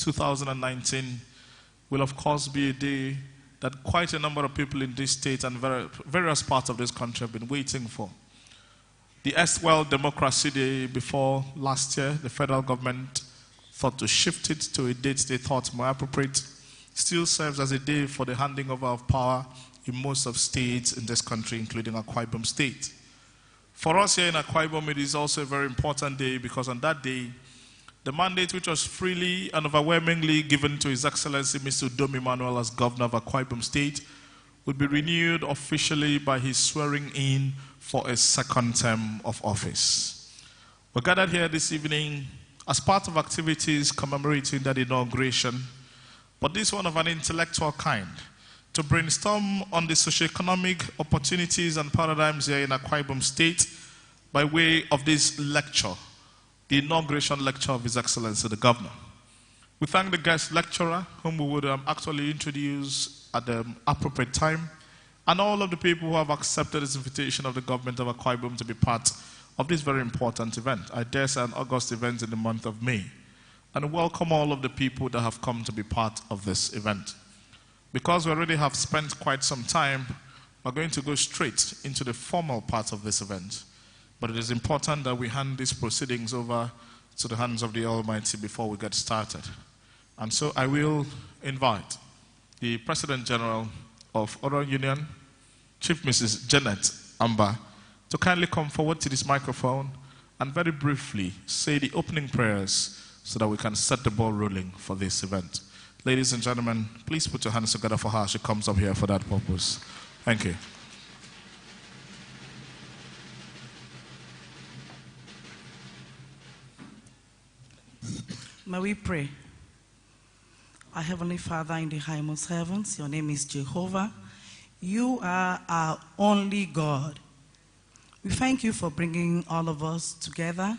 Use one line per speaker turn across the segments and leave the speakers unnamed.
2019 will of course be a day that quite a number of people in this state and various parts of this country have been waiting for. The erstwhile Democracy Day before last year, the federal government thought to shift it to a date they thought more appropriate, still serves as a day for the handing over of power in most of states in this country, including Akwa Ibom State. For us here in Akwa Ibom, it is also a very important day because on that day, the mandate which was freely and overwhelmingly given to His Excellency Mr. Udom Emmnauel as Governor of Akwa Ibom State would be renewed officially by his swearing in for a second term of office. We're gathered here this evening as part of activities commemorating that inauguration, but this one of an intellectual kind, to brainstorm on the socioeconomic opportunities and paradigms here in Akwa Ibom State by way of this lecture, the inauguration lecture of His Excellency the Governor. We thank the guest lecturer, whom we would actually introduce at the appropriate time, and all of the people who have accepted this invitation of the government of Akwa Ibom to be part of this very important event. I dare say an August event in the month of May. And welcome all of the people that have come to be part of this event. Because we already have spent quite some time, we're going to go straight into the formal part of this event. But it is important that we hand these proceedings over to the hands of the Almighty before we get started. And so I will invite the President General of Udom Union, Chief Mrs. Janet Amba, to kindly come forward to this microphone and very briefly say the opening prayers so that we can set the ball rolling for this event. Ladies and gentlemen, please put your hands together for her. She comes up here for that purpose. Thank you.
May we pray. Our Heavenly Father in the highest heavens, your name is Jehovah. You are our only God. We thank you for bringing all of us together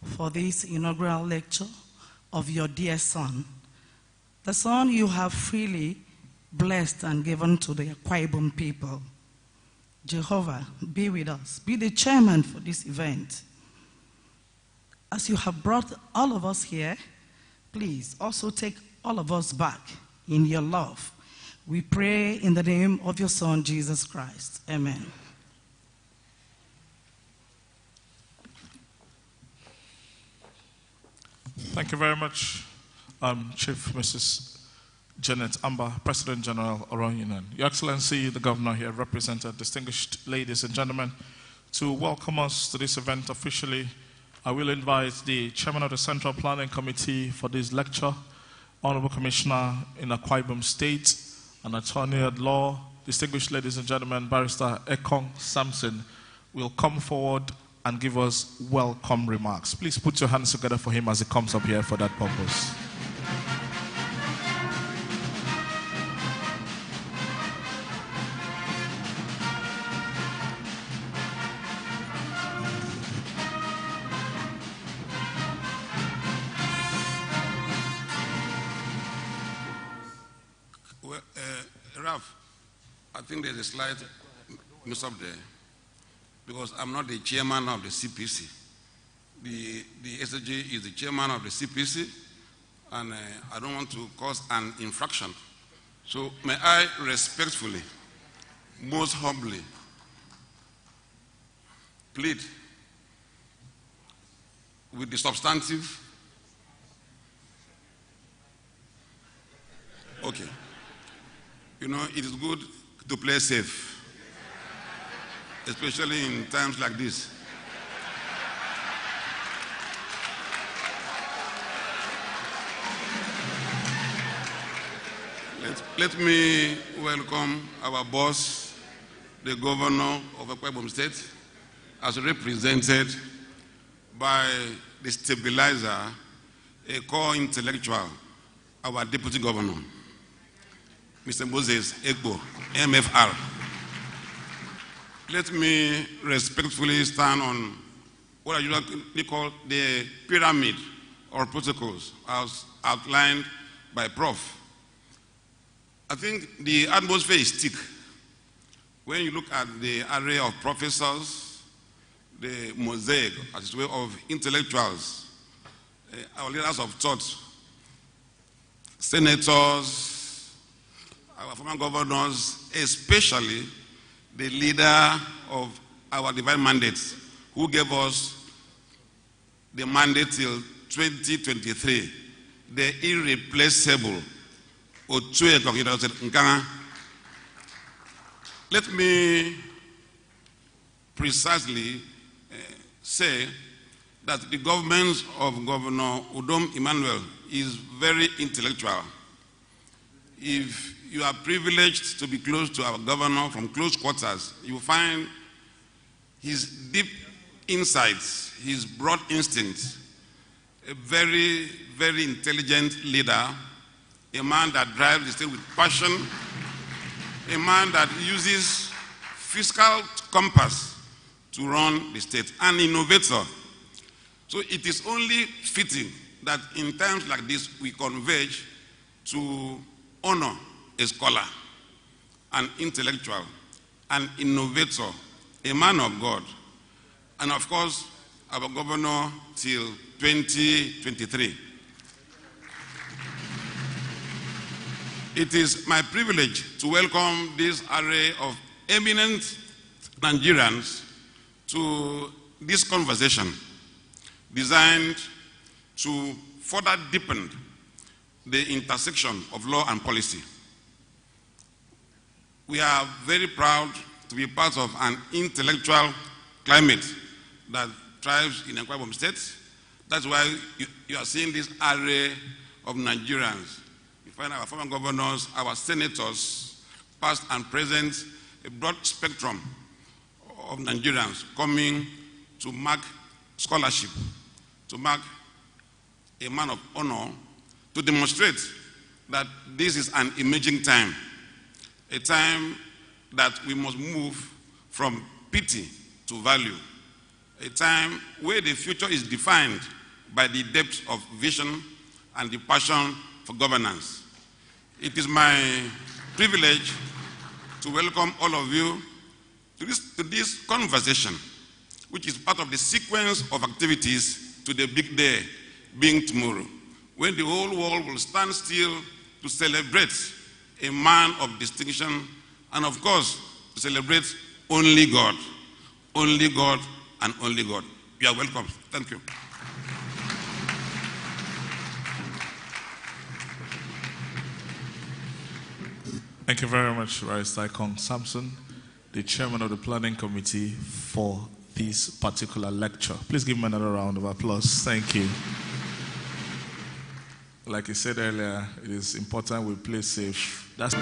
for this inaugural lecture of your dear Son, the Son you have freely blessed and given to the Akwa Ibom people. Jehovah, be with us. Be the chairman for this event. As you have brought all of us here, please also take all of us back in your love. We pray in the name of your Son, Jesus Christ. Amen.
Thank you very much, Chief Mrs. Janet Amba, President General, Udom Union. Your Excellency, the Governor here, represented, distinguished ladies and gentlemen, to welcome us to this event officially. I will invite the Chairman of the Central Planning Committee for this lecture, Honorable Commissioner in Akwa Ibom State, an attorney at law, distinguished ladies and gentlemen, Barrister Ekong Samson will come forward and give us welcome remarks. Please put your hands together for him as he comes up here for that purpose.
Well, Ralph, I think there's a slight mix up there, because I'm not the chairman of the CPC. The SAG is the chairman of the CPC, and I don't want to cause an infraction. So may I respectfully, most humbly, plead with the substantive. Okay. You know, it is good to play safe, especially in times like this. Let me welcome our boss, the Governor of Akwa Ibom State, as represented by the stabilizer, a core intellectual, our Deputy Governor, Mr. Moses Egbo, MFR. Let me respectfully stand on what I usually call the pyramid of protocols as outlined by Prof. I think the atmosphere is thick. When you look at the array of professors, the mosaic, as a way of intellectuals, our leaders of thought, senators, our former governors, especially the leader of our divine mandates, who gave us the mandate till 2023, the irreplaceable Otue Nkanga. Let me precisely say that the government of Governor Udom Emmnauel is very intellectual. If you are privileged to be close to our governor from close quarters, you find his deep insights, his broad instincts, a very, very intelligent leader, a man that drives the state with passion, a man that uses fiscal compass to run the state, an innovator. So it is only fitting that in times like this we converge to honor a scholar, an intellectual, an innovator, a man of God, and of course our governor till 2023. It is my privilege to welcome this array of eminent Nigerians to this conversation designed to further deepen the intersection of law and policy. We are very proud to be part of an intellectual climate that thrives in Akwa Ibom State. That's why you are seeing this array of Nigerians. You find our former governors, our senators, past and present, a broad spectrum of Nigerians coming to mark scholarship, to mark a man of honor, to demonstrate that this is an emerging time, a time that we must move from pity to value, a time where the future is defined by the depth of vision and the passion for governance. It is my privilege to welcome all of you to this conversation, which is part of the sequence of activities to the big day being tomorrow, when the whole world will stand still to celebrate a man of distinction and, of course, to celebrate only God and only God. You are welcome. Thank you.
Thank you very much, Barrister Kong Samson, the chairman of the planning committee, for this particular lecture. Please give him another round of applause. Thank you. Like I said earlier, it is important we play safe. That's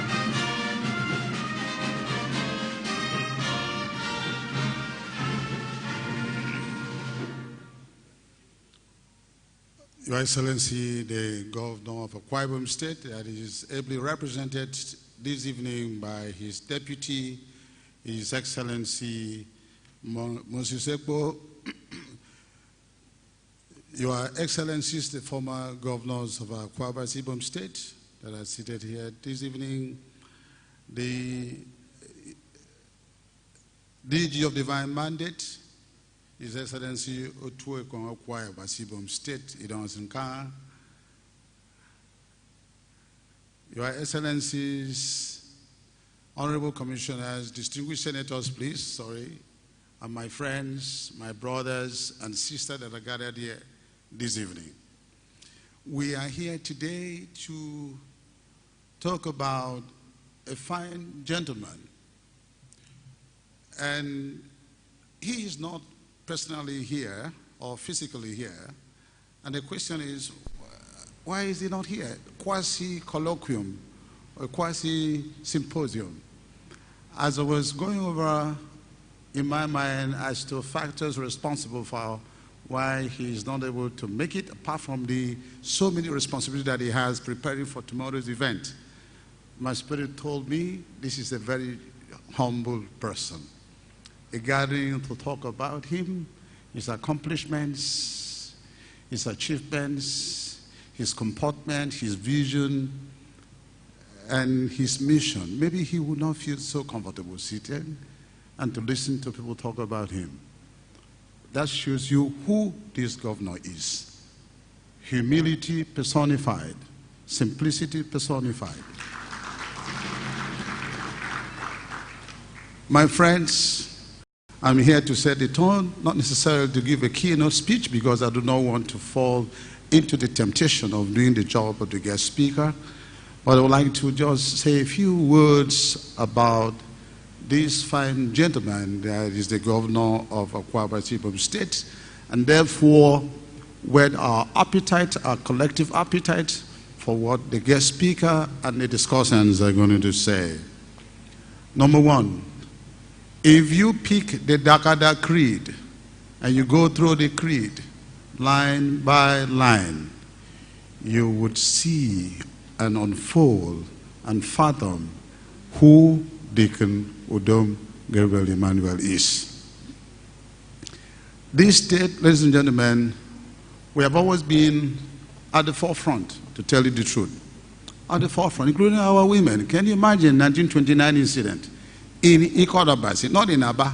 Your Excellency, the Governor of Akwa Ibom State, that is ably represented this evening by his deputy, His Excellency Moses Ekpo, Your Excellencies, the former governors of Akwa Ibom State that are seated here this evening, the DG of Divine Mandate, His Excellency Otue Akwa Ibom State, Udom Emmnauel, Your Excellencies, Honorable Commissioners, distinguished senators, please, sorry, and my friends, my brothers and sisters that are gathered here this evening. We are here today to talk about a fine gentleman. And he is not personally here or physically here. And the question is, why is he not here? Quasi-colloquium or quasi-symposium. As I was going over in my mind as to factors responsible for why he is not able to make it, apart from the so many responsibilities that he has preparing for tomorrow's event, my spirit told me this is a very humble person. A gathering to talk about him, his accomplishments, his achievements, his comportment, his vision, and his mission. Maybe he would not feel so comfortable sitting and to listen to people talk about him. That shows you who this governor is. Humility personified, Simplicity personified. My friends, I'm here to set the tone, not necessarily to give a keynote speech because I do not want to fall into the temptation of doing the job of the guest speaker. But I would like to just say a few words about this fine gentleman that is the governor of Akwa Ibom State, and therefore whet our appetite, our collective appetite, for what the guest speaker and the discussants are going to say. Number one, if you pick the Dakada Creed and you go through the creed line by line, you would see and unfold and fathom who Deacon Udom Emmnauel is. This state, ladies and gentlemen, we have always been at the forefront, to tell you the truth. At the forefront, including our women. Can you imagine 1929 incident in Ikodabasi, not in Aba?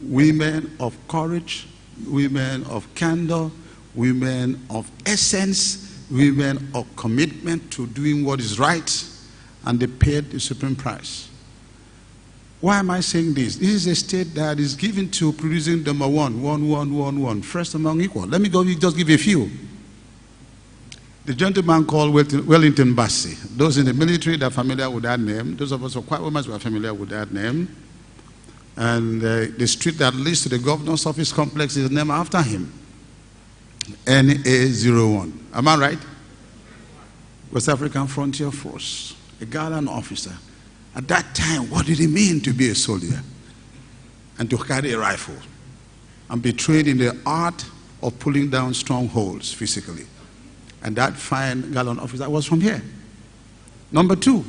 Women of courage, women of candor, women of essence, women of commitment to doing what is right, and they paid the supreme price. Why am I saying this? This is a state that is given to producing number one, first among equal. Let me just give you a few. The gentleman called Wellington Bassey. Those in the military that are familiar with that name. Those of us who are quite women who are familiar with that name. And the street that leads to the governor's office complex is named after him. NA01. Am I right? West African Frontier Force. A gallant officer. At that time, what did it mean to be a soldier? And to carry a rifle. And be trained in the art of pulling down strongholds physically. And that fine gallant officer was from here. Number two,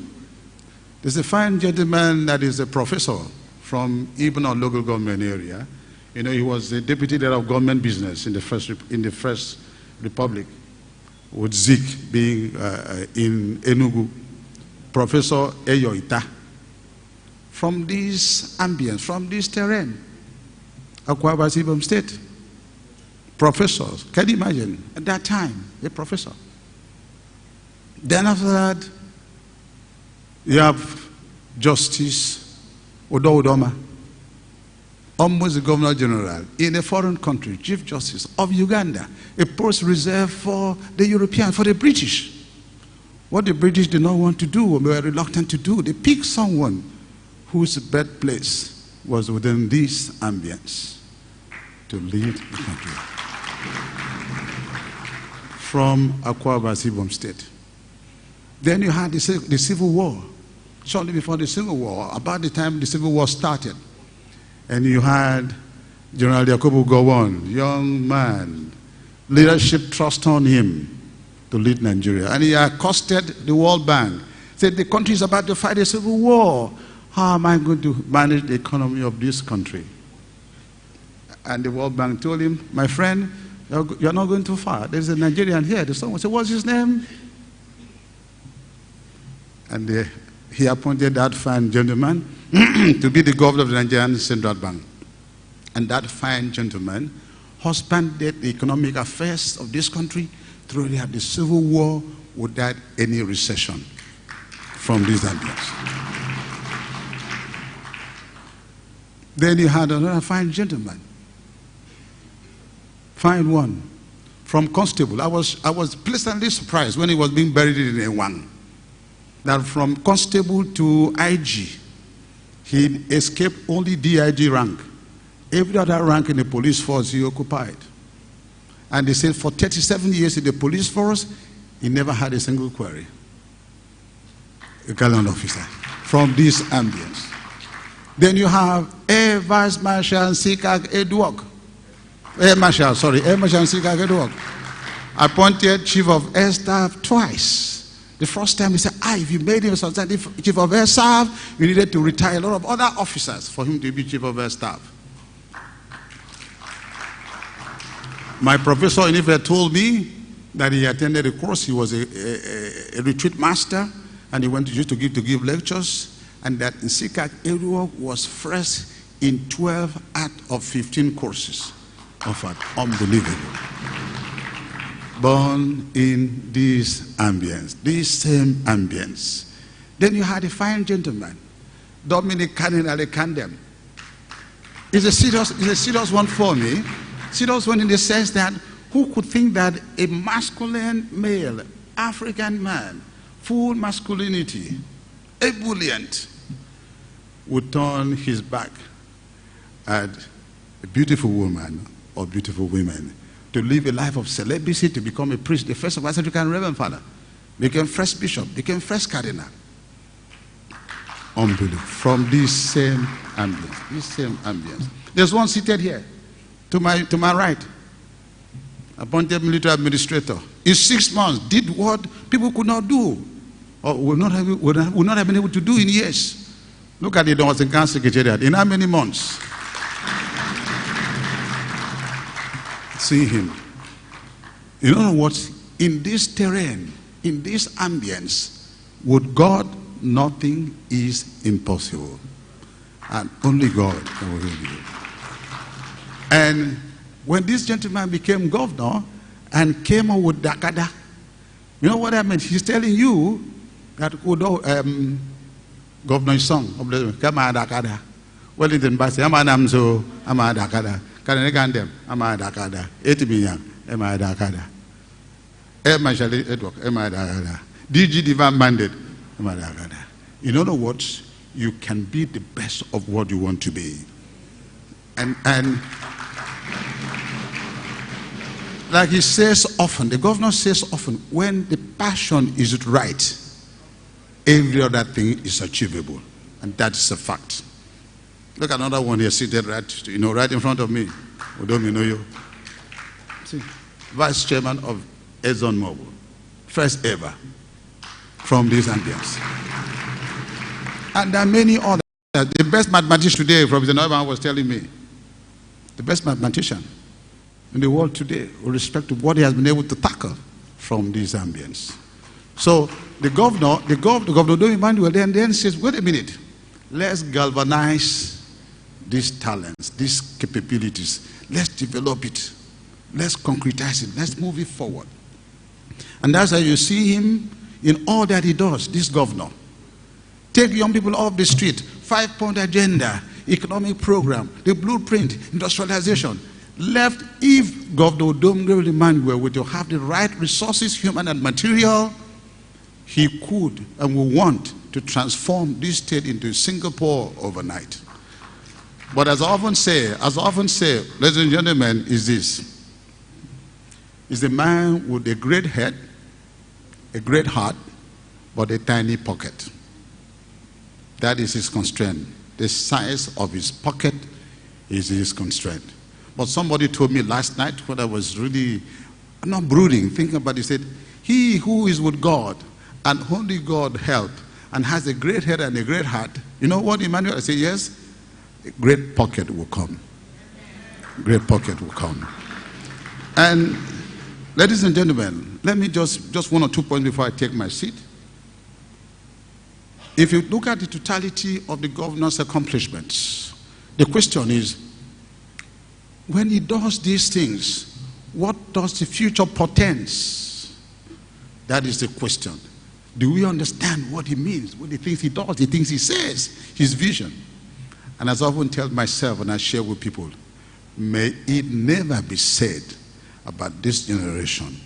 there's a fine gentleman that is a professor from Emmnauel local government area. You know, he was the deputy director of government business in the first republic, with Zik being in Enugu. Professor Eyoita. From this ambience, from this terrain, Akwa Ibom State. Professors, can you imagine? At that time, a professor. Then after that, you have Justice Udom, almost the Governor General in a foreign country, Chief Justice of Uganda, a post reserved for the European, for the British. What the British did not want to do, or were reluctant to do, they picked someone whose birthplace was within this ambience to lead the country. From Akwa Ibom State. Then you had the Civil War. Shortly before the Civil War, about the time the Civil War started, and you had General Yakubu Gowon, young man, leadership trust on him to lead Nigeria. And he accosted the World Bank, said the country is about to fight a civil war. How am I going to manage the economy of this country? And the World Bank told him, my friend, you're not going too far. There's a Nigerian here. Someone said, what's his name? And he appointed that fine gentleman to be the governor of the Nigerian Central Bank. And that fine gentleman husbanded the economic affairs of this country through the Civil War without any recession from these ambience. Then you had another fine gentleman. Fine one. From Constable. I was pleasantly surprised when he was being buried in A1. That from Constable to IG, he escaped only DIG rank. Every other rank in the police force he occupied. And they said for 37 years in the police force, he never had a single query. A gallant officer. From this ambience. Then you have Air Vice Marshal Sikak Edwok. Air Marshal Sikak Edwok. Appointed Chief of Air Staff twice. The first time he said, if you made him substantive Chief of Air Staff, you needed to retire a lot of other officers for him to be Chief of Air Staff. My professor in Ife told me that he attended a course. He was a retreat master, and he went to give lectures, and that in Sikak Edwok was first in 12 out of 15 courses offered. Unbelievable. born in this ambience, this same ambience. Then you had a fine gentleman, Dominic Cardinal Candem. It's a serious one for me. Serious one in the sense that who could think that a masculine male, African man, full masculinity, ebullient, would turn his back at a beautiful woman or beautiful women, to live a life of celibacy, to become a priest, the first of West African Reverend Father, became first bishop, became first cardinal. Unbelief. From this same ambience. There's one seated here, to my right, appointed military administrator. In 6 months, did what people could not do, or would not have been able to do in years. Look at the Northern Council Secretariat. In how many months? See him. You know what? In this terrain, in this ambience, with God, nothing is impossible. And only God can really do. And when this gentleman became governor and came up with Dakada, you know what I mean? He's telling you that Governor Song, Dakada. Wellington Bassi, Amanamzo, Amadakada. Kanegandem, Amadakada. Etimian, Emadakada. Emajali Edward, Emadakada. DG Divine Mandate, Emadakada. In other words, you can be the best of what you want to be. And like he says often, the governor says often, when the passion is right, every other thing is achievable. And that's a fact. Look at another one here seated right in front of me. Udom Emmnauel. See, Vice Chairman of ExxonMobil. First ever from this ambience. And there are many others. The best mathematician today, Professor Neumann was telling me, the best mathematician in the world today with respect to what he has been able to tackle from this ambience. So the governor Udom Emmnauel then says, wait a minute, let's galvanize these talents, these capabilities. Let's develop it. Let's concretize it. Let's move it forward. And that's how you see him in all that he does, this governor. Take young people off the street, 5-point agenda, economic program, the blueprint, industrialization. Left, if Governor Udom Emmnauel were to have the right resources, human and material, he could and will want to transform this state into Singapore overnight. But as I often say, ladies and gentlemen, is this. Is a man with a great head, a great heart, but a tiny pocket. That is his constraint. The size of his pocket is his constraint. But somebody told me last night when I was really, not brooding, thinking about it, he said, he who is with God and only God help and has a great head and a great heart, you know what, Emmanuel? I said, yes, a great pocket will come. Great pocket will come. And ladies and gentlemen, let me just 1 or 2 points before I take my seat. If you look at the totality of the governor's accomplishments, the question is, when he does these things, what does the future portends? That is the question. Do we understand what he means, what the things he does, the things he says, his vision? And as I often tell myself and I share with people, may it never be said about this generation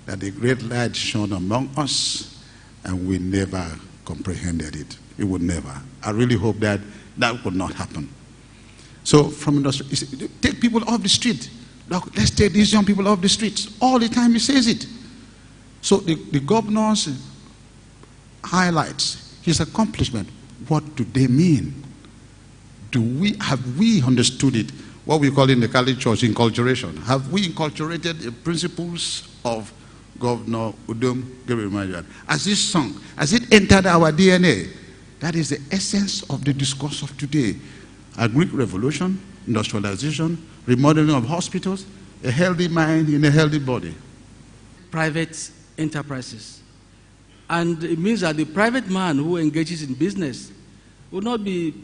that the great light shone among us and we never comprehended it. It would never. I really hope that that would not happen. So from industry, take people off the street. Look, let's take these young people off the streets. All the time he says it. So the governor's highlights his accomplishment. What do they mean? Have we understood it? What we call in the Catholic Church inculturation. Have we inculturated the principles of Governor Udom Emmnauel? As this song, as it entered our DNA, that is the essence of the discourse of today. A Greek revolution, industrialization, remodeling of hospitals, a healthy mind in a healthy body.
Private enterprises. And it means that the private man who engages in business will not be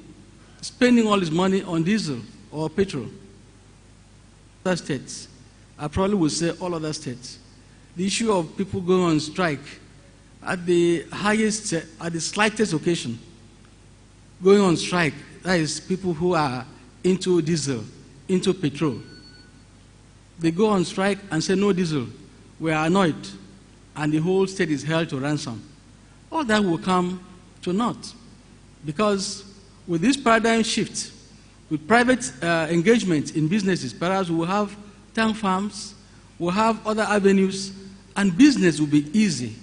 spending all his money on diesel or petrol. Other states, I probably would say all other states, the issue of people going on strike at the highest, at the slightest occasion, going on strike, that is people who are into diesel, into petrol. They go on strike and say no diesel. We are annoyed, and the whole state is held to ransom. All that will come to naught, because with this paradigm shift, with private engagement in businesses, perhaps we'll have tank farms, we'll have other avenues, and business will be easy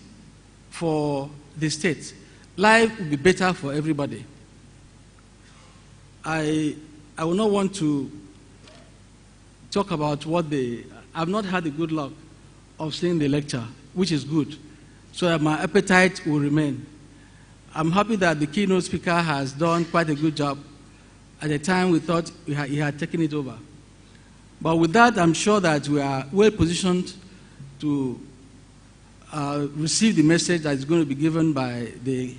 for the state. Life will be better for everybody. I will not want to talk about I've not had the good luck of seeing the lecture, which is good, so that my appetite will remain. I'm happy that the keynote speaker has done quite a good job. At the time, we thought he had taken it over. But with that, I'm sure that we are well positioned to receive the message that is going to be given by the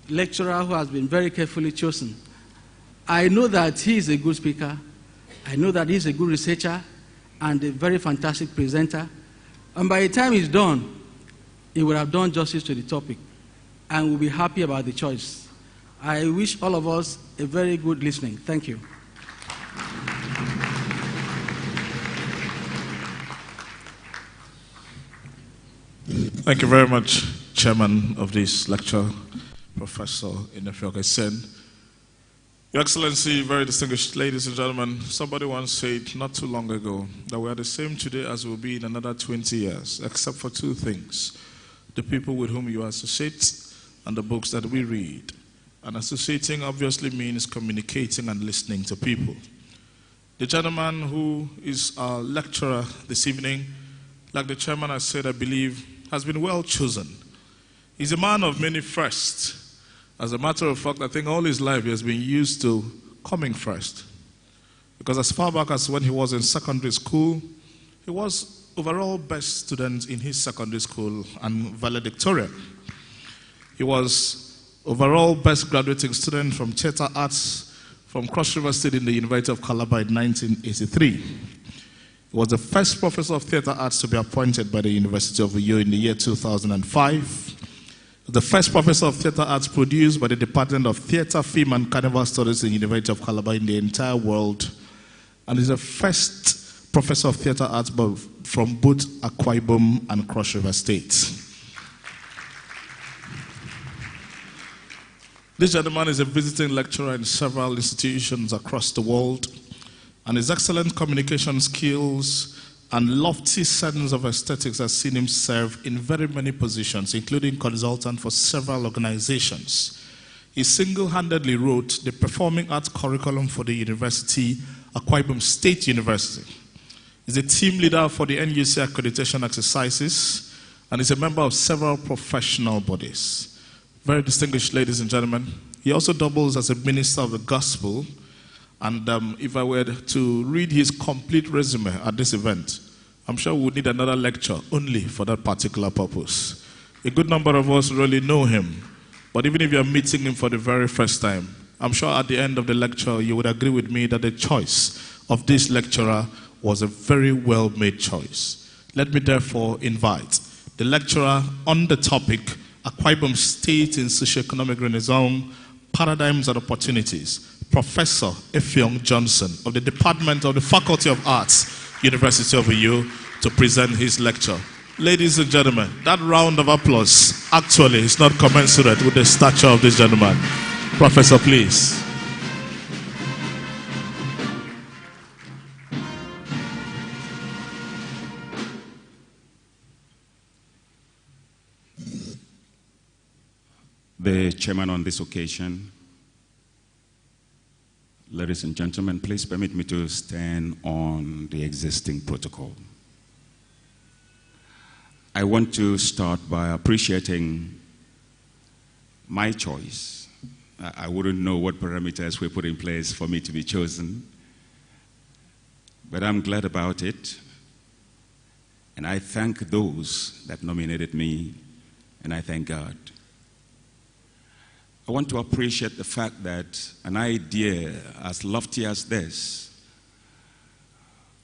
lecturer who has been very carefully chosen. I know that he is a good speaker. I know that he is a good researcher and a very fantastic presenter. And by the time he's done, he will have done justice to the topic and will be happy about the choice. I wish all of us a very good listening. Thank you.
Thank you very much, Chairman of this lecture, Professor Inauguration. Your Excellency, very distinguished ladies and gentlemen, somebody once said not too long ago that we are the same today as we'll be in another 20 years, except for two things: the people with whom you associate and the books that we read. And associating obviously means communicating and listening to people. The gentleman who is our lecturer this evening, like the chairman has said, I believe, has been well chosen. He's a man of many firsts. As a matter of fact, I think all his life he has been used to coming first. Because as far back as when he was in secondary school, he was overall best student in his secondary school and valedictorian. He was overall best graduating student from theater arts from Cross River State in the University of Calabar in 1983. He was the first professor of theater arts to be appointed by the University of Udom in the year 2005. The first professor of theater arts produced by the Department of Theater, Film and Carnival Studies in the University of Calabar in the entire world. And is the first professor of theater arts from both Akwa Ibom and Cross River State. This gentleman is a visiting lecturer in several institutions across the world, and his excellent communication skills and lofty sense of aesthetics has seen him serve in very many positions, including consultant for several organizations. He single-handedly wrote the performing arts curriculum for the university, Akwa Ibom State University. He's a team leader for the NUC accreditation exercises, and is a member of several professional bodies. Very distinguished ladies and gentlemen, he also doubles as a minister of the gospel. And if I were to read his complete resume at this event, I'm sure we would need another lecture only for that particular purpose. A good number of us really know him. But even if you're meeting him for the very first time, I'm sure at the end of the lecture you would agree with me that the choice of this lecturer was a very well-made choice. Let me therefore invite the lecturer on the topic, Akwa Ibom State in Socioeconomic Renaissance, Paradigms and Opportunities, Professor Effiong Johnson of the Department of the Faculty of Arts, University of Uyo, to present his lecture. Ladies and gentlemen, that round of applause actually is not commensurate with the stature of this gentleman. Professor, please.
The chairman on this occasion, ladies and gentlemen, please permit me to stand on the existing protocol. I want to start by appreciating my choice. I wouldn't know what parameters were put in place for me to be chosen, but I'm glad about it. And I thank those that nominated me, and I thank God. I want to appreciate the fact that an idea as lofty as this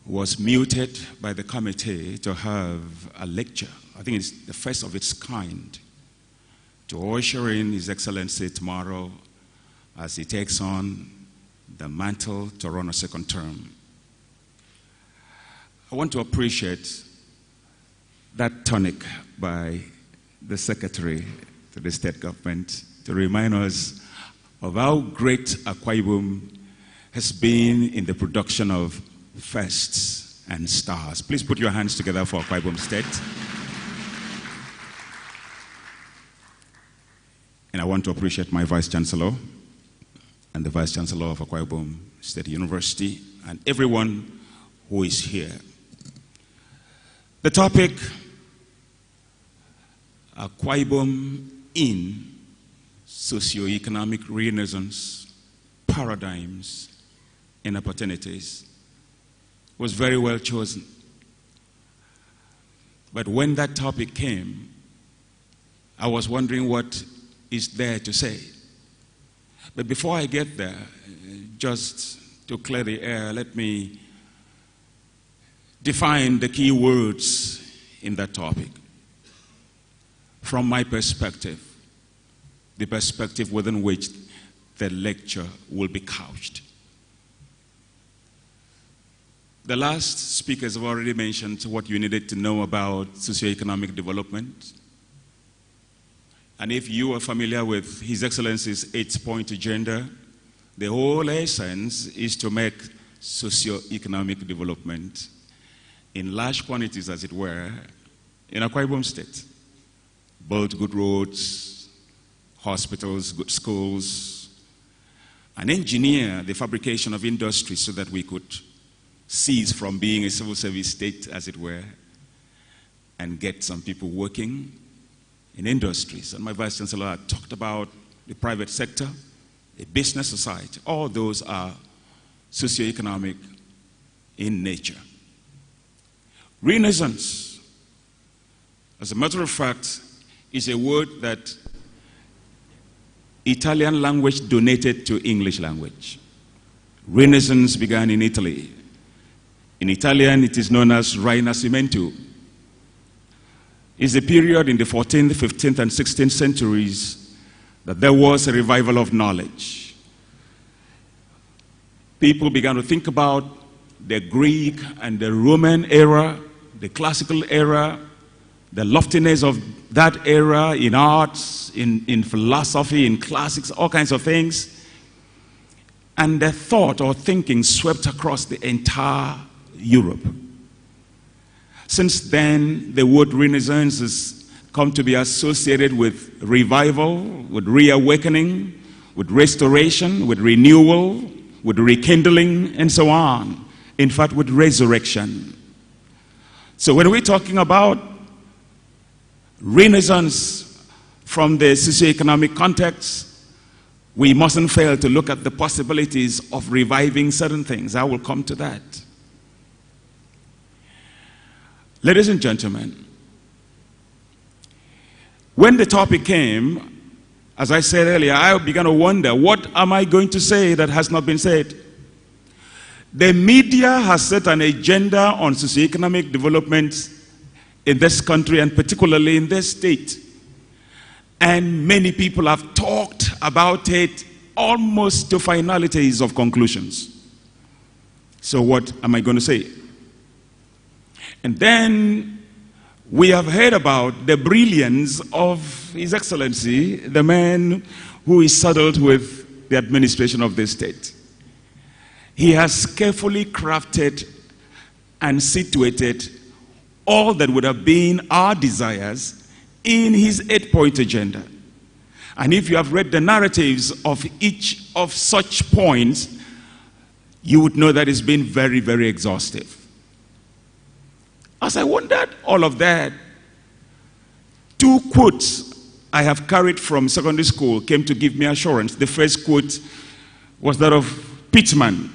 was muted by the committee to have a lecture. I think it's the first of its kind, to usher in His Excellency tomorrow as he takes on the mantle to run a second term. I want to appreciate that tonic by the Secretary to the State Government to remind us of how great Akwa Ibom has been in the production of firsts and stars. Please put your hands together for Akwa Ibom State. And I want to appreciate my Vice Chancellor and the Vice Chancellor of Akwa Ibom State University and everyone who is here. The topic, Akwa Ibom in Socioeconomic Renaissance, Paradigms and Opportunities, was very well chosen. But when that topic came, I was wondering what is there to say. But before I get there, just to clear the air, let me define the key words in that topic. From my perspective, the perspective within which the lecture will be couched. The last speakers have already mentioned what you needed to know about socioeconomic development. And if you are familiar with His Excellency's 8-point agenda, the whole essence is to make socioeconomic development in large quantities, as it were, in Akwa Ibom State. Build good roads, hospitals, good schools, and engineer the fabrication of industry so that we could cease from being a civil service state, as it were, and get some people working in industries. And my Vice Chancellor had talked about the private sector, the business society. All those are socioeconomic in nature. Renaissance, as a matter of fact, is a word that Italian language donated to English language. Renaissance began in Italy. In Italian, it is known as Rinascimento. It's a period in the 14th, 15th, and 16th centuries that there was a revival of knowledge. People began to think about the Greek and the Roman era, the classical era, the loftiness of that era in arts, in philosophy, in classics, all kinds of things. And the thought or thinking swept across the entire Europe. Since then, the word Renaissance has come to be associated with revival, with reawakening, with restoration, with renewal, with rekindling, and so on. In fact, with resurrection. So when we're talking about Renaissance from the socioeconomic context, we mustn't fail to look at the possibilities of reviving certain things. I will come to that. Ladies and gentlemen, when the topic came, as I said earlier, I began to wonder, what am I going to say that has not been said? The media has set an agenda on socioeconomic development in this country and particularly in this state. And many people have talked about it almost to finalities of conclusions. So what am I going to say? And then we have heard about the brilliance of His Excellency, the man who is saddled with the administration of this state. He has carefully crafted and situated all that would have been our desires in his 8-point agenda. And if you have read the narratives of each of such points, you would know that it's been very, very exhaustive. As I wondered all of that, 2 quotes I have carried from secondary school came to give me assurance. The first quote was that of Pittman.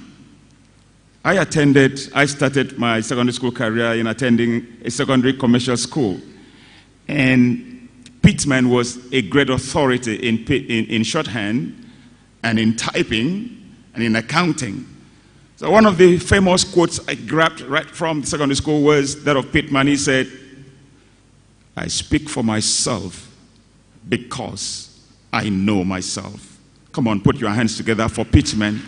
I started my secondary school career in attending a secondary commercial school. And Pittman was a great authority in shorthand and in typing and in accounting. So one of the famous quotes I grabbed right from secondary school was that of Pittman. He said, "I speak for myself because I know myself." Come on, put your hands together for Pittman.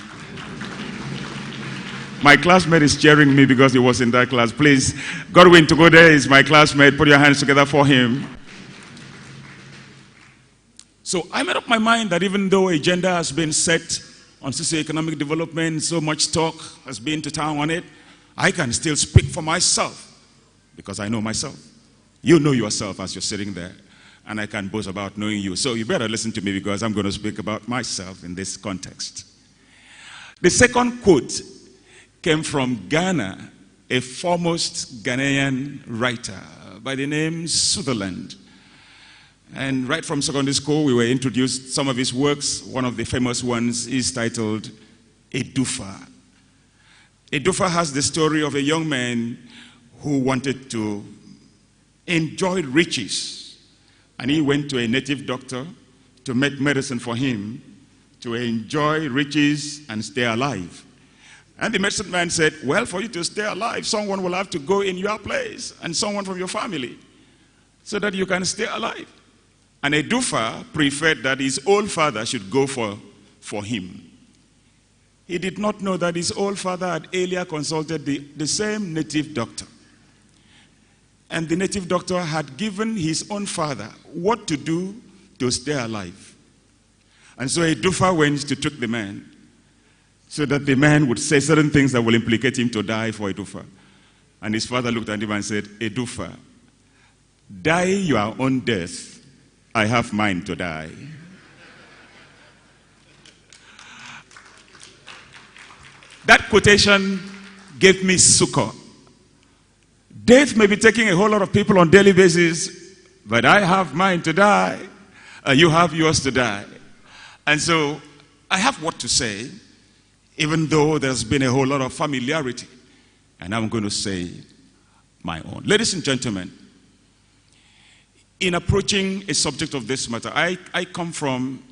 My classmate is cheering me because he was in that class. Please, Godwin to go there is my classmate. Put your hands together for him. So I made up my mind that even though a agenda has been set on socioeconomic development, so much talk has been to town on it, I can still speak for myself because I know myself. You know yourself as you're sitting there, and I can boast about knowing you. So you better listen to me because I'm going to speak about myself in this context. The second quote came from Ghana, a foremost Ghanaian writer by the name Sutherland. And right from secondary school, we were introduced some of his works. One of the famous ones is titled Edufa. Edufa has the story of a young man who wanted to enjoy riches. And he went to a native doctor to make medicine for him to enjoy riches and stay alive. And the medicine man said, well, for you to stay alive, someone will have to go in your place and someone from your family so that you can stay alive. And Edufa preferred that his old father should go for him. He did not know that his old father had earlier consulted the same native doctor. And the native doctor had given his own father what to do to stay alive. And so Edufa went to trick the man so that the man would say certain things that will implicate him to die for Edufa. And his father looked at him and said, Edufa, die your own death. I have mine to die. That quotation gave me succor. Death may be taking a whole lot of people on a daily basis, but I have mine to die. You have yours to die. And so I have what to say, even though there's been a whole lot of familiarity. And I'm going to say my own. Ladies and gentlemen, in approaching a subject of this matter, I come from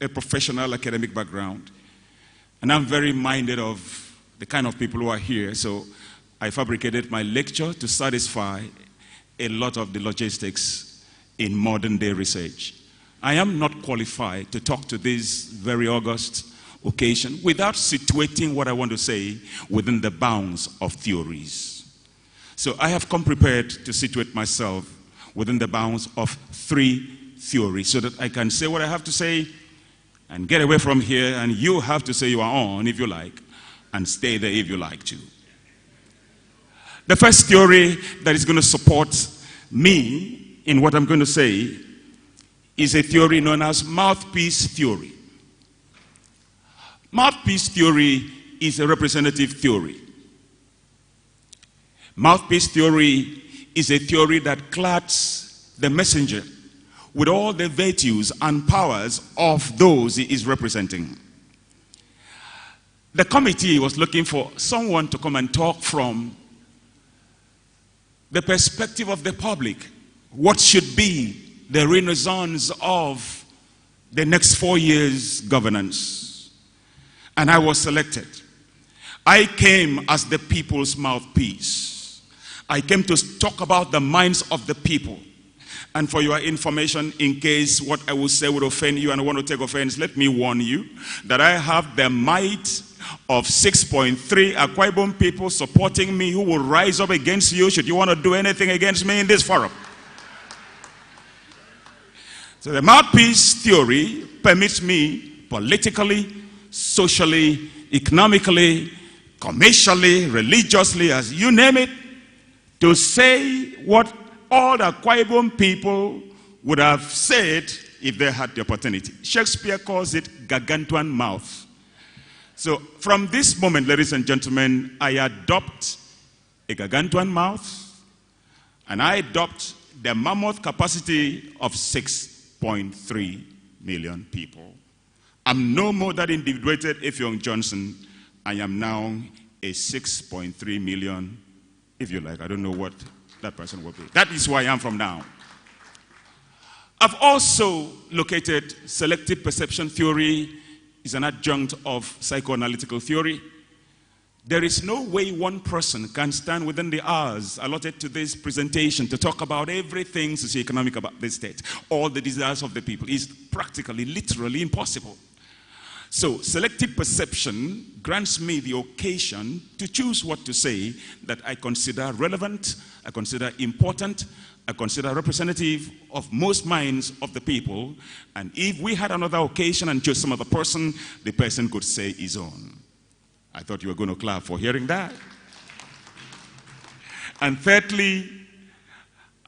a professional academic background, and I'm very minded of the kind of people who are here, so I fabricated my lecture to satisfy a lot of the logistics in modern day research. I am not qualified to talk to this very august occasion without situating what I want to say within the bounds of theories. So I have come prepared to situate myself within the bounds of 3 theories so that I can say what I have to say and get away from here, and you have to say you are on if you like and stay there if you like to. The first theory that is going to support me in what I'm going to say is a theory known as mouthpiece theory. Mouthpiece theory is a representative theory. Mouthpiece theory is a theory that clads the messenger with all the virtues and powers of those he is representing. The committee was looking for someone to come and talk from the perspective of the public. What should be the renaissance of the next 4 years' governance? And I was selected. I came as the people's mouthpiece. I came to talk about the minds of the people. And for your information, in case what I will say would offend you and I want to take offense, let me warn you that I have the might of 6.3 Akwa Ibom people supporting me who will rise up against you should you want to do anything against me in this forum. So the mouthpiece theory permits me politically, socially, economically, commercially, religiously, as you name it, to say what all the Akwa Ibom people would have said if they had the opportunity. Shakespeare calls it gargantuan mouth. So from this moment, ladies and gentlemen, I adopt a gargantuan mouth, and I adopt the mammoth capacity of 6.3 million people. I'm no more that individuated Effiong Johnson. I am now a 6.3 million, if you like. I don't know what that person will be. That is who I am from now. I've also located selective perception theory is an adjunct of psychoanalytical theory There is no way one person can stand within the hours allotted to this presentation to talk about everything socioeconomic about this state, all the desires of the people. It's practically, literally impossible. So selective perception grants me the occasion to choose what to say that I consider relevant, I consider important, I consider representative of most minds of the people. And if we had another occasion and chose some other person, the person could say his own. I thought you were going to clap for hearing that. And thirdly,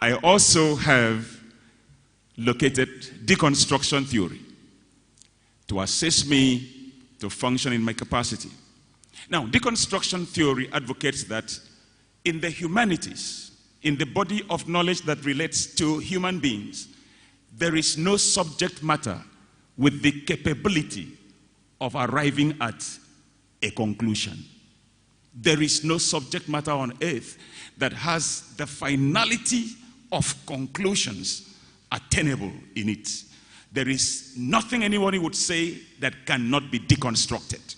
I also have located deconstruction theory to assist me to function in my capacity. Now, deconstruction theory advocates that in the humanities, in the body of knowledge that relates to human beings, there is no subject matter with the capability of arriving at a conclusion. There is no subject matter on earth that has the finality of conclusions attainable in it. There is nothing anybody would say that cannot be deconstructed.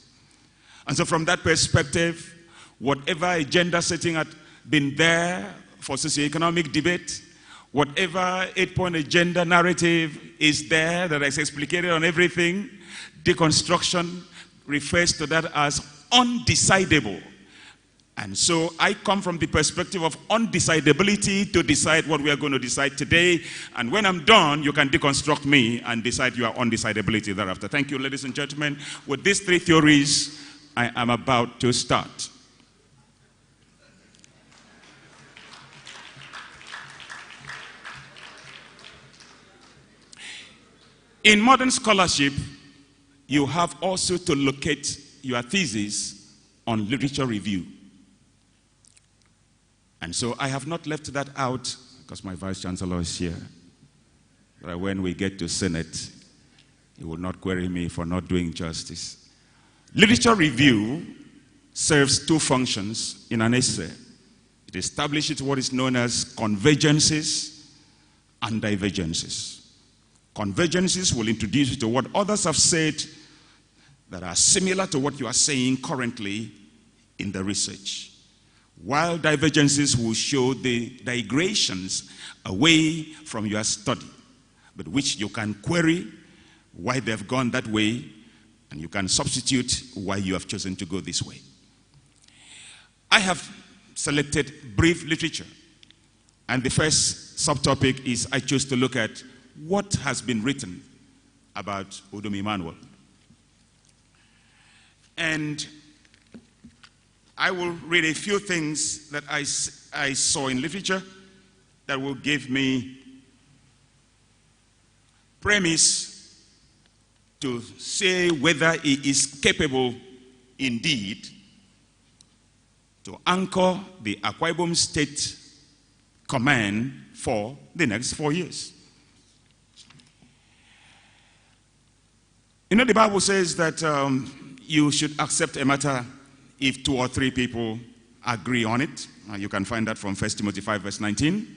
And so from that perspective, whatever agenda setting had been there for socioeconomic debate, whatever 8-point agenda narrative is there that is explicated on everything, deconstruction refers to that as undecidable. And so I come from the perspective of undecidability to decide what we are going to decide today. And when I'm done, you can deconstruct me and decide your undecidability thereafter. Thank you, ladies and gentlemen. With these three theories, I am about to start. In modern scholarship, you have also to locate your thesis on literature review. And so I have not left that out because my Vice Chancellor is here. But when we get to Senate, he will not query me for not doing justice. Literature review serves two functions in an essay. It establishes what is known as convergences and divergences. Convergences will introduce you to what others have said that are similar to what you are saying currently in the research, while divergences will show the digressions away from your study, but which you can query why they've gone that way, and you can substitute why you have chosen to go this way. I have selected brief literature, and the first subtopic is I chose to look at what has been written about Udom Emmnauel. And I will read a few things that I saw in literature that will give me premise to say whether he is capable indeed to anchor the Akwa Ibom State Command for the next 4 years. You know, the Bible says that you should accept a matter if 2 or 3 people agree on it. You can find that from 1 Timothy 5 verse 19.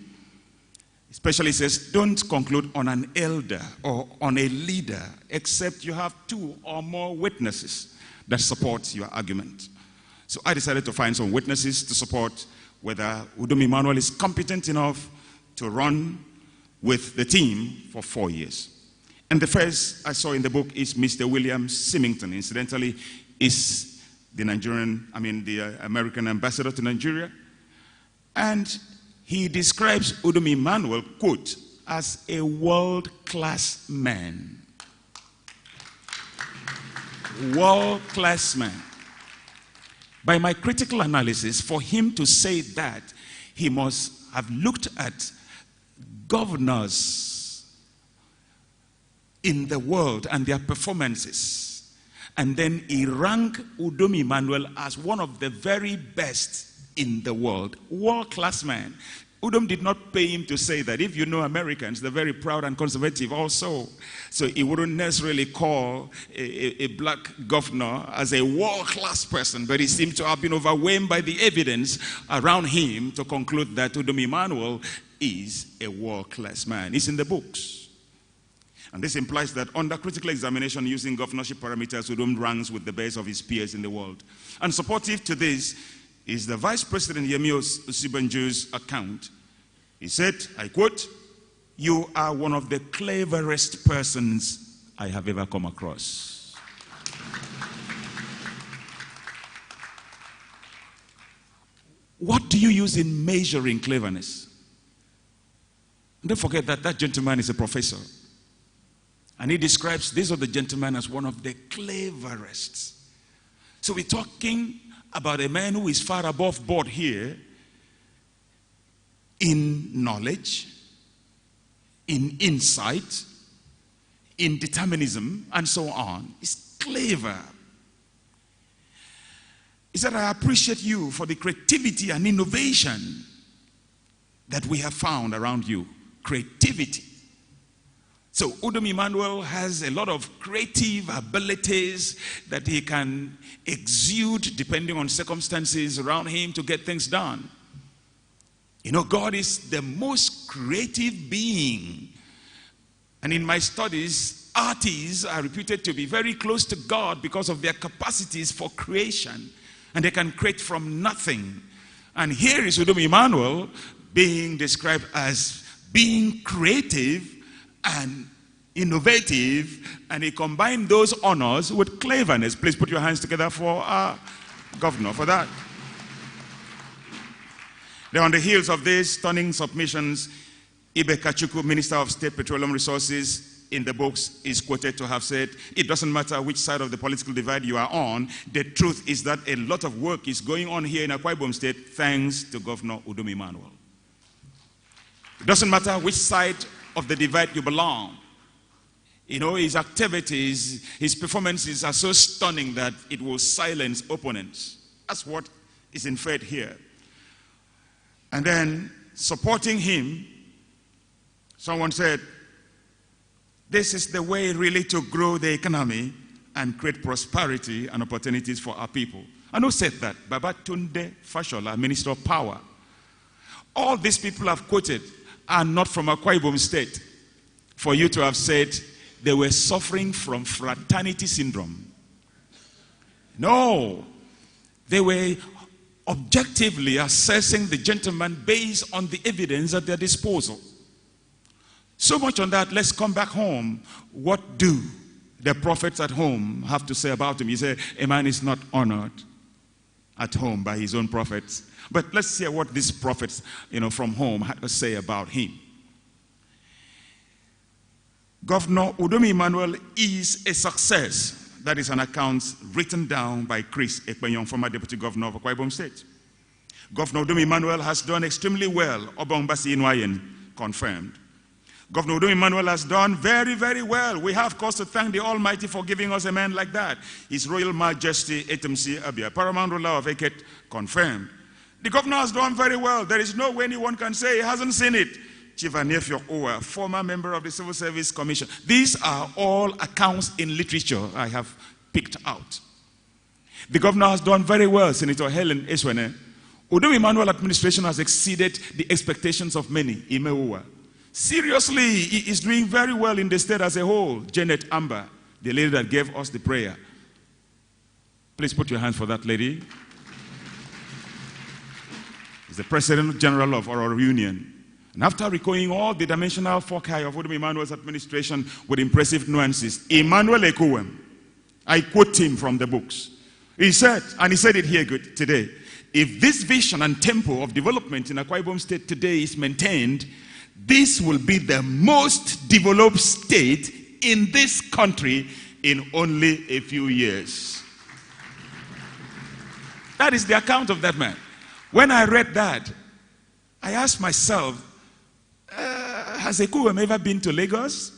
Especially says, don't conclude on an elder or on a leader except you have 2 or more witnesses that support your argument. So I decided to find some witnesses to support whether Udom Emmnauel is competent enough to run with the team for 4 years. And the first I saw in the book is Mr. William Symington. Incidentally, is the the American ambassador to Nigeria. And he describes Udom Emmnauel, quote, as a world-class man. World-class man. By my critical analysis, for him to say that, he must have looked at governors in the world and their performances. And then he ranked Udom Emmnauel as one of the very best in the world. World-class man. Udom did not pay him to say that. If you know Americans, they're very proud and conservative also. So he wouldn't necessarily call a black governor as a world-class person, but he seemed to have been overwhelmed by the evidence around him to conclude that Udom Emmnauel is a world-class man. It's in the books. And this implies that under critical examination using governorship parameters, Udom ranks with the best of his peers in the world. And supportive to this is the Vice President Yemi Osibanjo's account. He said, I quote, "You are one of the cleverest persons I have ever come across." What do you use in measuring cleverness? Don't forget that that gentleman is a professor. And he describes this other gentleman as one of the cleverest. So we're talking about a man who is far above board here in knowledge, in insight, in determinism, and so on. He's clever. He said, I appreciate you for the creativity and innovation that we have found around you. Creativity. So Udom Emmnauel has a lot of creative abilities that he can exude depending on circumstances around him to get things done. You know, God is the most creative being. And in my studies, artists are reputed to be very close to God because of their capacities for creation. And they can create from nothing. And here is Udom Emmnauel being described as being creative and innovative, and he combined those honors with cleverness. Please put your hands together for our governor for that. Then on the heels of these stunning submissions, Ibe Kachukwu, Minister of State Petroleum Resources, in the books is quoted to have said, it doesn't matter which side of the political divide you are on, the truth is that a lot of work is going on here in Akwa Ibom State thanks to Governor Udom Emmnauel. It doesn't matter which side of the divide you belong. You know, his activities, his performances are so stunning that it will silence opponents. That's what is inferred here. And then, supporting him, someone said, this is the way really to grow the economy and create prosperity and opportunities for our people. And who said that? Babatunde Fashola, Minister of Power. All these people I've quoted are not from Akwa Ibom State for you to have said they were suffering from fraternity syndrome. No, they were objectively assessing the gentleman based on the evidence at their disposal. So much on that, let's come back home. What do the prophets at home have to say about him? He said, a man is not honored at home by his own prophets. But let's hear what these prophets, from home had to say about him. Governor Udom Emmnauel is a success. That is an account written down by Chris Ekpenyong, former Deputy Governor of Akwa Ibom State. Governor Udom Emmnauel has done extremely well. Obangbasi Inwayen confirmed. Governor Udom Emmnauel has done very, very well. We have cause to thank the Almighty for giving us a man like that. His Royal Majesty Etemsi Abia, Paramount Ruler of Eket, confirmed. The governor has done very well. There is no way anyone can say he hasn't seen it. Chief Anefio Owa, former member of the Civil Service Commission. These are all accounts in literature I have picked out. The governor has done very well, Senator Helen Eswene. Udom Emmnauel administration has exceeded the expectations of many. Imeowa. Seriously, he is doing very well in the state as a whole. Janet Amber, the lady that gave us the prayer. Please put your hands for that lady. He's the President General of our Union. And after recalling all the dimensional foci of Udom Emmnauel's administration with impressive nuances, Emmanuel Ekuwem, I quote him from the books. He said, and he said it here today, if this vision and tempo of development in Akwa Ibom State today is maintained, this will be the most developed state in this country in only a few years. That is the account of that man. When I read that, I asked myself, has Ekuwem ever been to Lagos?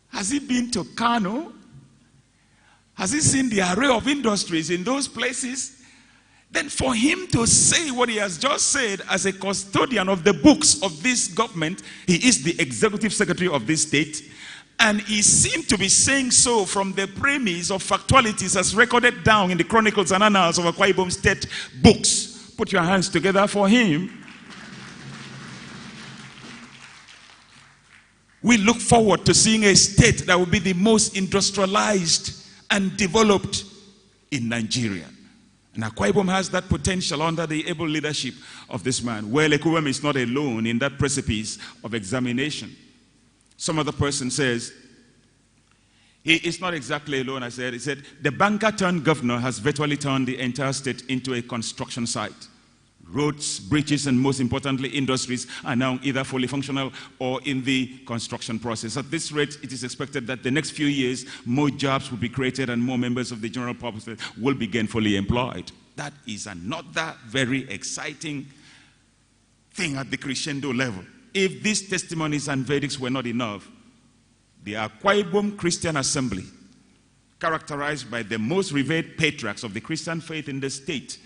Has he been to Kano? Has he seen the array of industries in those places? Then for him to say what he has just said as a custodian of the books of this government, he is the executive secretary of this state, and he seemed to be saying so from the premise of factualities as recorded down in the chronicles and annals of Akwa Ibom State books. Put your hands together for him. We look forward to seeing a state that will be the most industrialized and developed in Nigeria. And Akwa Ibom has that potential under the able leadership of this man. Well, Ekuwem is not alone in that precipice of examination. Some other person says, he is not exactly alone, he said, the banker turned governor has virtually turned the entire state into a construction site. Roads, bridges, and most importantly, industries are now either fully functional or in the construction process. At this rate, it is expected that the next few years, more jobs will be created and more members of the general public will be gainfully employed. That is another very exciting thing at the crescendo level. If these testimonies and verdicts were not enough, the Akwa Ibom Christian Assembly, characterized by the most revered patriarchs of the Christian faith in the state,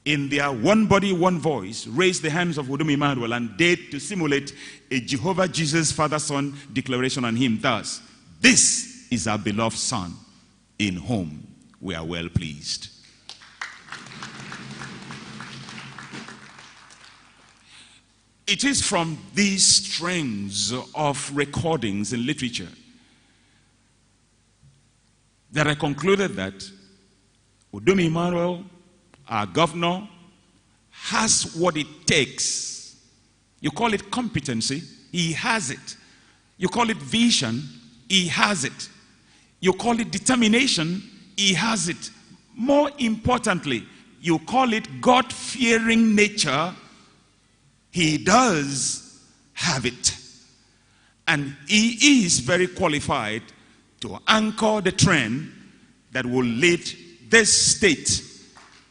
in their one body, one voice, raised the hands of Udom Emmnauel and dared to simulate a Jehovah Jesus Father-Son declaration on him. Thus, this is our beloved Son, in whom we are well pleased. It is from these strings of recordings in literature that I concluded that Udom Emmnauel, our governor, has what it takes. You call it competency, he has it. You call it vision, he has it. You call it determination, he has it. More importantly, you call it God-fearing nature, he does have it. And he is very qualified to anchor the trend that will lead this state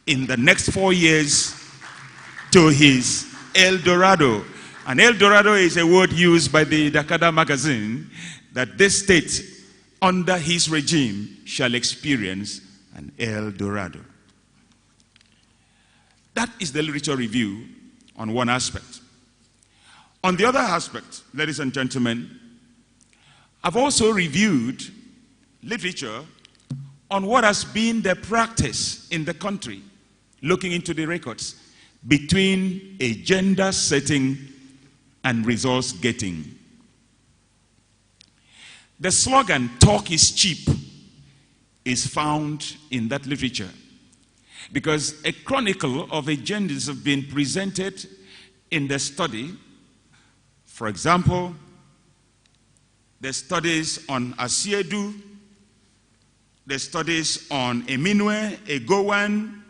in the next 4 years to his El Dorado. And El Dorado is a word used by the Dakada magazine, that this state under his regime shall experience an El Dorado. That is the literature review on one aspect. On the other aspect, ladies and gentlemen, I've also reviewed literature on what has been the practice in the country, looking into the records between agenda setting and resource getting. The slogan, "Talk is cheap," is found in that literature because a chronicle of agendas have been presented in the study. For example, the studies on Asiedu, the studies on Eminwe, Egowan,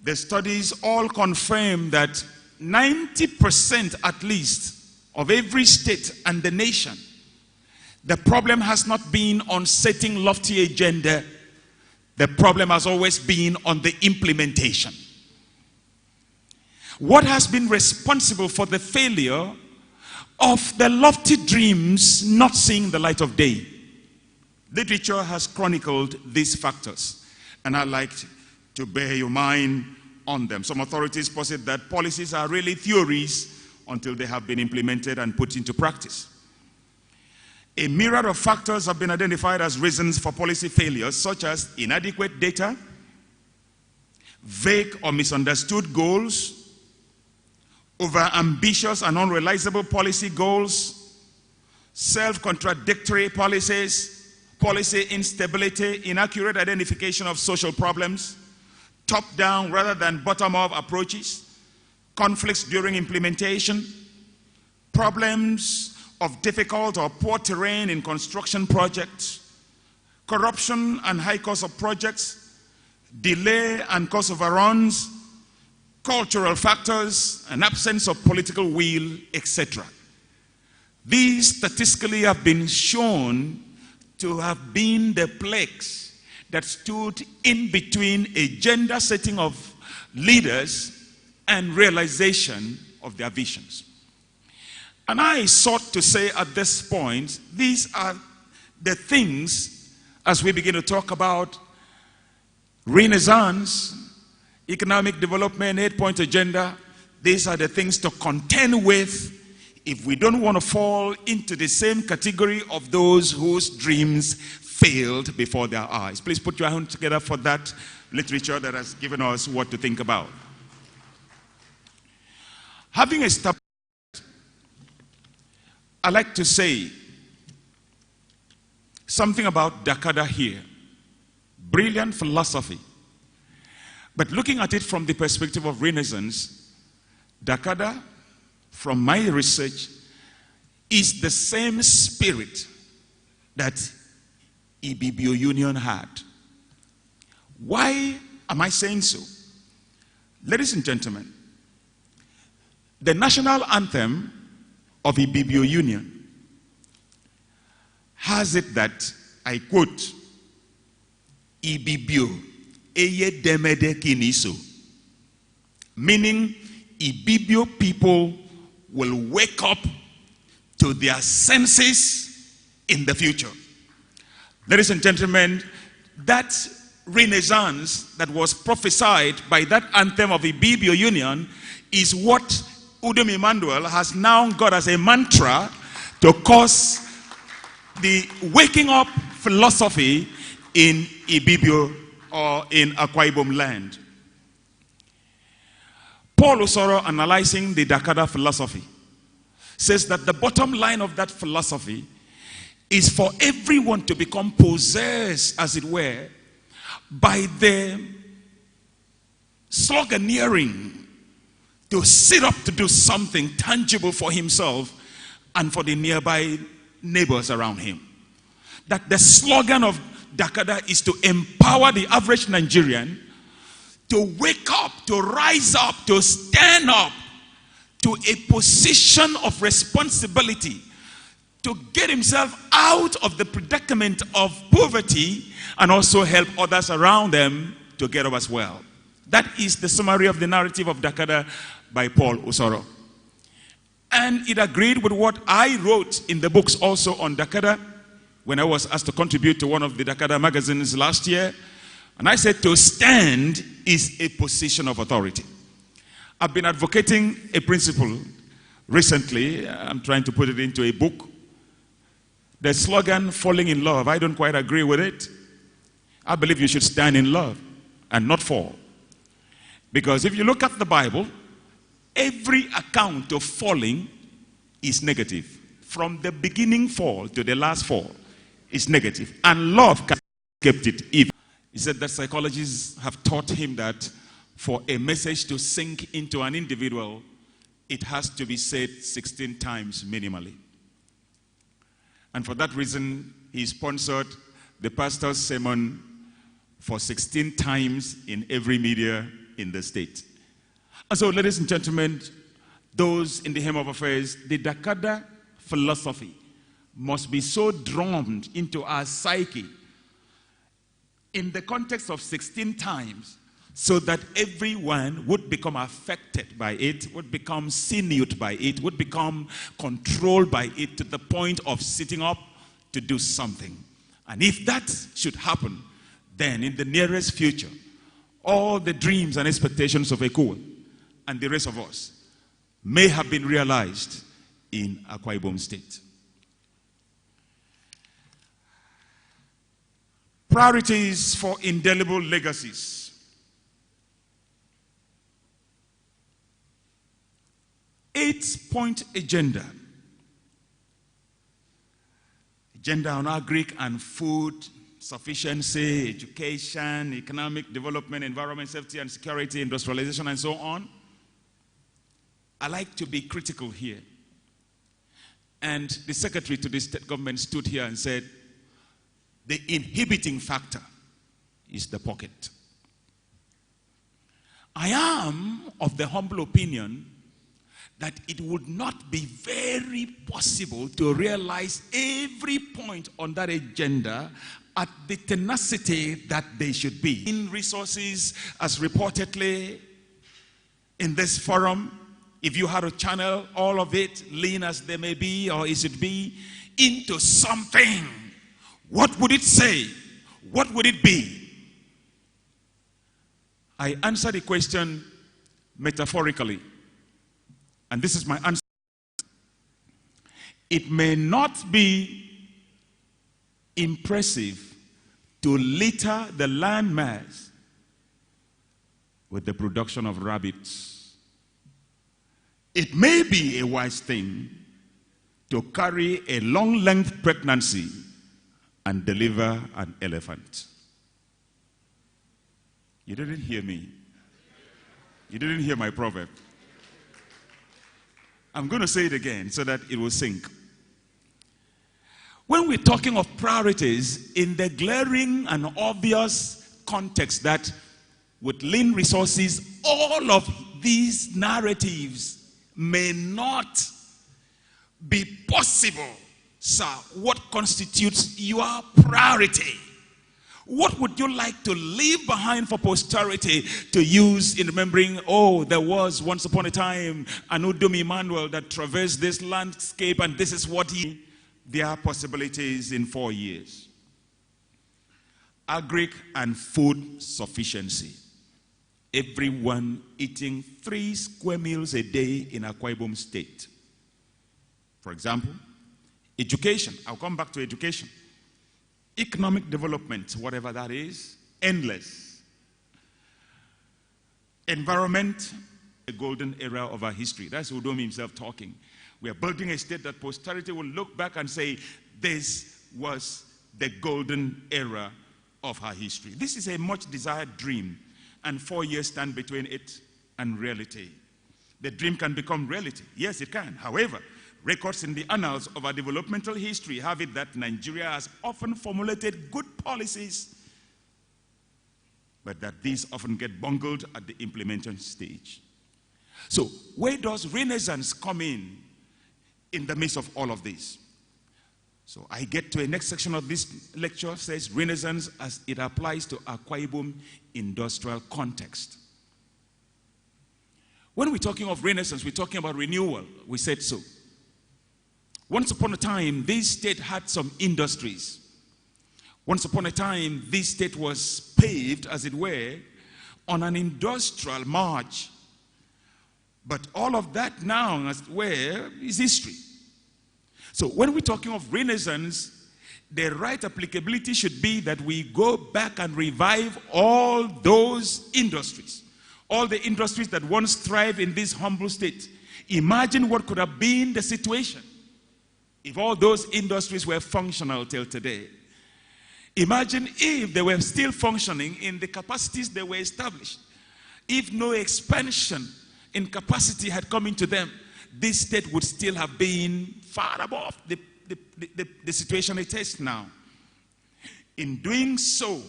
the studies all confirm that 90% at least of every state and the nation, the problem has not been on setting lofty agenda. The problem has always been on the implementation. What has been responsible for the failure of the lofty dreams not seeing the light of day? Literature has chronicled these factors, and I'd like to bear your mind on them. Some authorities posit that policies are really theories until they have been implemented and put into practice. A myriad of factors have been identified as reasons for policy failures, such as inadequate data, vague or misunderstood goals, over-ambitious and unrealizable policy goals, self-contradictory policies, policy instability, inaccurate identification of social problems, top-down rather than bottom-up approaches, conflicts during implementation, problems of difficult or poor terrain in construction projects, corruption and high cost of projects, delay and cost overruns, cultural factors, an absence of political will, etc. These statistically have been shown to have been the plagues that stood in between agenda setting of leaders and realization of their visions. And I sought to say at this point, these are the things, as we begin to talk about Renaissance, economic development, 8-point agenda, these are the things to contend with if we don't want to fall into the same category of those whose dreams failed before their eyes. Please put your hands together for that literature that has given us what to think about. Having established I like to say something about Dakada here. Brilliant philosophy. But looking at it from the perspective of Renaissance, Dakada, from my research, is the same spirit that Ibibio Union had. Why am I saying so? Ladies and gentlemen, the national anthem of Ibibio Union has it that, I quote, Ibibio eye demede kiniso, meaning Ibibio people will wake up to their senses in the future. Ladies and gentlemen, that renaissance that was prophesied by that anthem of Ibibio Union is what Udom Emmnauel has now got as a mantra to cause the waking up philosophy in Ibibio or in Akwa Ibom land. Paul Osoro, analyzing the Dakada philosophy, says that the bottom line of that philosophy is for everyone to become possessed, as it were, by the sloganeering to sit up to do something tangible for himself and for the nearby neighbors around him. That the slogan of Dakada is to empower the average Nigerian to wake up, to rise up, to stand up to a position of responsibility, to get himself out of the predicament of poverty and also help others around them to get up as well. That is the summary of the narrative of Dakada by Paul Osoro. And it agreed with what I wrote in the books also on Dakada when I was asked to contribute to one of the Dakada magazines last year. And I said to stand is a position of authority. I've been advocating a principle recently. I'm trying to put it into a book. The slogan, falling in love, I don't quite agree with it. I believe you should stand in love and not fall. Because if you look at the Bible, every account of falling is negative. From the beginning fall to the last fall is negative. And love kept it even. He said that psychologists have taught him that for a message to sink into an individual, it has to be said 16 times minimally. And for that reason, he sponsored the pastor's sermon for 16 times in every media in the state. And so, ladies and gentlemen, those in the helm of affairs, the Dakada philosophy must be so drummed into our psyche in the context of 16 times, so that everyone would become affected by it, would become sinewed by it, would become controlled by it to the point of sitting up to do something. And if that should happen, then in the nearest future, all the dreams and expectations of Ekuwa and the rest of us may have been realized in Akwa Ibom State. Priorities for indelible legacies. Eight-point agenda. Agenda on agric and food sufficiency, education, economic development, environment, safety and security, industrialization, and so on. I like to be critical here. And the secretary to the state government stood here and said, the inhibiting factor is the pocket. I am of the humble opinion that it would not be very possible to realize every point on that agenda at the tenacity that they should be. In resources, as reportedly in this forum, if you had to channel all of it, lean as they may be, or is it be, into something, what would it say? What would it be? I answer the question metaphorically. And this is my answer. It may not be impressive to litter the landmass with the production of rabbits. It may be a wise thing to carry a long-length pregnancy and deliver an elephant. You didn't hear me. You didn't hear my proverb. I'm going to say it again so that it will sink. When we're talking of priorities in the glaring and obvious context that with lean resources, all of these narratives may not be possible, sir, what constitutes your priority? What would you like to leave behind for posterity to use in remembering, oh, there was once upon a time an Udom Emmnauel that traversed this landscape and this is what their possibilities in 4 years. Agric and food sufficiency. Everyone eating 3 square meals a day in Akwa Ibom State. For example, education. I'll come back to education. Economic development, whatever that is, endless. Environment, a golden era of our history. That's Udom himself talking. We are building a state that posterity will look back and say, this was the golden era of our history. This is a much desired dream, and 4 years stand between it and reality. The dream can become reality. Yes, it can. However, records in the annals of our developmental history have it that Nigeria has often formulated good policies, but that these often get bungled at the implementation stage. So, where does Renaissance come in the midst of all of this? So, I get to a next section of this lecture, says Renaissance as it applies to Akwa Ibom industrial context. When we're talking of Renaissance, we're talking about renewal. We said so. Once upon a time, this state had some industries. Once upon a time, this state was paved, as it were, on an industrial march. But all of that now, as it were, is history. So when we're talking of Renaissance, the right applicability should be that we go back and revive all those industries. All the industries that once thrived in this humble state. Imagine what could have been the situation if all those industries were functional till today. Imagine if they were still functioning in the capacities they were established. If no expansion in capacity had come into them, this state would still have been far above the situation it is now. In doing so,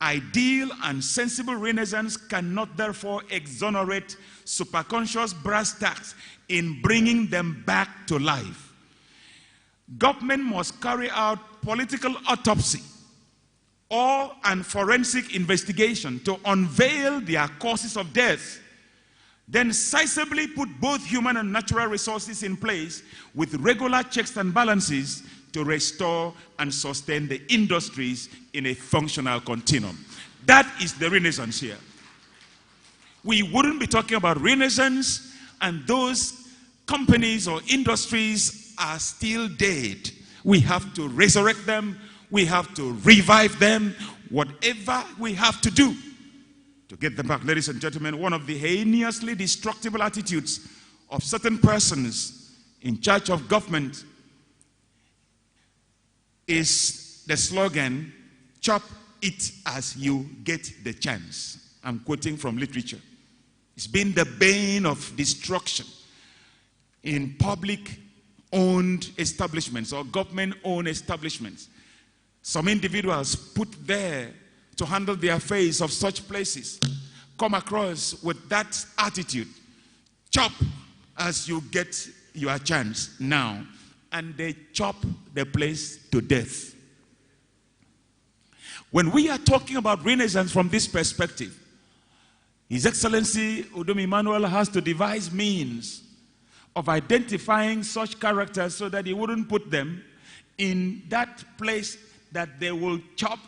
ideal and sensible Renaissance cannot therefore exonerate superconscious brass tacks in bringing them back to life. Government must carry out political autopsy or an forensic investigation to unveil their causes of death, then sensibly put both human and natural resources in place with regular checks and balances to restore and sustain the industries in a functional continuum. That is the Renaissance here. We wouldn't be talking about Renaissance and those companies or industries are still dead. We have to resurrect them. We have to revive them. Whatever we have to do to get them back. Ladies and gentlemen, one of the heinously destructible attitudes of certain persons in charge of government is the slogan, chop it as you get the chance. I'm quoting from literature. It's been the bane of destruction in public-owned establishments or government-owned establishments. Some individuals put there to handle the affairs of such places come across with that attitude. Chop as you get your chance now. And they chop the place to death. When we are talking about Renaissance from this perspective, His Excellency Udom Emmnauel has to devise means of identifying such characters so that he wouldn't put them in that place that they will chop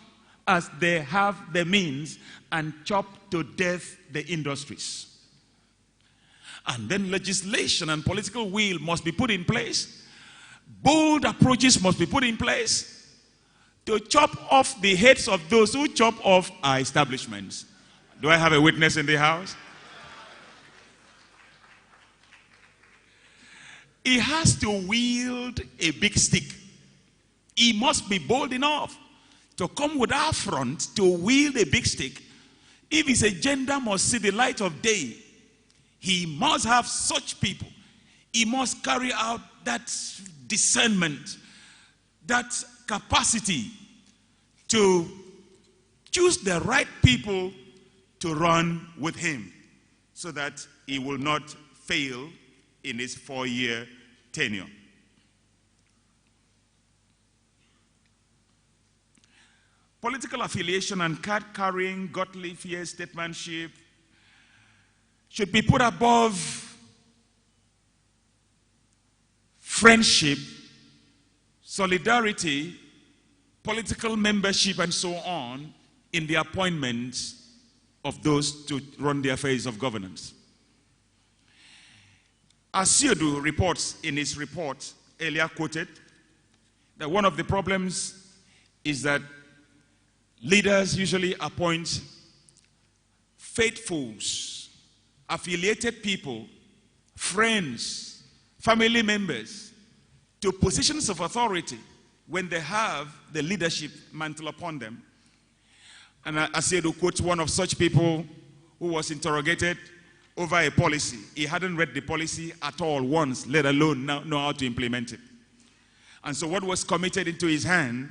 as they have the means and chop to death the industries. And then legislation and political will must be put in place. Bold approaches must be put in place to chop off the heads of those who chop off our establishments. Do I have a witness in the house? he has to wield a big stick. He must be bold enough to come with our front to wield a big stick. If his agenda must see the light of day, he must have such people. He must carry out that discernment, that capacity to choose the right people to run with him so that he will not fail in his 4-year tenure. Political affiliation and card-carrying, godly fear, statesmanship should be put above friendship, solidarity, political membership, and so on in the appointments of those to run the affairs of governance. Asiodu reports in his report, earlier quoted, that one of the problems is that leaders usually appoint faithfuls, affiliated people, friends, family members to positions of authority when they have the leadership mantle upon them. And Asiodu quotes one of such people who was interrogated over a policy. He hadn't read the policy at all once, let alone know how to implement it. And so what was committed into his hand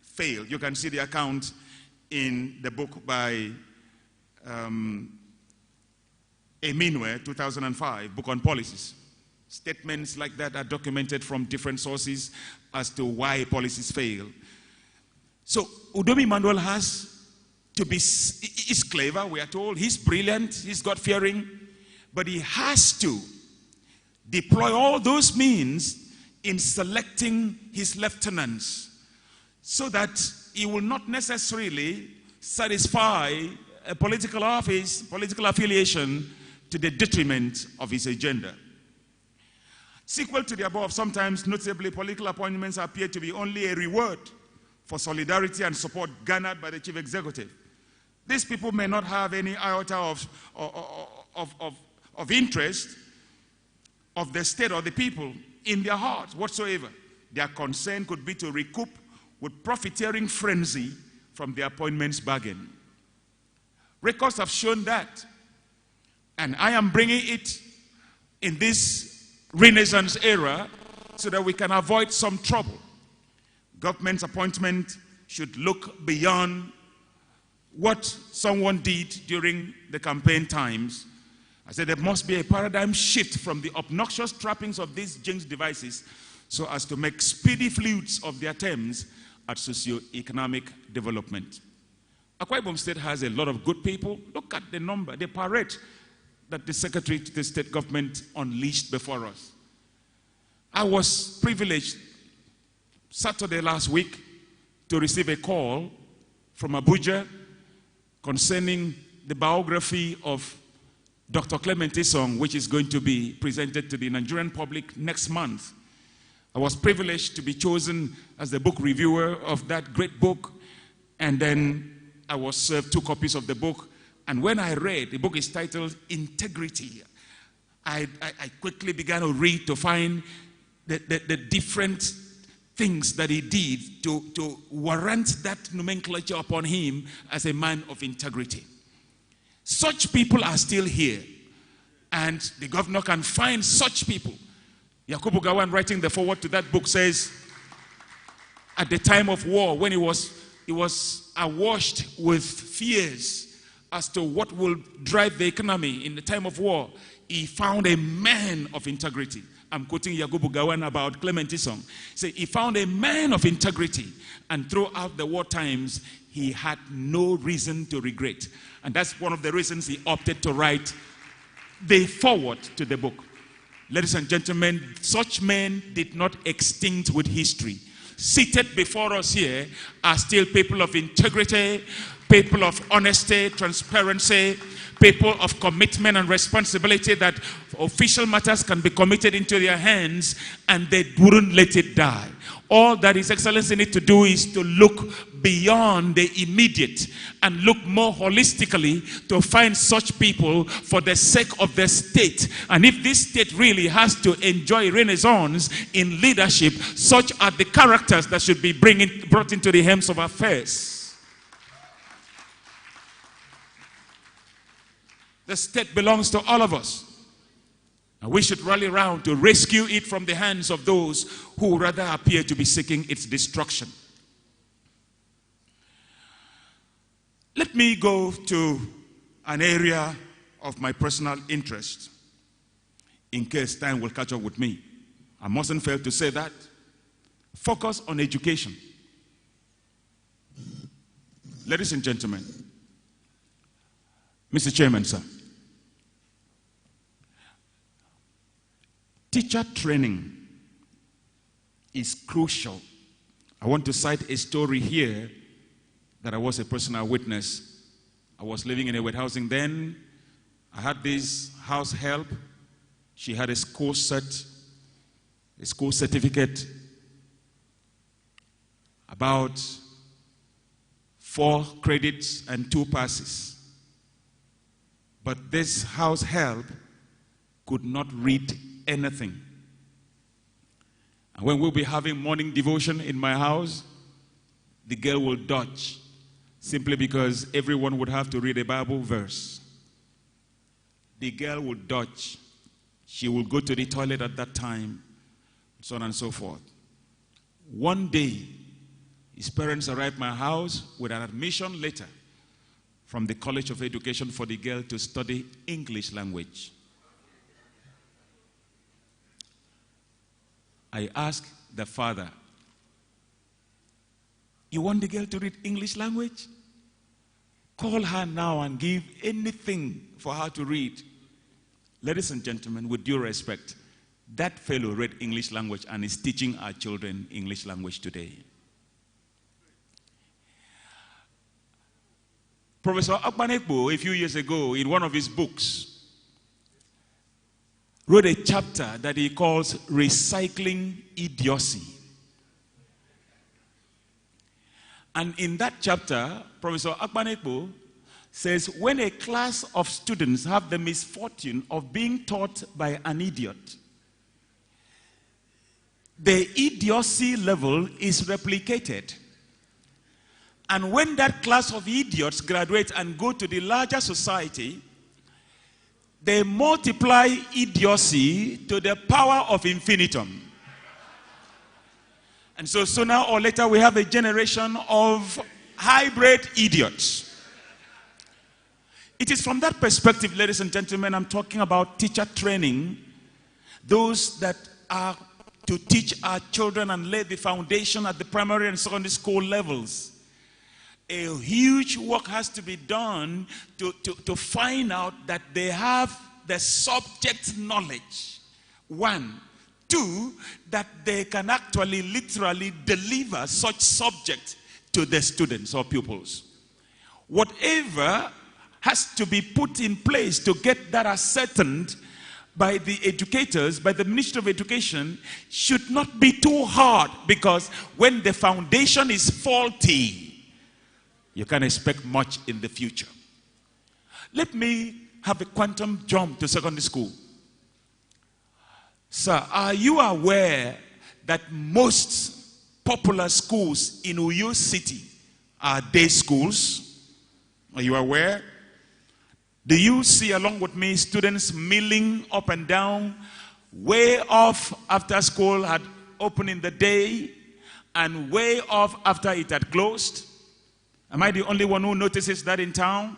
failed. You can see the account in the book by Emmnauel, 2005, book on policies. Statements like that are documented from different sources as to why policies fail. So Udom Emmnauel has to be, he's clever, we are told, he's brilliant, he's God-fearing, but he has to deploy all those means in selecting his lieutenants so that he will not necessarily satisfy a political office, political affiliation to the detriment of his agenda. Sequel to the above, sometimes notably political appointments appear to be only a reward for solidarity and support garnered by the chief executive. These people may not have any iota of interest of the state or the people in their hearts whatsoever. Their concern could be to recoup with profiteering frenzy from the appointments bargain. Records have shown that, and I am bringing it in this Renaissance era so that we can avoid some trouble. Government's appointment should look beyond what someone did during the campaign times. I said there must be a paradigm shift from the obnoxious trappings of these jinx devices so as to make speedy flutes of their attempts at socio-economic development. Akwa Ibom State has a lot of good people. Look at the number, the parade that the Secretary to the State Government unleashed before us. I was privileged Saturday last week to receive a call from Abuja concerning the biography of Dr. Clement Isong, which is going to be presented to the Nigerian public next month. I was privileged to be chosen as the book reviewer of that great book, and then I was served 2 copies of the book. And when I read, the book is titled Integrity. I quickly began to read to find the different things that he did to warrant that nomenclature upon him as a man of integrity. Such people are still here, and the governor can find such people. Yakubu Gowon, writing the foreword to that book, says, at the time of war, when he was awashed with fears as to what will drive the economy in the time of war, he found a man of integrity. I'm quoting Yakubu Gowon about Clement Isong. Say he found a man of integrity, and throughout the war times, he had no reason to regret. And that's one of the reasons he opted to write the foreword to the book. Ladies and gentlemen, such men did not extinct with history. Seated before us here are still people of integrity, people of honesty, transparency, people of commitment and responsibility, that official matters can be committed into their hands and they wouldn't let it die. All that His Excellency needs to do is to look beyond the immediate and look more holistically to find such people for the sake of the state. And if this state really has to enjoy renaissance in leadership, such are the characters that should be brought into the helms of affairs. The state belongs to all of us. And we should rally around to rescue it from the hands of those who rather appear to be seeking its destruction. Let me go to an area of my personal interest, in case time will catch up with me. I mustn't fail to say that. Focus on education. Ladies and gentlemen, Mr. Chairman, sir, teacher training is crucial. I want to cite a story here that I was a personal witness. I was living in a wet housing then. I had this house help. She had a school certificate, about 4 credits and 2 passes. But this house help could not read anything. And when we'll be having morning devotion in my house, the girl will dodge, simply because everyone would have to read a Bible verse. The girl will dodge. She will go to the toilet at that time, so on and so forth. One day, his parents arrived at my house with an admission letter from the College of Education for the girl to study English language. I asked the father, "You want the girl to read English language? Call her now and give anything for her to read." Ladies and gentlemen, with due respect, that fellow read English language and is teaching our children English language today. Professor Akpanekbo, a few years ago, in one of his books, wrote a chapter that he calls Recycling Idiocy. And in that chapter, Professor Akpanekbo says, when a class of students have the misfortune of being taught by an idiot, the idiocy level is replicated. And when that class of idiots graduate and go to the larger society, they multiply idiocy to the power of infinitum. And so sooner or later we have a generation of hybrid idiots. It is from that perspective, ladies and gentlemen, I'm talking about teacher training, those that are to teach our children and lay the foundation at the primary and secondary school levels. A huge work has to be done to find out that they have the subject knowledge. 1. 2, that they can actually literally deliver such subject to the students or pupils. Whatever has to be put in place to get that ascertained by the educators, by the Ministry of Education, should not be too hard, because when the foundation is faulty, you can expect much in the future. Let me have a quantum jump to secondary school. Sir, are you aware that most popular schools in Uyo City are day schools? Are you aware? Do you see along with me students milling up and down, way off after school had opened in the day and way off after it had closed? Am I the only one who notices that in town?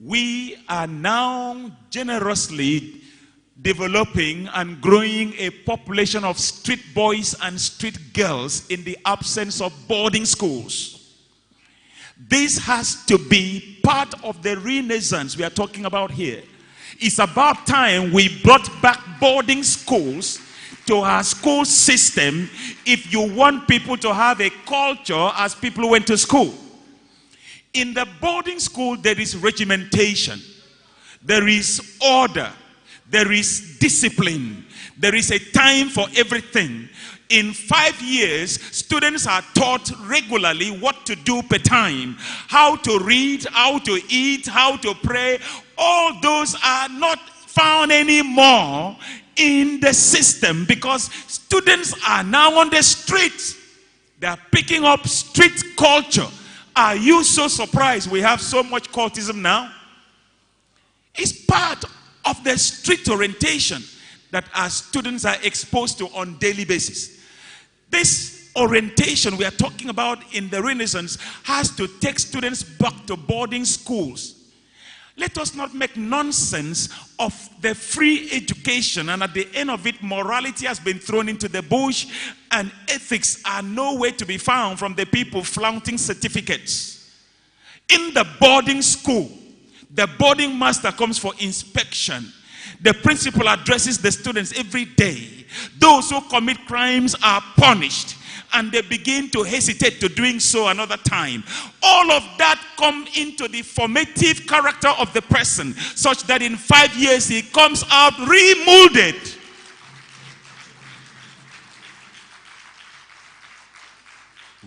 We are now generously developing and growing a population of street boys and street girls in the absence of boarding schools. This has to be part of the renaissance we are talking about here. It's about time we brought back boarding schools to our school system if you want people to have a culture as people went to school. In the boarding school, there is regimentation, there is order, there is discipline, there is a time for everything. in 5 years, students are taught regularly what to do per time, how to read, how to eat, how to pray. All those are not found anymore in the system because students are now on the streets. They are picking up street culture. Are you so surprised we have so much cultism now? It's part of the street orientation that our students are exposed to on a daily basis. This orientation we are talking about in the Renaissance has to take students back to boarding schools. Let us not make nonsense of the free education, and at the end of it, morality has been thrown into the bush, and ethics are nowhere to be found from the people flaunting certificates. In the boarding school, the boarding master comes for inspection. The principal addresses the students every day. Those who commit crimes are punished, and they begin to hesitate to doing so another time. All of that come into the formative character of the person, such that in 5 years he comes out remolded.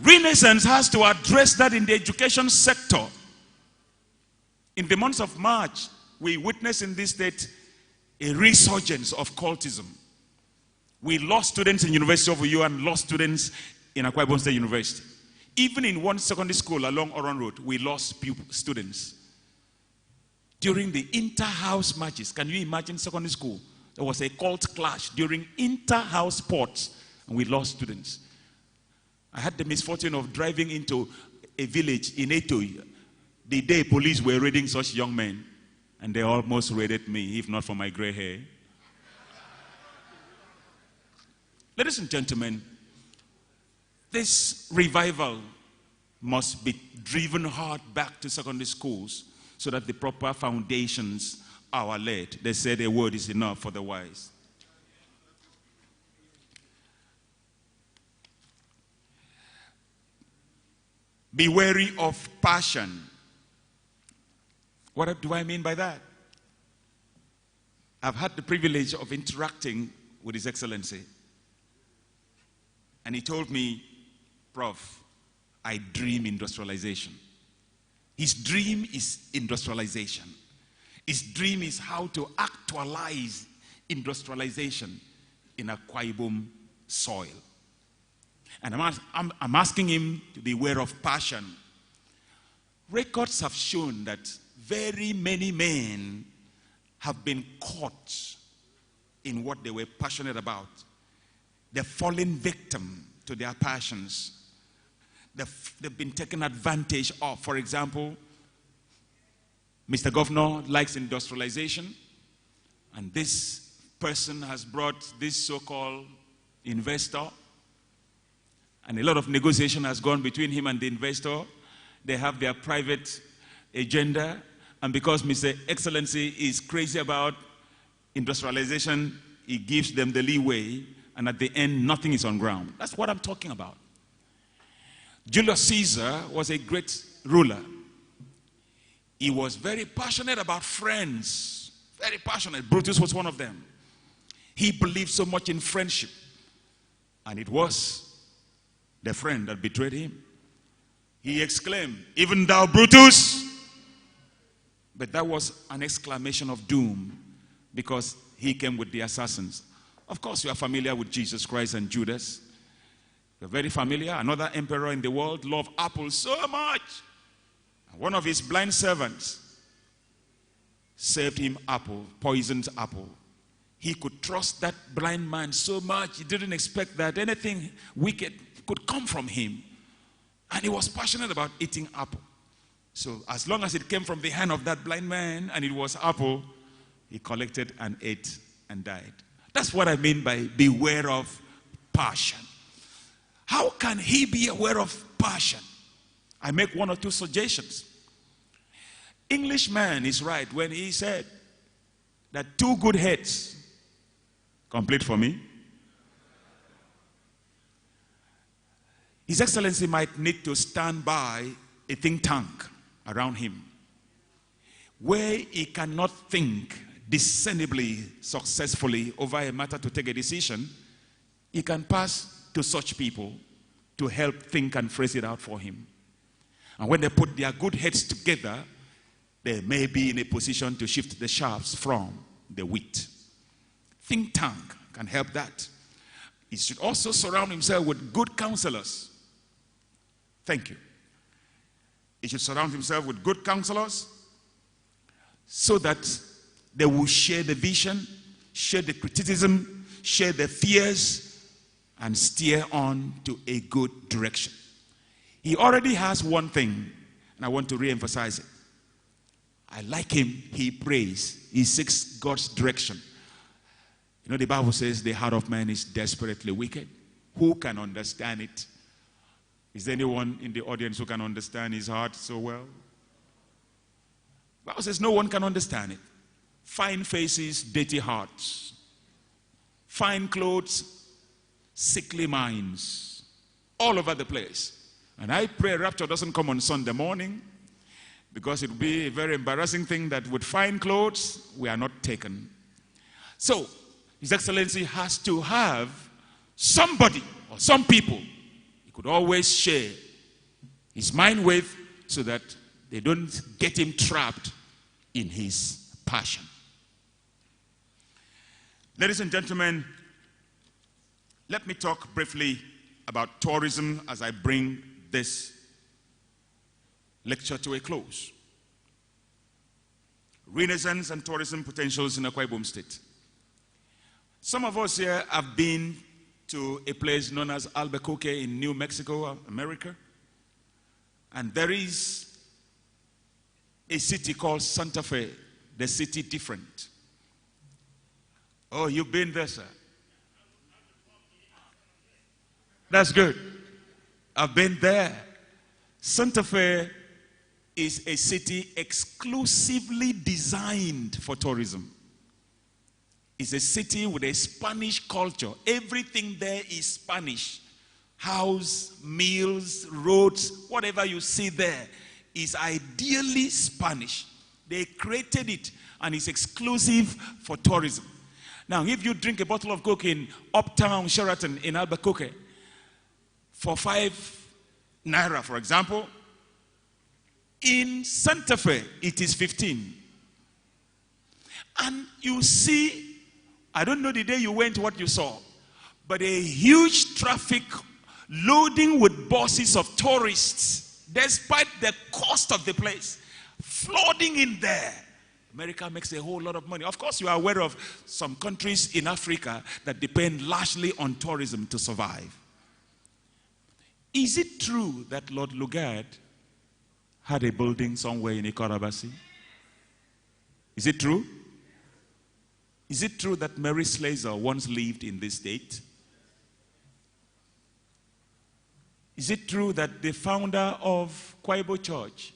Renaissance has to address that in the education sector. In the months of March, we witnessed in this state a resurgence of cultism. We lost students in University of Uyo and lost students in Akwa Ibom State University. Even in one secondary school along Oron Road, we lost students. During the inter-house matches, can you imagine secondary school? There was a cult clash during inter-house sports, and we lost students. I had the misfortune of driving into a village in Etoi the day police were raiding such young men, and they almost raided me, if not for my gray hair. Ladies and gentlemen, this revival must be driven hard back to secondary schools so that the proper foundations are laid. They said a word is enough for the wise. Be wary of passion. What do I mean by that? I've had the privilege of interacting with His Excellency. And he told me, Prof, I dream industrialization. His dream is industrialization. His dream is how to actualize industrialization in Akwa Ibom soil. And I'm asking him to be aware of passion. Records have shown that very many men have been caught in what they were passionate about. They're fallen victim to their passions. They've been taken advantage of. For example, Mr. Governor likes industrialization, and this person has brought this so-called investor, and a lot of negotiation has gone between him and the investor. They have their private agenda, and because Mr. Excellency is crazy about industrialization, he gives them the leeway, and at the end, nothing is on ground. That's what I'm talking about. Julius Caesar was a great ruler. He was very passionate about friends. Very passionate. Brutus was one of them. He believed so much in friendship. And it was the friend that betrayed him. He exclaimed, "Even thou, Brutus!" But that was an exclamation of doom, because he came with the assassins. Of course, you are familiar with Jesus Christ and Judas. You're very familiar. Another emperor in the world loved apples so much. One of his blind servants served him apple, poisoned apple. He could trust that blind man so much, he didn't expect that anything wicked could come from him. And he was passionate about eating apple. So as long as it came from the hand of that blind man and it was apple, he collected and ate and died. That's what I mean by beware of passion. How can he be aware of passion? I make one or two suggestions. Englishman is right when he said that 2 good heads complete for me. His Excellency might need to stand by a think tank around him where he cannot think discernibly, successfully over a matter to take a decision. He can pass to such people to help think and phrase it out for him. And when they put their good heads together, they may be in a position to shift the shafts from the wheat. Think tank can help that. He should also surround himself with good counselors. Thank you. He should surround himself with good counselors so that they will share the vision, share the criticism, share the fears, and steer on to a good direction. He already has one thing, and I want to re-emphasize it. I like him. He prays. He seeks God's direction. You know, the Bible says the heart of man is desperately wicked. Who can understand it? Is there anyone in the audience who can understand his heart so well? The Bible says no one can understand it. Fine faces, dirty hearts. Fine clothes, sickly minds. All over the place. And I pray rapture doesn't come on Sunday morning, because it would be a very embarrassing thing that with fine clothes, we are not taken. So, His Excellency has to have somebody or some people he could always share his mind with so that they don't get him trapped in his passion. Ladies and gentlemen, let me talk briefly about tourism as I bring this lecture to a close. Renaissance and tourism potentials in Akwa Ibom State. Some of us here have been to a place known as Albuquerque in New Mexico, America. And there is a city called Santa Fe, the city different. Oh, you've been there, sir. That's good. I've been there. Santa Fe is a city exclusively designed for tourism. It's a city with a Spanish culture. Everything there is Spanish. House, meals, roads, whatever you see there is ideally Spanish. They created it and it's exclusive for tourism. Now, if you drink a bottle of Coke in Uptown Sheraton in Albuquerque for 5 naira, for example, in Santa Fe, it is 15. And you see, I don't know the day you went what you saw, but a huge traffic loading with buses of tourists, despite the cost of the place, flooding in there. America makes a whole lot of money. Of course, you are aware of some countries in Africa that depend largely on tourism to survive. Is it true that Lord Lugard had a building somewhere in Ikorabasi? Is it true? Is it true that Mary Slazer once lived in this state? Is it true that the founder of Kwaibo Church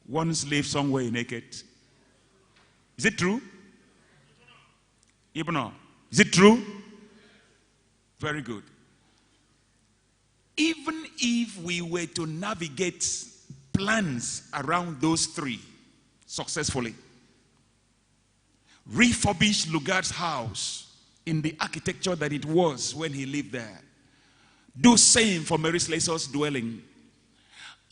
once lived somewhere in Eket? Is it true? Ibno, is it true? Very good. Even if we were to navigate plans around those three successfully, refurbish Lugard's house in the architecture that it was when he lived there, do same for Mary Slazer's dwelling,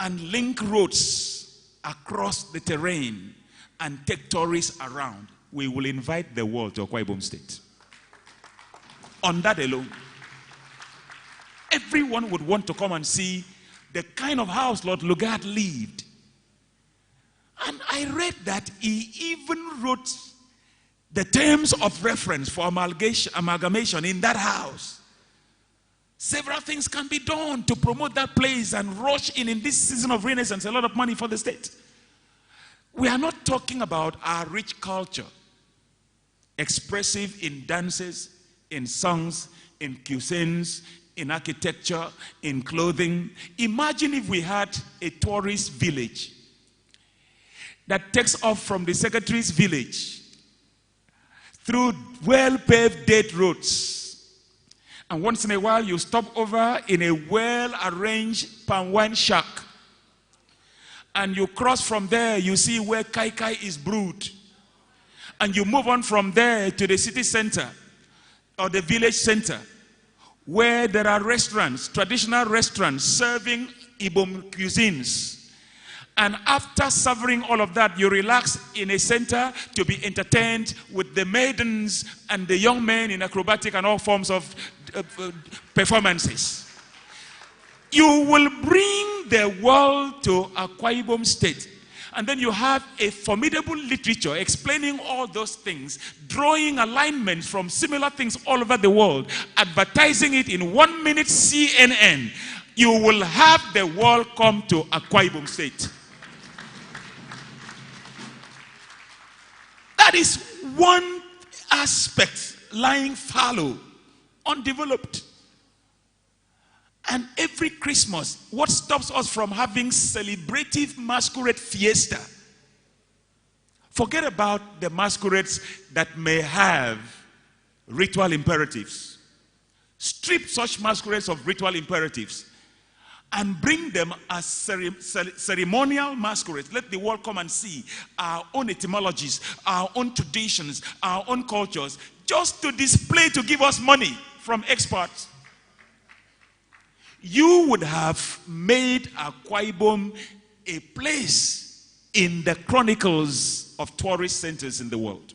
and link roads across the terrain and take tourists around, we will invite the world to Akwa Ibom State. On that alone, everyone would want to come and see the kind of house Lord Lugard lived. And I read that he even wrote the terms of reference for amalgamation in that house. Several things can be done to promote that place and rush in this season of Renaissance a lot of money for the state. We are not talking about our rich culture, expressive in dances, in songs, in cuisines, in architecture, in clothing. Imagine if we had a tourist village that takes off from the secretary's village through well-paved dirt roads. And once in a while, you stop over in a well-arranged palm wine shack. And you cross from there, you see where Kai Kai is brewed. And you move on from there to the city center or the village center, where there are restaurants, traditional restaurants, serving Igbo cuisines. And after savoring all of that, you relax in a center to be entertained with the maidens and the young men in acrobatic and all forms of performances. You will bring the world to Akwa Ibom State. And then you have a formidable literature explaining all those things, drawing alignments from similar things all over the world, advertising it in 1 minute CNN. You will have the world come to Akwa Ibom State. That is one aspect lying fallow, undeveloped. And every Christmas, what stops us from having celebrative masquerade fiesta? Forget about the masquerades that may have ritual imperatives. Strip such masquerades of ritual imperatives and bring them as ceremonial masquerades. Let the world come and see our own etymologies, our own traditions, our own cultures, just to display, to give us money from experts. You would have made Akwa Ibom a place in the chronicles of tourist centers in the world.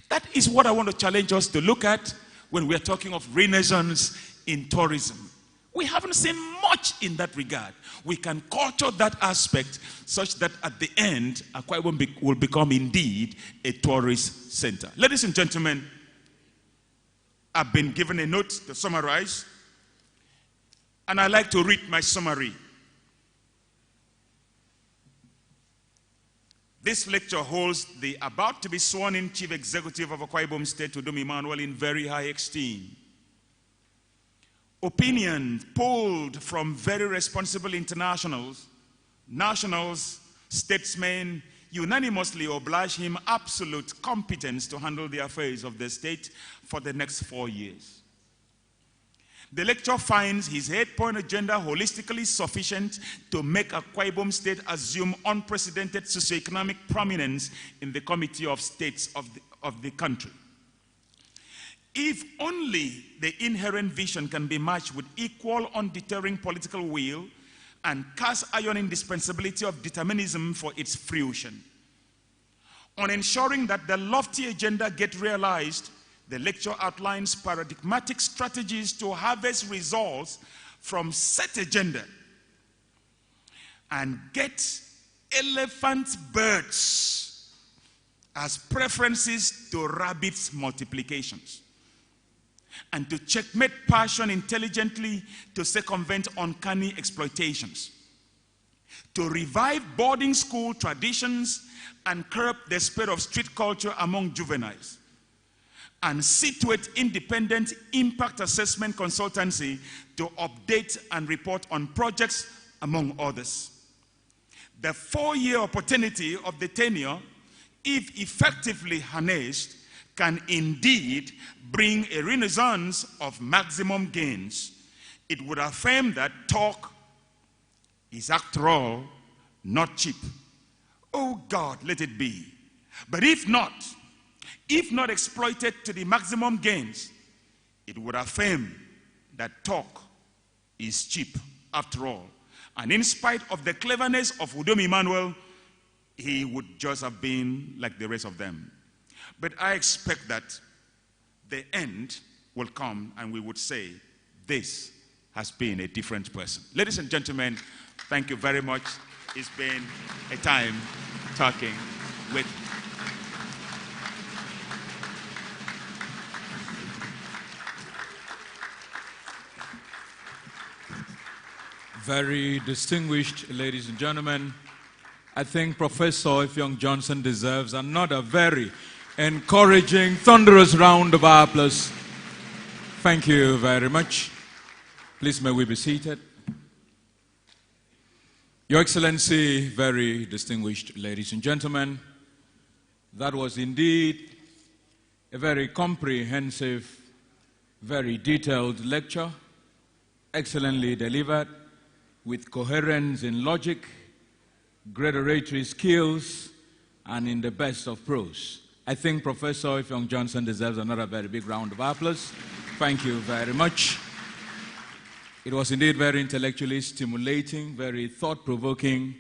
That is what I want to challenge us to look at when we are talking of renaissance in tourism. We haven't seen much in that regard. We can culture that aspect such that at the end, Akwa Ibom will become indeed a tourist center. Ladies and gentlemen, I've been given a note to summarize, and I like to read my summary. This lecture holds the about to be sworn in Chief Executive of Akwa Ibom State, Udom Emmnauel, in very high esteem. Opinions polled from very responsible internationals, nationals, statesmen, unanimously oblige him absolute competence to handle the affairs of the state for the next 4 years. The lecture finds his 8-point agenda holistically sufficient to make Akwa Ibom State assume unprecedented socioeconomic prominence in the Committee of States of the country. If only the inherent vision can be matched with equal, undeterring political will and cast iron indispensability of determinism for its fruition. On ensuring that the lofty agenda get realized, the lecture outlines paradigmatic strategies to harvest results from set agenda and get elephant birds as preferences to rabbits' multiplications, and to checkmate passion intelligently to circumvent uncanny exploitations, to revive boarding school traditions and curb the spread of street culture among juveniles, and situate independent impact assessment consultancy to update and report on projects, among others. The 4-year opportunity of the tenure, if effectively harnessed, can indeed bring a renaissance of maximum gains. It would affirm that talk is, after all, not cheap. Oh God, let it be. But if not exploited to the maximum gains, it would affirm that talk is cheap, after all. And in spite of the cleverness of Udom Emmnauel, he would just have been like the rest of them. But I expect that the end will come and we would say, this has been a different person. Ladies and gentlemen, thank you very much. It's been a time talking with
Very distinguished ladies and gentlemen, I think Professor Ifyong Johnson deserves another very encouraging, thunderous round of applause. Thank you very much. Please may we be seated. Your Excellency, very distinguished ladies and gentlemen, that was indeed a very comprehensive, very detailed lecture, excellently delivered, with coherence in logic, great oratory skills, and in the best of prose. I think Professor Ifyong Johnson deserves another very big round of applause. Thank you very much. It was indeed very intellectually stimulating, very thought-provoking.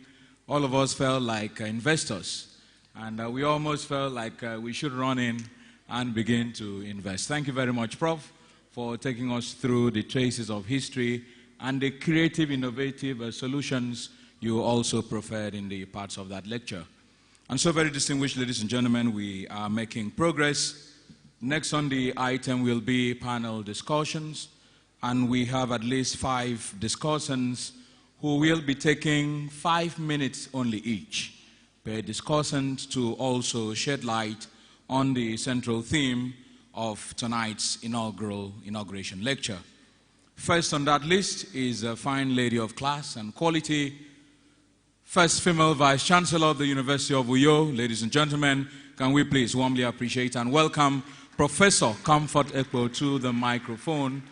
All of us felt like investors, and we almost felt like we should run in and begin to invest. Thank you very much, Prof, for taking us through the traces of history and the creative, innovative solutions you also preferred in the parts of that lecture. And so, very distinguished ladies and gentlemen, we are making progress. Next on the item will be panel discussions, and we have at least 5 discussants who will be taking 5 minutes only each per discussant to also shed light on the central theme of tonight's inauguration lecture. First on that list is a fine lady of class and quality, first female Vice Chancellor of the University of Uyo. Ladies and gentlemen, can we please warmly appreciate and welcome Professor Comfort Ekpo to the microphone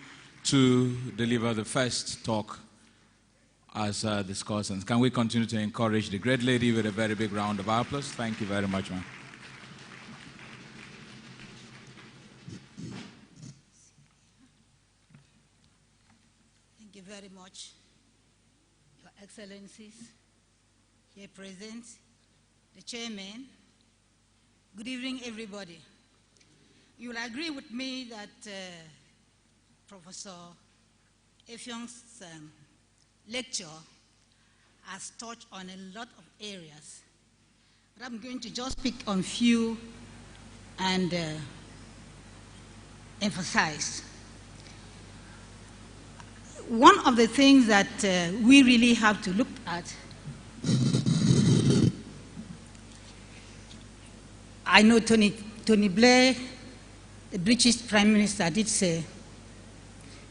to deliver the first talk as discussants. Can we continue to encourage the great lady with a very big round of applause? Thank you very much, ma'am.
Thank you very much, Your Excellencies, here present, the Chairman. Good evening, everybody. You will agree with me that Professor Effiong's lecture has touched on a lot of areas, but I'm going to just pick on few and emphasize. One of the things that we really have to look at, I know Tony Blair, the British Prime Minister, did say,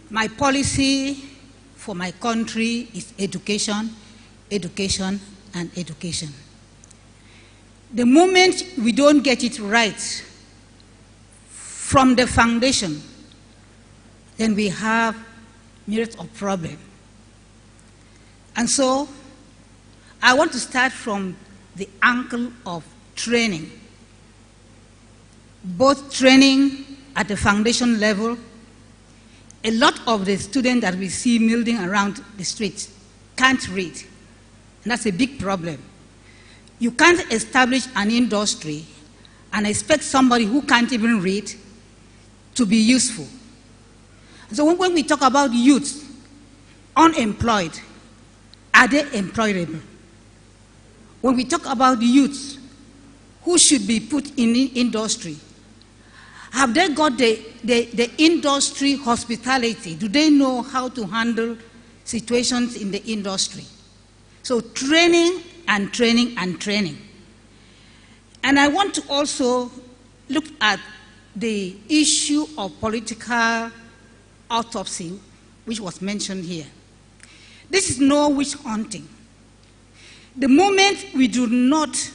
my policy for my country is education, education, and education. The moment we don't get it right from the foundation, then we have myriad of problems. And so, I want to start from the angle of training. Both training at the foundation level. A lot of the students that we see milling around the streets can't read, and that's a big problem. You can't establish an industry and expect somebody who can't even read to be useful. So when we talk about youth, unemployed, are they employable? When we talk about youth, who should be put in the industry, have they got the industry hospitality? Do they know how to handle situations in the industry? So training and training and training. And I want to also look at the issue of political autopsy, which was mentioned here. This is no witch hunting. The moment we do not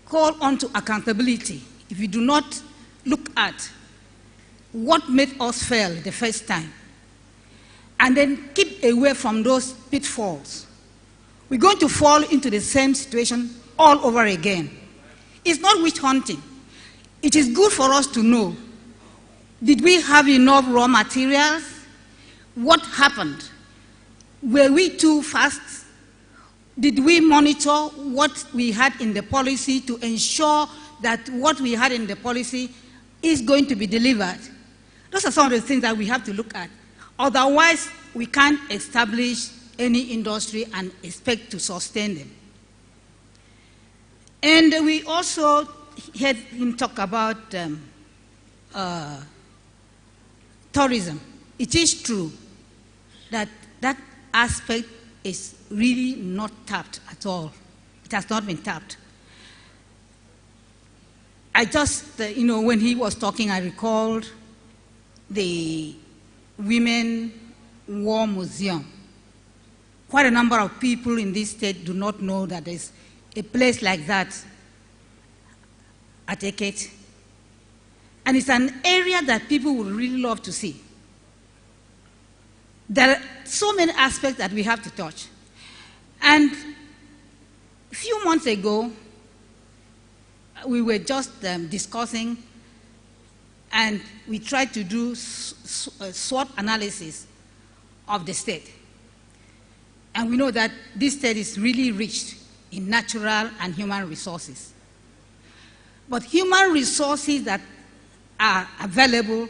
call on to accountability, if we do not look at what made us fail the first time, and then keep away from those pitfalls, we're going to fall into the same situation all over again. It's not witch hunting. It is good for us to know, did we have enough raw materials? What happened? Were we too fast? Did we monitor what we had in the policy to ensure that what we had in the policy is going to be delivered? Those are some of the things that we have to look at. Otherwise, we can't establish any industry and expect to sustain them. And we also heard him talk about tourism. It is true that that aspect is really not tapped at all. It has not been tapped. I just, when he was talking, I recalled the Women War Museum. Quite a number of people in this state do not know that there's a place like that at Eket. And it's an area that people would really love to see. There are so many aspects that we have to touch. And a few months ago, we were just discussing, and we tried to do SWOT analysis of the state. And we know that this state is really rich in natural and human resources. But human resources that are available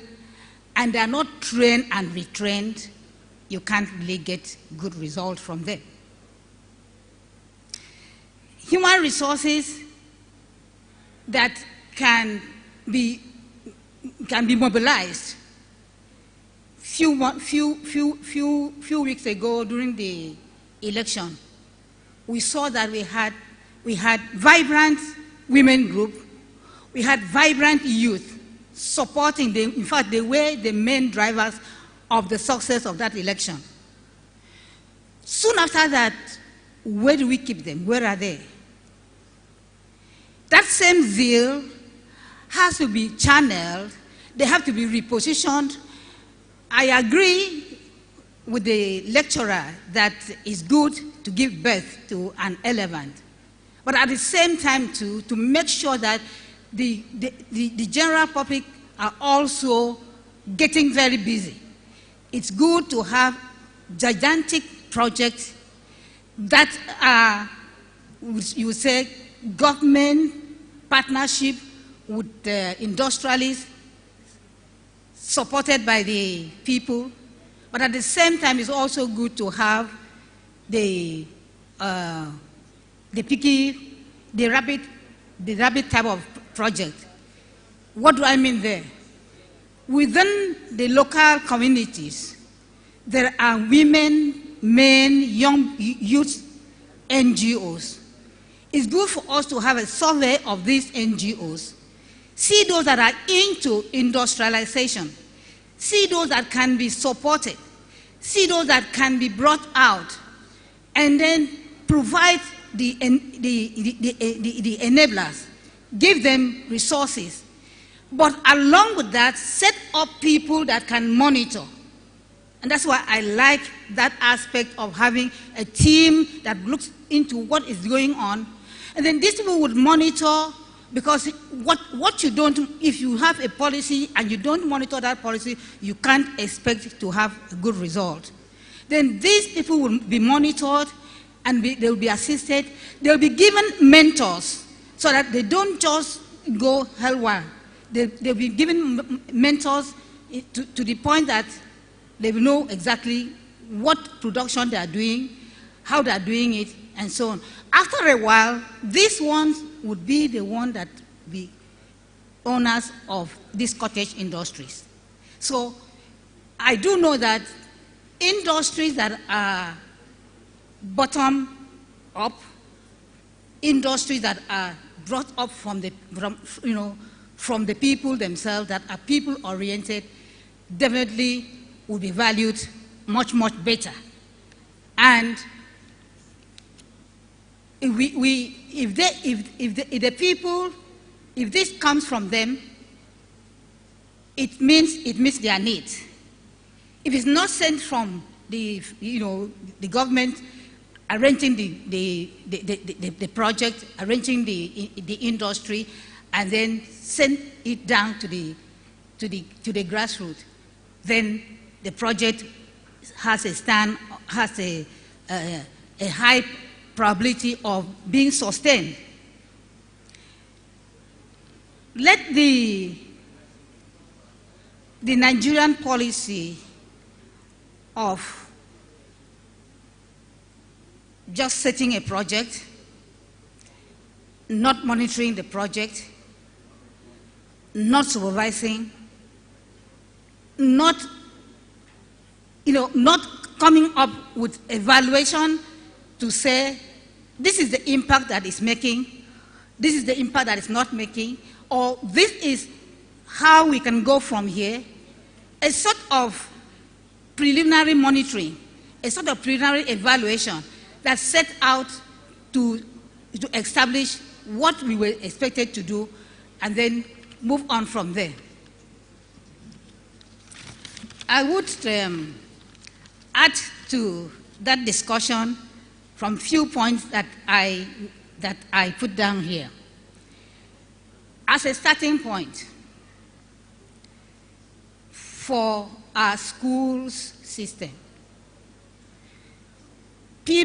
and they are not trained and retrained, you can't really get good results from them. Human resources that can be mobilized. Few weeks ago during the election, we saw that we had vibrant women group, we had vibrant youth supporting them. In fact, they were the main drivers of the success of that election. Soon after that, where do we keep them? Where are they? That same zeal has to be channeled. They have to be repositioned. I agree with the lecturer that it's good to give birth to an elephant, but at the same time to make sure that the general public are also getting very busy. It's good to have gigantic projects that are, you would say, government partnership with industrialists, supported by the people, but at the same time, it's also good to have the rabbit type of project. What do I mean there? Within the local communities, there are women, men, young youth NGOs. It's good for us to have a survey of these NGOs, see those that are into industrialization, see those that can be supported, see those that can be brought out, and then provide the enablers, give them resources. But along with that, set up people that can monitor. And that's why I like that aspect of having a team that looks into what is going on. And then these people would monitor, because what you don't, if you have a policy and you don't monitor that policy, you can't expect to have a good result. Then these people will be monitored and they will be assisted. They will be given mentors so that they don't just go hellwire. They'll be given mentors to the point that they will know exactly what production they are doing, how they are doing it, and so on. After a while, these ones would be the one that be owners of these cottage industries. So I do know that industries that are bottom up, industries that are brought up from the people themselves, that are people oriented, definitely will be valued much, much better. And if this comes from them, it meets their needs. If it's not sent from the government arranging the project, arranging the industry, and then send it down to the grassroots, then the project has a high probability of being sustained. Let the Nigerian policy of just setting a project, not monitoring the project, not supervising, not coming up with evaluation to say, this is the impact that it's making, this is the impact that it's not making, or this is how we can go from here. A sort of preliminary monitoring, a sort of preliminary evaluation that set out to establish what we were expected to do and then move on from there. I would add to that discussion from few points that I put down here. As a starting point for our schools system,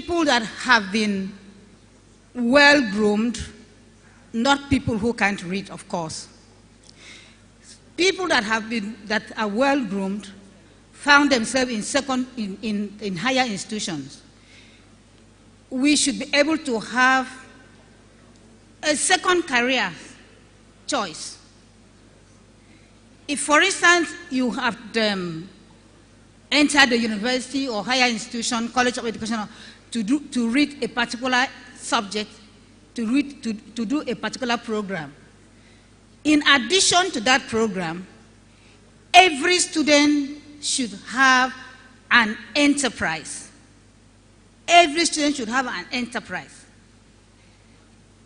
people that have been well-groomed, not people who can't read, of course. People that are well-groomed found themselves in higher institutions. We should be able to have a second career choice. If, for instance, you have entered the university or higher institution, college of education, to read a particular subject, to do a particular program. In addition to that program, every student should have an enterprise. Every student should have an enterprise.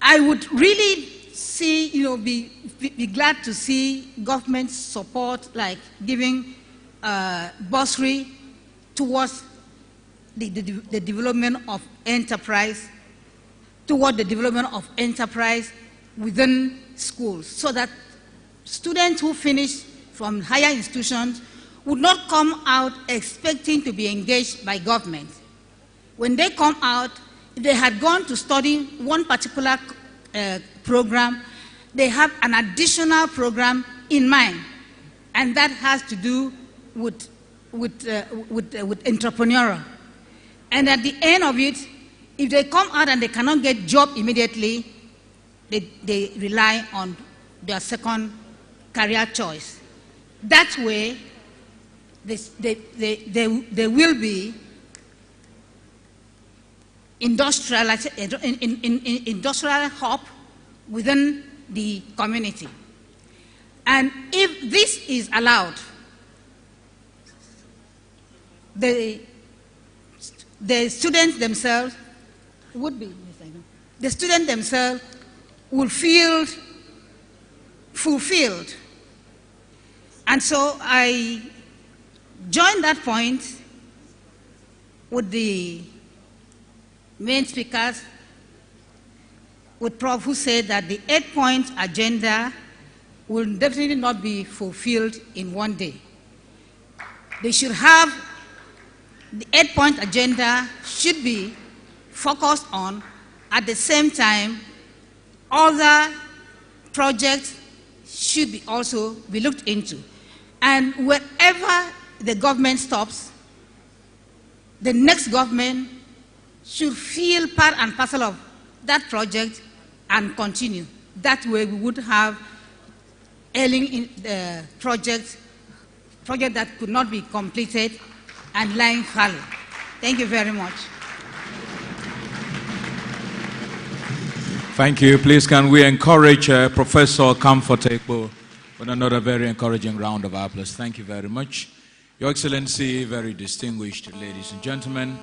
I would really see, be glad to see government support, like giving bursary towards the development of enterprise, within schools, so that students who finish from higher institutions would not come out expecting to be engaged by government. When they come out, if they had gone to study one particular program, they have an additional program in mind, and that has to do with entrepreneurial. And at the end of it, if they come out and they cannot get job immediately, they rely on their second career choice. That way, there will be industrial hub within the community. And if this is allowed, the students themselves will feel fulfilled. And so I join that point with the main speakers, with Prof, who said that the 8-point agenda will definitely not be fulfilled in one day. They should have, the 8-point agenda should be focused on, at the same time, other projects should be also be looked into. And wherever the government stops, the next government should feel part and parcel of that project and continue. That way we would have ailing projects that could not be completed and lying fallow. Thank you very much.
Thank you. Please can we encourage Professor Comfort Ekpo with another very encouraging round of applause. Thank you very much. Your Excellency, very distinguished ladies and gentlemen,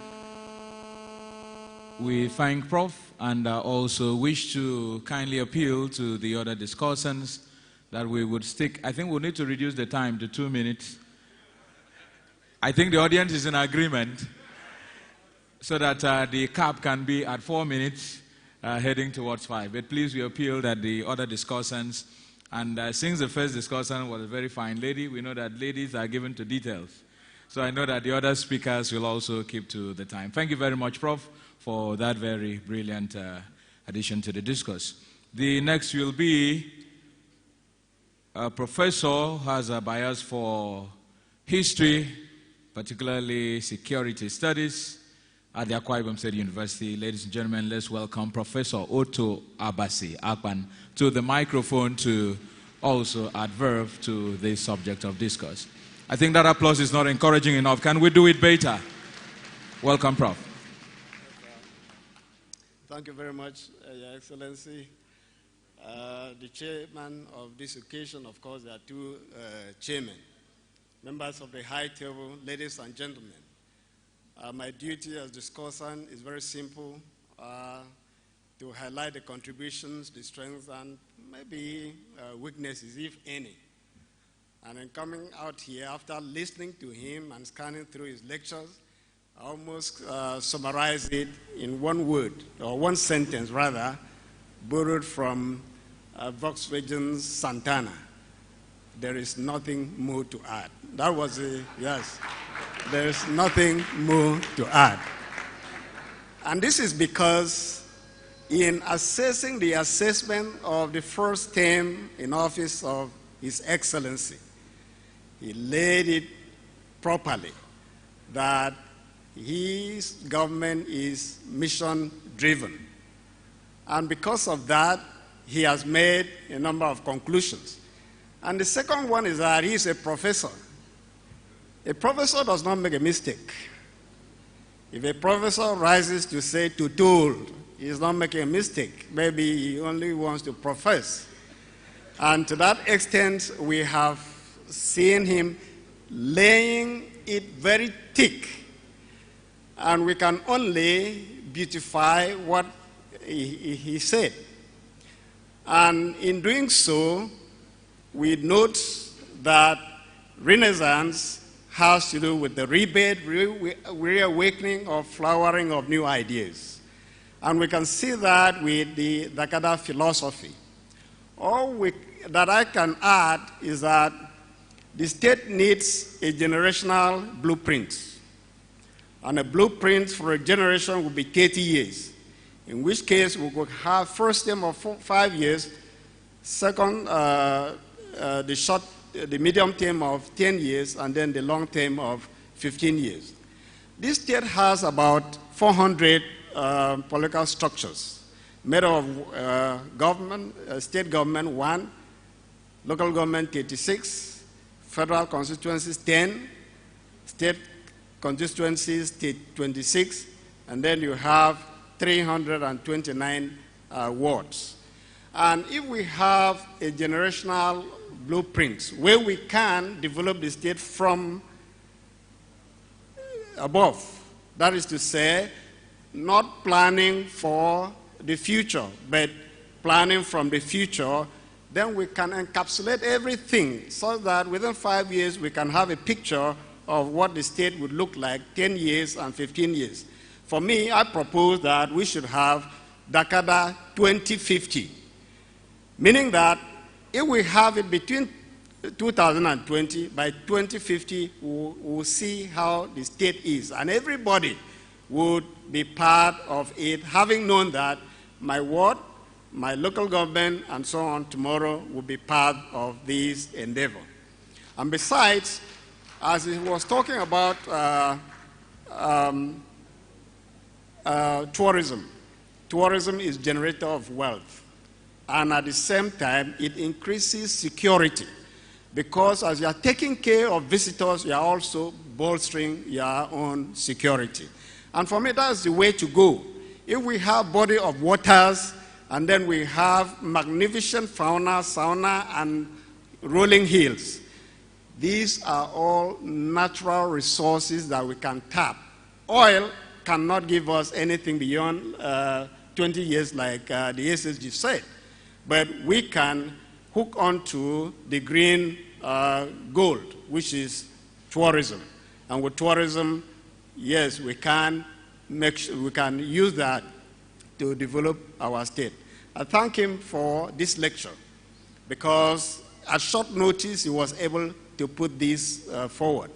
we thank Prof and also wish to kindly appeal to the other discussants that we would stick. I think we'll need to reduce the time to 2 minutes. I think the audience is in agreement so that the cap can be at 4 minutes heading towards 5. But please, we appeal that the other discussants, and since the first discussant was a very fine lady, we know that ladies are given to details. So I know that the other speakers will also keep to the time. Thank you very much, Prof, for that very brilliant addition to the discourse. The next will be a professor who has a bias for history, particularly security studies at the Akwa Ibom State University. Ladies and gentlemen, let's welcome Professor Otto Abasi Akpan to the microphone to also adverb to the subject of discourse. I think that applause is not encouraging enough. Can we do it better? Welcome, Prof.
Thank you very much, Your Excellency. The chairman of this occasion, of course, there are two chairmen, members of the high table, ladies and gentlemen. My duty as discussant is very simple, to highlight the contributions, the strengths, and maybe weaknesses, if any. And in coming out here, after listening to him and scanning through his lectures, I almost summarize it in one word, or one sentence rather, borrowed from Volkswagen's Santana. There is nothing more to add. That was yes. There is nothing more to add. And this is because in assessing the assessment of the first term in office of His Excellency, he laid it properly that his government is mission-driven. And because of that, he has made a number of conclusions. And the second one is that he is a professor. A professor does not make a mistake. If a professor rises to say to told, he is not making a mistake. Maybe he only wants to profess. And to that extent, we have seen him laying it very thick. And we can only beautify what he said. And in doing so, we note that Renaissance has to do with the rebirth, reawakening or flowering of new ideas. And we can see that with the Dakada philosophy. All that I can add is that the state needs a generational blueprint. And a blueprint for a generation will be 30 years, in which case we could have first term of 5 years, second, the medium term of 10 years, and then the long term of 15 years. This state has about 400 political structures, made of state government 1, local government 36, federal constituencies 10, state constituencies 26, and then you have 329 wards. And if we have a generational blueprint where we can develop the state from above, that is to say, not planning for the future, but planning from the future, then we can encapsulate everything so that within 5 years we can have a picture of what the state would look like 10 years and 15 years. For me, I propose that we should have Dakada 2050, meaning that if we have it between 2020, by 2050, we'll see how the state is. And everybody would be part of it, having known that my ward, my local government, and so on tomorrow will be part of this endeavor. And besides, as he was talking about tourism, tourism is generator of wealth. And at the same time, it increases security. Because as you are taking care of visitors, you are also bolstering your own security. And for me, that's the way to go. If we have body of waters, and then we have magnificent fauna, sauna, and rolling hills, these are all natural resources that we can tap. Oil cannot give us anything beyond 20 years like the SSG said. But we can hook onto the green gold, which is tourism. And with tourism, yes, we can use that to develop our state. I thank him for this lecture because at short notice he was able to put this forward.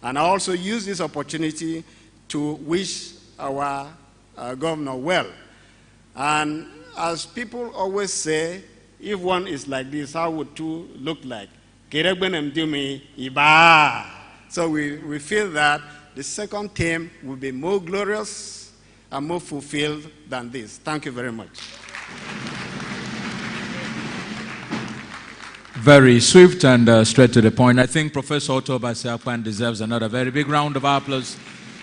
And I also use this opportunity to wish our governor well. And as people always say, if one is like this, how would two look like? So we feel that the second term will be more glorious and more fulfilled than this. Thank you very much.
Very swift and straight to the point. I think Professor Otto Basiakpan deserves another very big round of applause.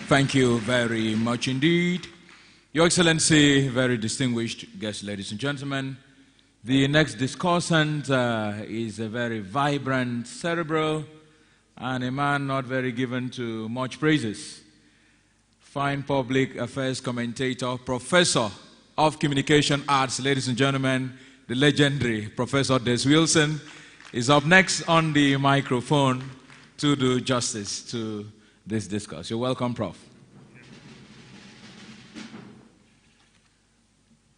Thank you very much indeed. Your Excellency, very distinguished guests, ladies and gentlemen, the next discussant is a very vibrant, cerebral, and a man not very given to much praises. Fine public affairs commentator, professor of communication arts, ladies and gentlemen, the legendary Professor Des Wilson is up next on the microphone to do justice to this discourse. You're welcome, Prof.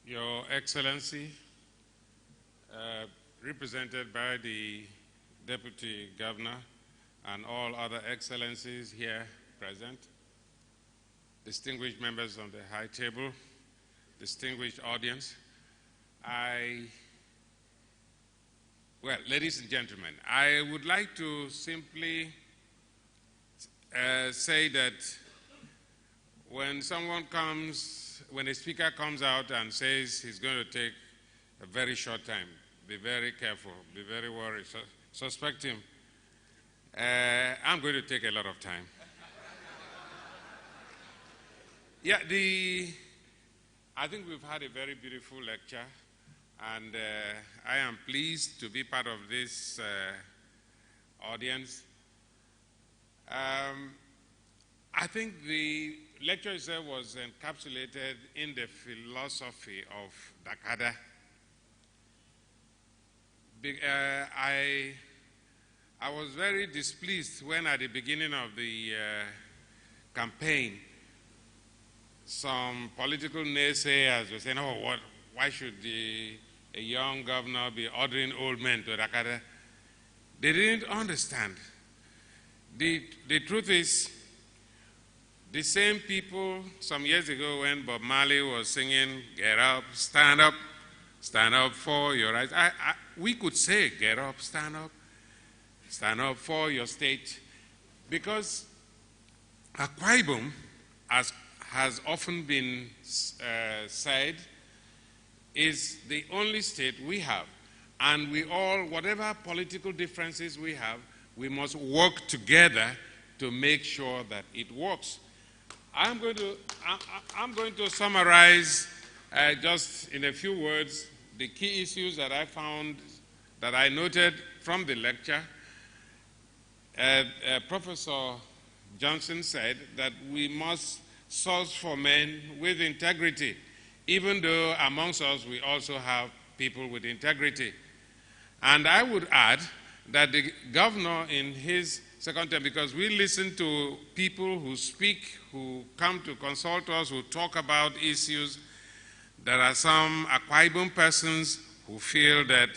Your Excellency, represented by the Deputy Governor and all other excellencies here present, distinguished members on the high table, distinguished audience, well, ladies and gentlemen, I would like to simply say that when a speaker comes out and says he's going to take a very short time, be very careful, be very worried, suspect him. I'm going to take a lot of time. Yeah, I think we've had a very beautiful lecture, and I am pleased to be part of this audience. I think the lecture itself was encapsulated in the philosophy of Dakada. I was very displeased when at the beginning of the campaign, some political naysayers were saying, oh, why should a young governor be ordering old men to Dakada? They didn't understand. The truth is, the same people some years ago when Bob Marley was singing, get up for your rights. We could say, get up, stand up for your state. Because Akwa Ibom, as has often been said, is the only state we have. And we all, whatever political differences we have, we must work together to make sure that it works. I'm going to summarize just in a few words the key issues that I found, that I noted from the lecture. Professor Johnson said that we must source for men with integrity, even though amongst us we also have people with integrity. And I would add that the governor in his second term, because we listen to people who speak, who come to consult us, who talk about issues, there are some Akwa Ibom persons who feel that,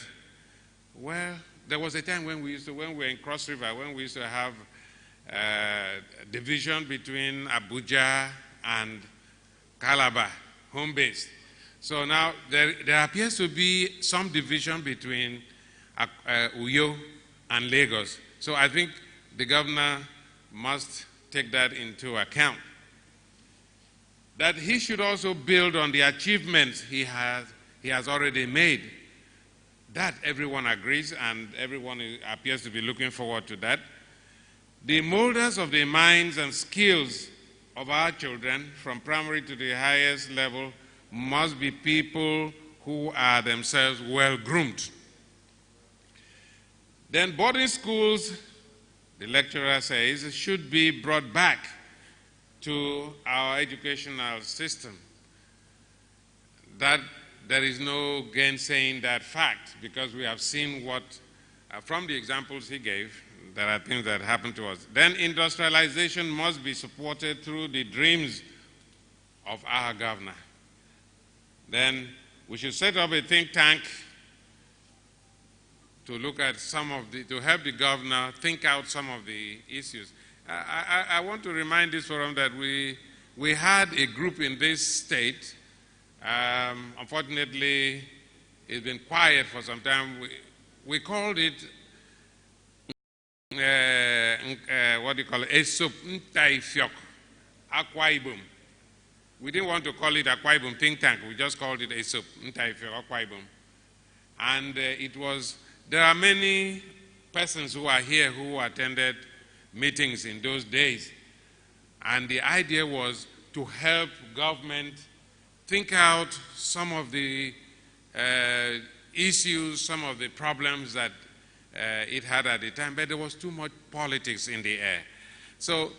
well, there was a time when we were in Cross River, when we used to have division between Abuja and Calabar, home-based. So now there appears to be some division between Uyo and Lagos. So I think the governor must take that into account. That he should also build on the achievements he has already made. That everyone agrees, and everyone appears to be looking forward to that. The molders of the minds and skills of our children, from primary to the highest level, must be people who are themselves well-groomed. Then boarding schools, the lecturer says, should be brought back to our educational system. That there is no gainsaying that fact, because we have seen what, from the examples he gave, there are things that happen to us. Then industrialization must be supported through the dreams of our governor. Then we should set up a think tank to look at to help the governor think out some of the issues. I want to remind this forum that we had a group in this state. Unfortunately, it's been quiet for some time. We called it, what do you call it? Esop Ntaifiok, Akwa Ibom. We didn't want to call it Akwa Ibom think tank. We just called it Esop Ntaifiok, Akwa Ibom. And there are many persons who are here who attended meetings in those days. And the idea was to help government think out some of the issues, some of the problems that it had at the time, but there was too much politics in the air. So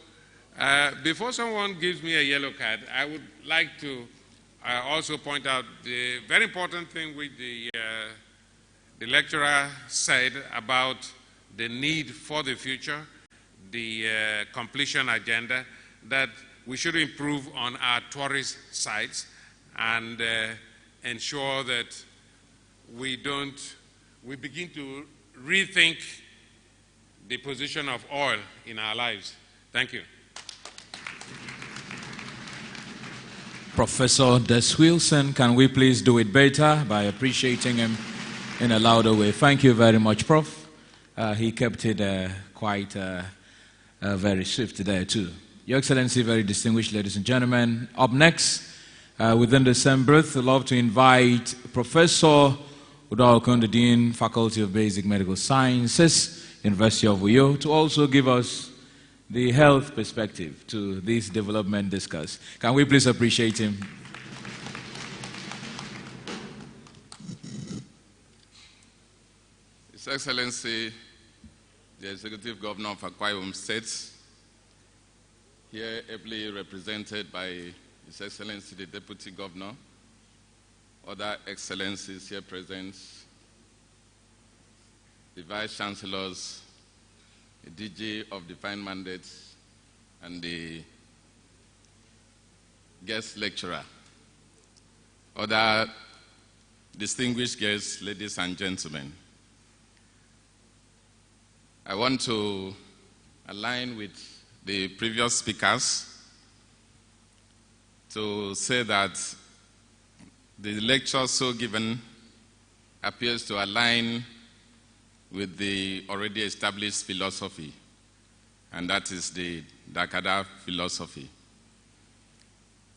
before someone gives me a yellow card, I would like to also point out the very important thing which the lecturer said about the need for the future, the completion agenda, that we should improve on our tourist sites and ensure that we begin to rethink the position of oil in our lives. Thank you.
Professor Des Wilson, can we please do it better by appreciating him in a louder way? Thank you very much, Prof. He kept it quite very swift there too. Your Excellency, very distinguished ladies and gentlemen, up next, within the same breath, I'd love to invite Professor Udom Emmnauel, the Dean, Faculty of Basic Medical Sciences, University of Uyo, to also give us the health perspective to this development discussed. Can we please appreciate him?
His Excellency, the Executive Governor of Akwa Ibom State, here ably represented by His Excellency the Deputy Governor, other excellencies here present, the Vice Chancellors, the DG of Defined Mandates, and the guest lecturer, other distinguished guests, ladies and gentlemen. I want to align with the previous speakers to say that the lecture so given appears to align with the already established philosophy, and that is the Dakada philosophy,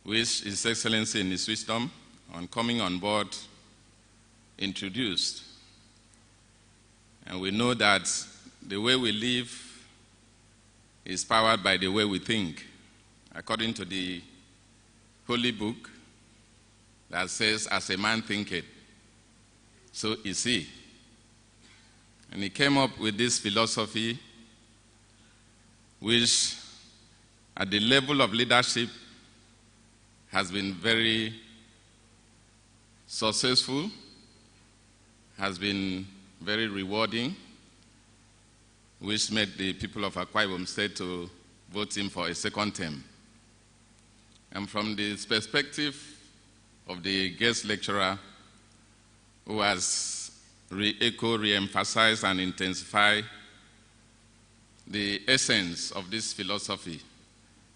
which His Excellency in his wisdom on coming on board introduced. And we know that the way we live is powered by the way we think, according to the Holy Book that says, as a man thinketh, so is he. And he came up with this philosophy which, at the level of leadership, has been very successful, has been very rewarding, which made the people of Akwa Ibom State to vote him for a second term. And from the perspective of the guest lecturer, who has re-emphasized and intensified the essence of this philosophy,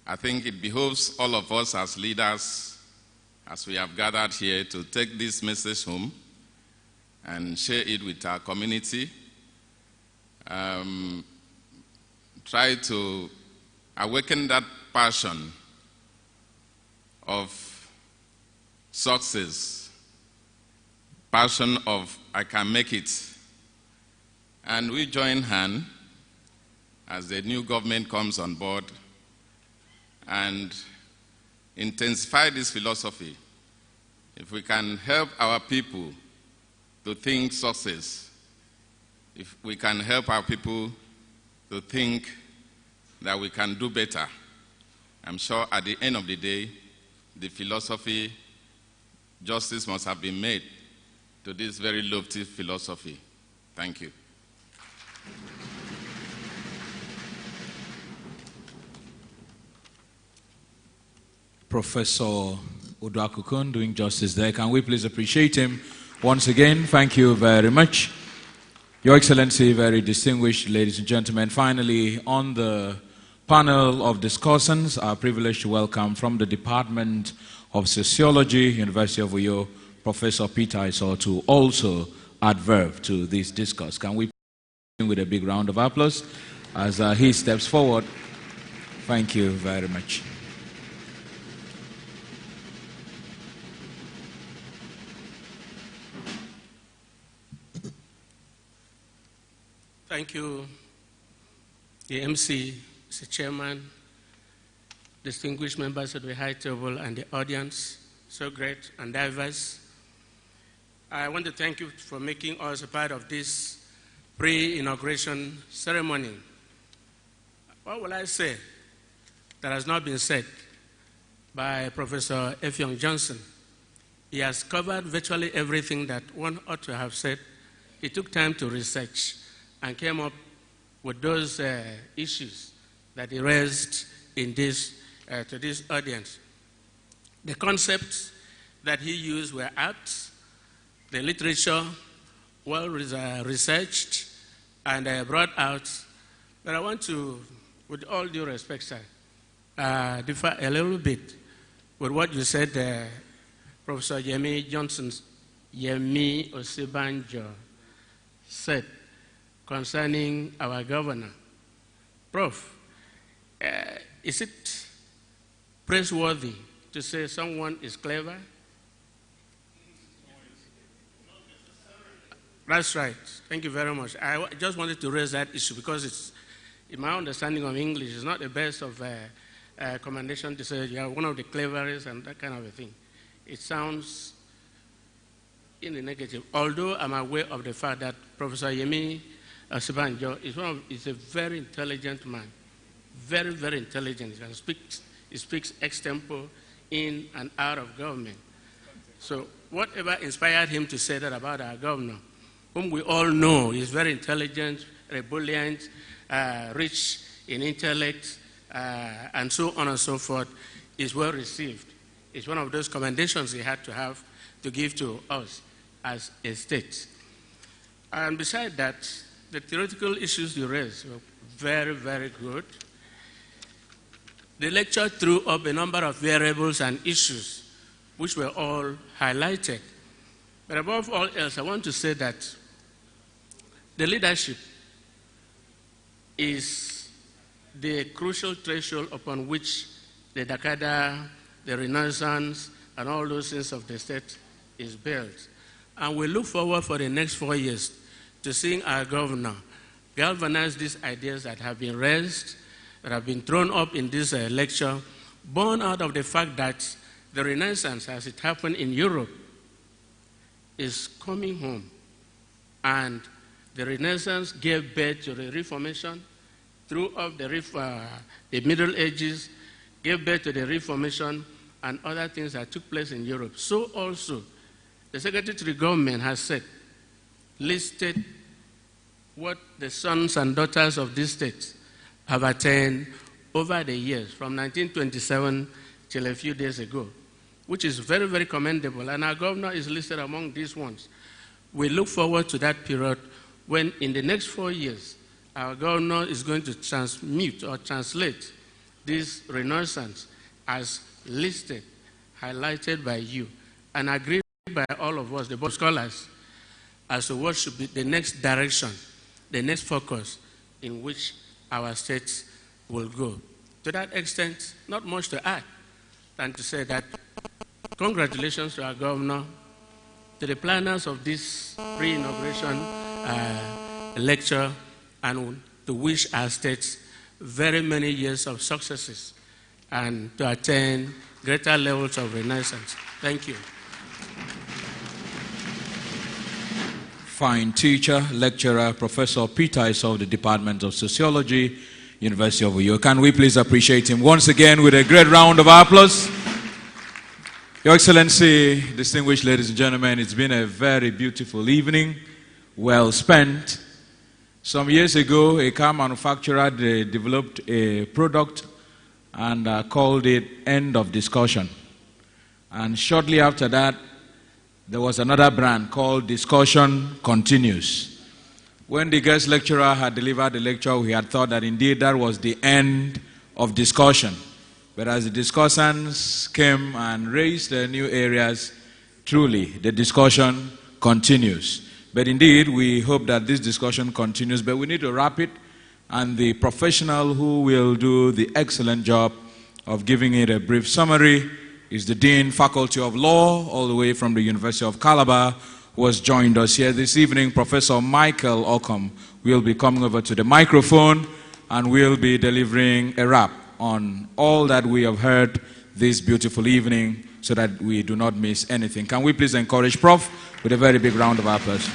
I think it behoves all of us as leaders, as we have gathered here, to take this message home and share it with our community. Try to awaken that passion of success, passion of I can make it. And we join hands as the new government comes on board and intensify this philosophy. If we can help our people to think success, if we can help our people to think that we can do better, I'm sure at the end of the day, the philosophy, justice must have been made to this very lofty philosophy. Thank you.
Professor Udom Emmnauel doing justice there. Can we please appreciate him once again? Thank you very much. Your Excellency, very distinguished ladies and gentlemen, finally on the panel of discussants, are privileged to welcome from the Department of Sociology, University of Uyo, Professor Peter Isor, to also adverb to this discourse. Can we begin with a big round of applause as he steps forward? Thank you very much.
Thank you, the MC, Mr. Chairman, distinguished members of the high table and the audience, so great and diverse. I want to thank you for making us a part of this pre-inauguration ceremony. What will I say that has not been said by Professor Effiong Johnson? He has covered virtually everything that one ought to have said. He took time to research and came up with those issues that he raised in this, to this audience. The concepts that he used were apt, the literature well researched and brought out, but I want to, with all due respect, sir, differ a little bit with what you said, Professor Yemi Osibanjo said concerning our governor. Prof, is it praiseworthy to say someone is clever? That's right. Thank you very much. I just wanted to raise that issue because it's, in my understanding of English, it's not the best of commendation to say you are one of the cleverest and that kind of a thing. It sounds in the negative. Although I'm aware of the fact that Professor Yemi Osibanjo is a very intelligent man, very, very intelligent. He speaks extempo in and out of government. So whatever inspired him to say that about our governor, whom we all know is very intelligent, ebullient, rich in intellect, and so on and so forth, is well received. It's one of those commendations he had to have to give to us as a state. And besides that, the theoretical issues you raised were very, very good. The lecture threw up a number of variables and issues which were all highlighted. But above all else, I want to say that the leadership is the crucial threshold upon which the Dakada, the Renaissance, and all those things of the state is built. And we look forward for the next 4 years to seeing our governor galvanize these ideas that have been raised, that have been thrown up in this lecture, born out of the fact that the Renaissance, as it happened in Europe, is coming home. And the Renaissance gave birth to the Reformation, threw up the Middle Ages, gave birth to the Reformation, and other things that took place in Europe. So also, the Secretary to the Government has said, listed what the sons and daughters of these states have attained over the years, from 1927 till a few days ago, which is very, very commendable, and our governor is listed among these ones. We look forward to that period when, in the next 4 years, our governor is going to transmute or translate this Renaissance as listed, highlighted by you, and agreed by all of us, the board of scholars, as to what should be the next direction, the next focus in which our states will go. To that extent, not much to add than to say that congratulations to our governor, to the planners of this pre-inauguration lecture, and to wish our states very many years of successes and to attain greater levels of renaissance. Thank you.
Fine teacher, lecturer, Professor Peter is of the Department of Sociology, University of Uyo. Can we please appreciate him once again with a great round of applause? Your Excellency, distinguished ladies and gentlemen, it's been a very beautiful evening, well spent. Some years ago, a car manufacturer developed a product and called it End of Discussion. And shortly after that, there was another brand called Discussion Continues. When the guest lecturer had delivered the lecture, we had thought that indeed that was the end of discussion. But as the discussants came and raised new areas, truly the discussion continues. But indeed, we hope that this discussion continues, but we need to wrap it, and the professional who will do the excellent job of giving it a brief summary is the Dean, Faculty of Law, all the way from the University of Calabar, who has joined us here this evening. Professor Michael Ockham will be coming over to the microphone and will be delivering a wrap on all that we have heard this beautiful evening so that we do not miss anything. Can we please encourage Prof with a very big round of applause?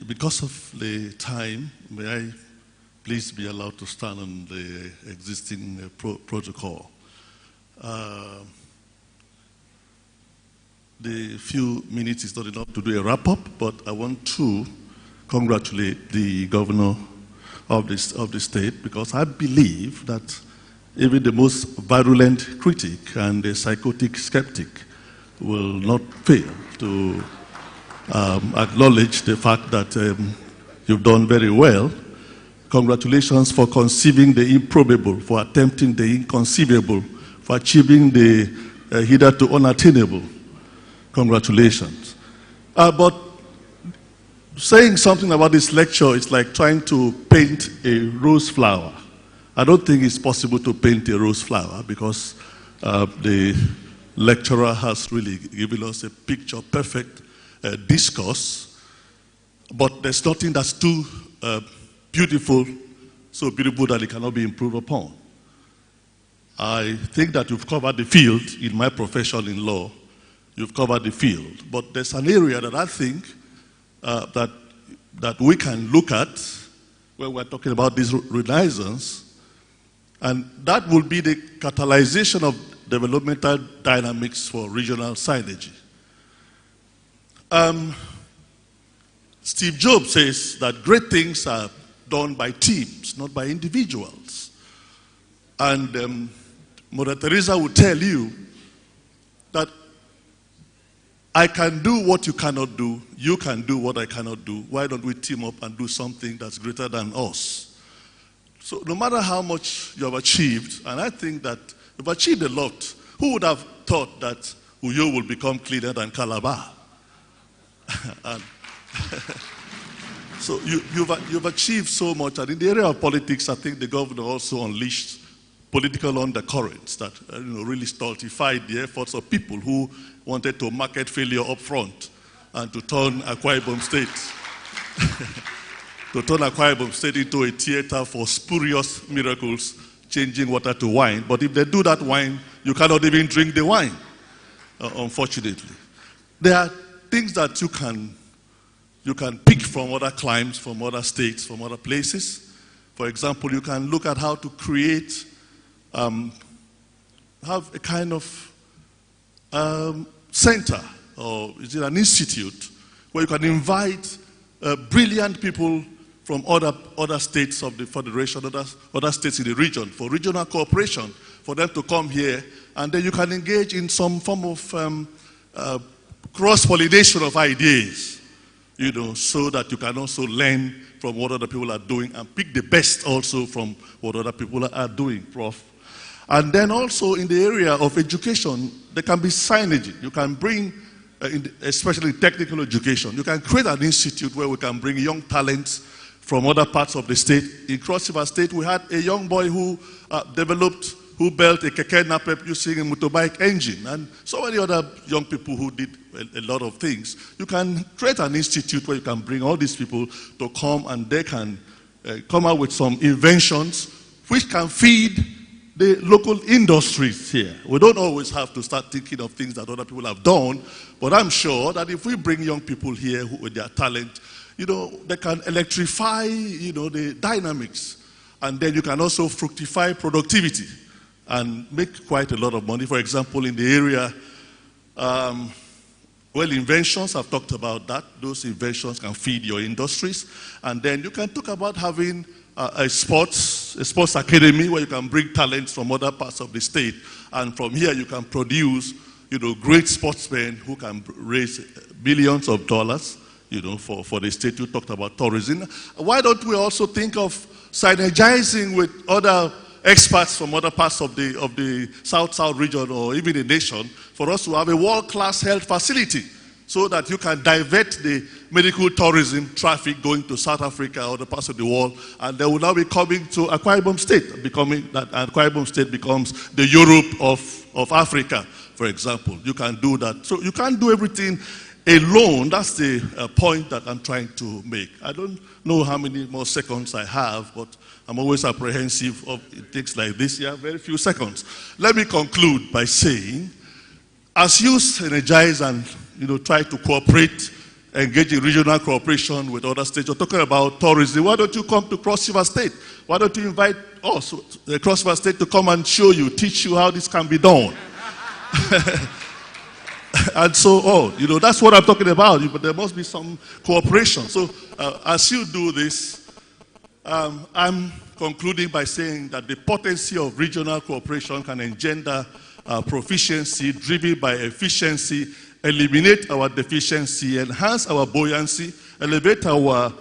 Because of the time, may I please be allowed to stand on the existing protocol. The few minutes is not enough to do a wrap-up, but I want to congratulate the governor of the state, because I believe that even the most virulent critic and the psychotic skeptic will not fail to acknowledge the fact that you've done very well Congratulations for conceiving the improbable, for attempting the inconceivable, for achieving the hitherto unattainable. Congratulations. But saying something about this lecture is like trying to paint a rose flower. I don't think it's possible to paint a rose flower because the lecturer has really given us a picture perfect discourse, but there's nothing that's too beautiful, so beautiful that it cannot be improved upon. I think that you've covered the field in my profession in law. You've covered the field, but there's an area that I think that we can look at when we're talking about this renaissance, and that will be the catalyzation of developmental dynamics for regional synergy. Steve Jobs says that great things are done by teams, not by individuals. And Mother Teresa will tell you that I can do what you cannot do, you can do what I cannot do. Why don't we team up and do something that's greater than us? So no matter how much you have achieved, and I think that you've achieved a lot, who would have thought that Uyo will become cleaner than Calabar? And so you've achieved so much, and in the area of politics, I think the governor also unleashed political undercurrents that really stultified the efforts of people who wanted to market failure up front and to turn Akwa Ibom State to turn Akwa Ibom State into a theater for spurious miracles, changing water to wine. But if they do that wine, you cannot even drink the wine, unfortunately. There are things that you can pick from other climes, from other states, from other places. For example, you can look at how to create, have a kind of center, or is it an institute, where you can invite brilliant people from other states of the Federation, other states in the region, for regional cooperation, for them to come here, and then you can engage in some form of cross-pollination of ideas, so that you can also learn from what other people are doing and pick the best also from what other people are doing, Prof. And then also in the area of education, there can be synergy. You can bring, especially technical education, you can create an institute where we can bring young talents from other parts of the state. In Cross River State, we had a young boy who who built a keke napep using a motorbike engine, and so many other young people who did a lot of things. You can create an institute where you can bring all these people to come, and they can come out with some inventions which can feed the local industries here. We don't always have to start thinking of things that other people have done, but I'm sure that if we bring young people here with their talent, they can electrify, the dynamics, and then you can also fructify productivity and make quite a lot of money. For example, in the area, inventions, I've talked about that. Those inventions can feed your industries. And then you can talk about having a sports academy where you can bring talents from other parts of the state. And from here you can produce, great sportsmen who can raise billions of dollars, for the state. You talked about tourism. Why don't we also think of synergizing with other experts from other parts of the South-South region, or even the nation, for us to have a world-class health facility so that you can divert the medical tourism traffic going to South Africa or other parts of the world, and they will now be coming to Akwa Ibom State, becoming that Akwa Ibom State becomes the Europe of Africa, for example. You can do that. So you can't do everything alone. That's the point that I'm trying to make. I don't know how many more seconds I have, but I'm always apprehensive of things like this. Yeah, very few seconds. Let me conclude by saying, as you synergize and try to cooperate, engage in regional cooperation with other states, you're talking about tourism. Why don't you come to Cross River State? Why don't you invite us, the Cross River State, to come and show you, teach you how this can be done? And so on. That's what I'm talking about. But there must be some cooperation. So as you do this, I'm concluding by saying that the potency of regional cooperation can engender proficiency driven by efficiency, eliminate our deficiency, enhance our buoyancy, elevate our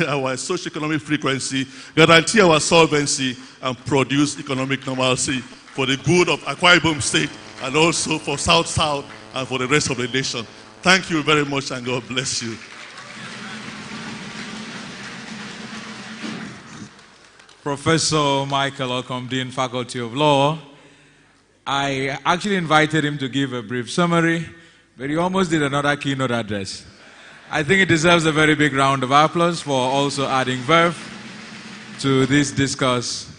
our socio-economic frequency, guarantee our solvency, and produce economic normalcy for the good of Akwa Ibom State and also for South-South and for the rest of the nation. Thank you very much, and God bless you.
Professor Michael Okom, Dean, Faculty of Law. I actually invited him to give a brief summary, but he almost did another keynote address. I think it deserves a very big round of applause for also adding verve to this discourse.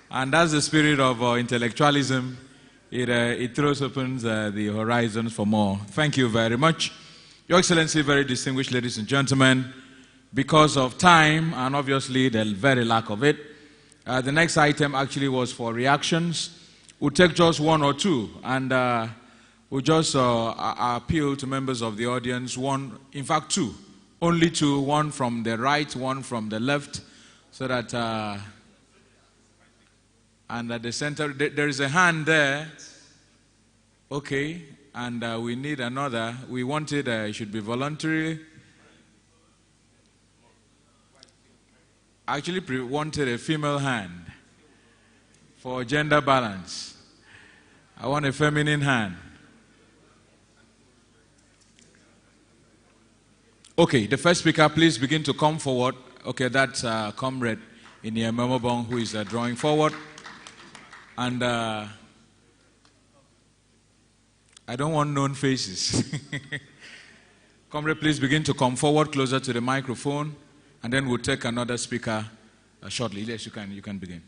And that's the spirit of intellectualism. It throws open the horizons for more. Thank you very much. Your Excellency, very distinguished ladies and gentlemen, because of time and obviously the very lack of it, the next item actually was for reactions. We'll take just one or two, and we'll just appeal to members of the audience, one, in fact two, only two, one from the right, one from the left, so that, and at the center, there is a hand there, okay, and we need another. We wanted, it should be voluntary. Actually wanted a female hand for gender balance. I want a feminine hand. Okay, the first speaker, please begin to come forward. Okay, that's Comrade Udom Emmnauel who is drawing forward. And I don't want known faces. Comrade, please begin to come forward closer to the microphone, and then we'll take another speaker shortly. Yes, you can begin.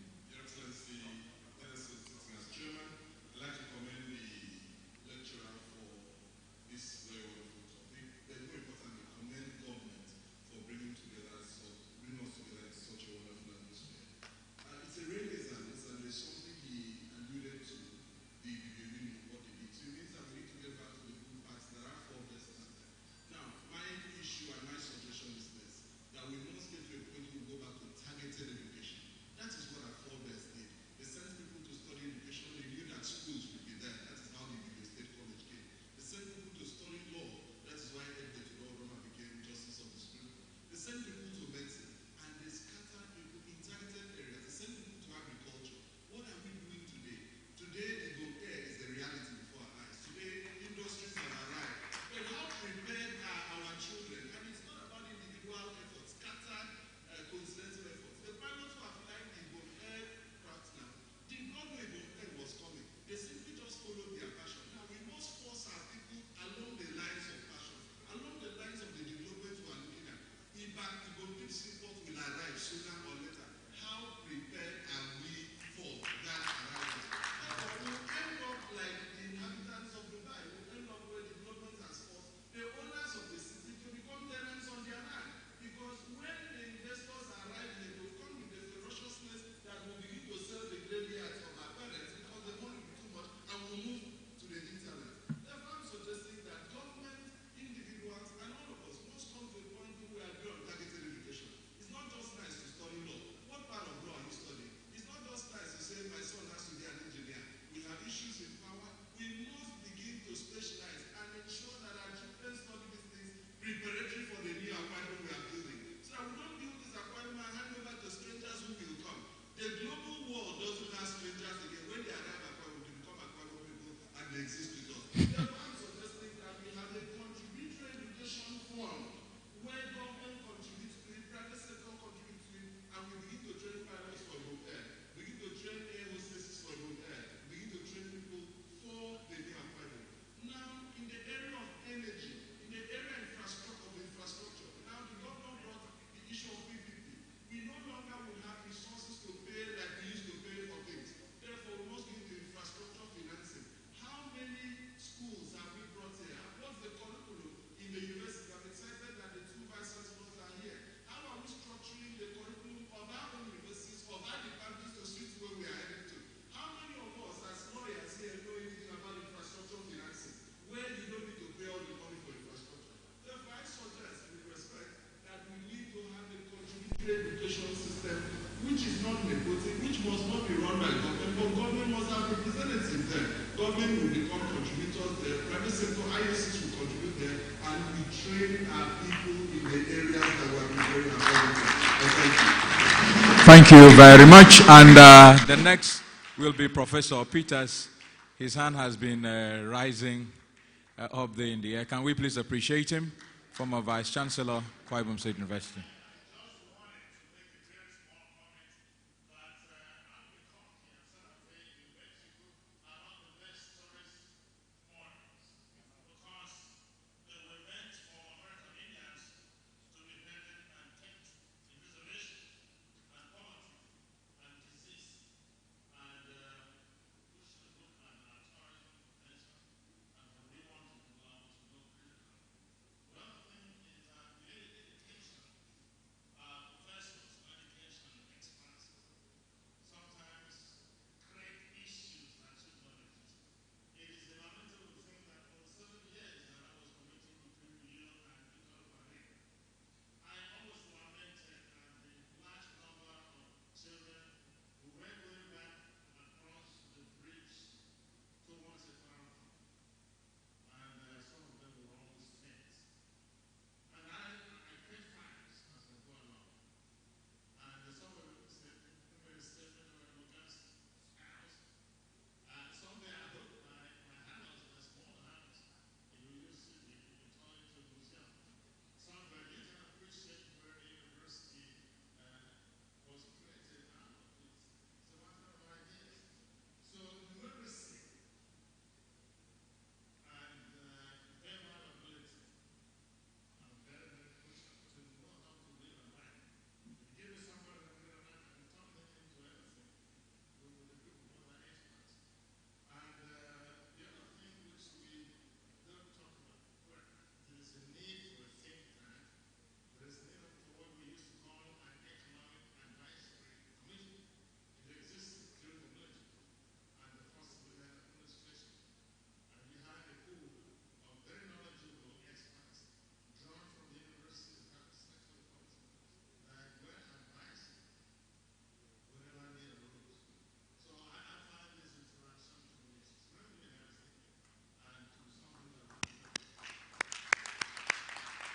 which is not nepotism, which must not be run by government, but government must have representatives there. Government will become contributors there, private sector, ISCs will contribute there, and we train our people in the areas that we are preparing our government.
Thank you very much. And the next will be Professor Peters. His hand has been rising up there in the air. Can we please appreciate him? Former Vice Chancellor, Akwa Ibom State University.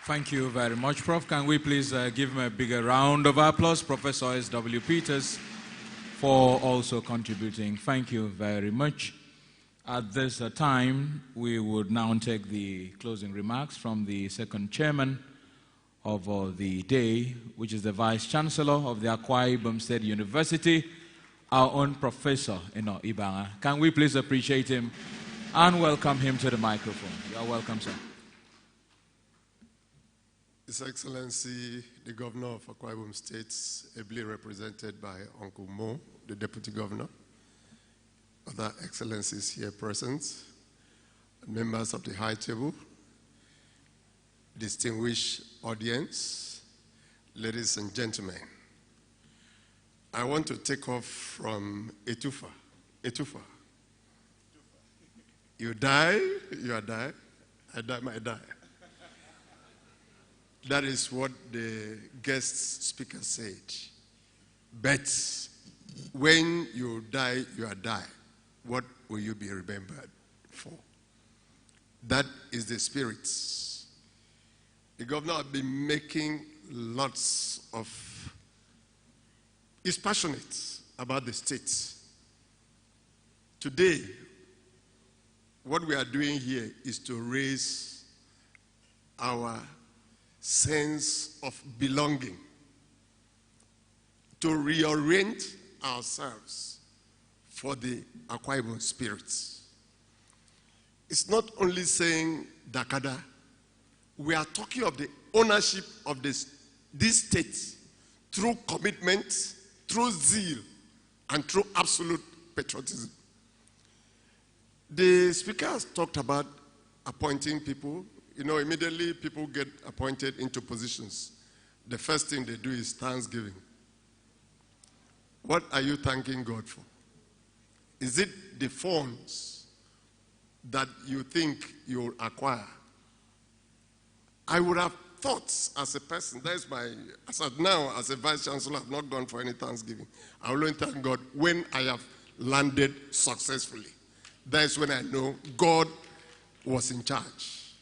Thank you very much, Prof. Can we please give him a bigger round of applause, Professor S.W. Peters, for also contributing. Thank you very much. At this time, we would now take the closing remarks from the second chairman of the day, which is the Vice Chancellor of the Akwa Ibom State University, our own Professor Eno Ibanga. Can we please appreciate him and welcome him to the microphone? You are welcome, sir.
His Excellency, the Governor of Akwa Ibom State, ably represented by Uncle Mo, the Deputy Governor, other excellencies here present, members of the High Table, distinguished audience, ladies and gentlemen. I want to take off from Etufa. Etufa. You die, you are die, I die, I die. That is what the guest speaker said. But when you die, you are die. What will you be remembered for? That is the spirit. The governor has been making lots of, he's passionate about the state. Today, what we are doing here is to raise our sense of belonging, to reorient ourselves for the Akwa Ibom spirits. It's not only saying Dakada, we are talking of the ownership of this state through commitment, through zeal, and through absolute patriotism. The speaker has talked about appointing people. You know, immediately people get appointed into positions. The first thing they do is thanksgiving. What are you thanking God for? Is it the funds that you think you'll acquire? I would have thoughts as a person, that is my, as of now, as a vice chancellor, I've not gone for any Thanksgiving. I will only thank God when I have landed successfully. That is when I know God was in charge.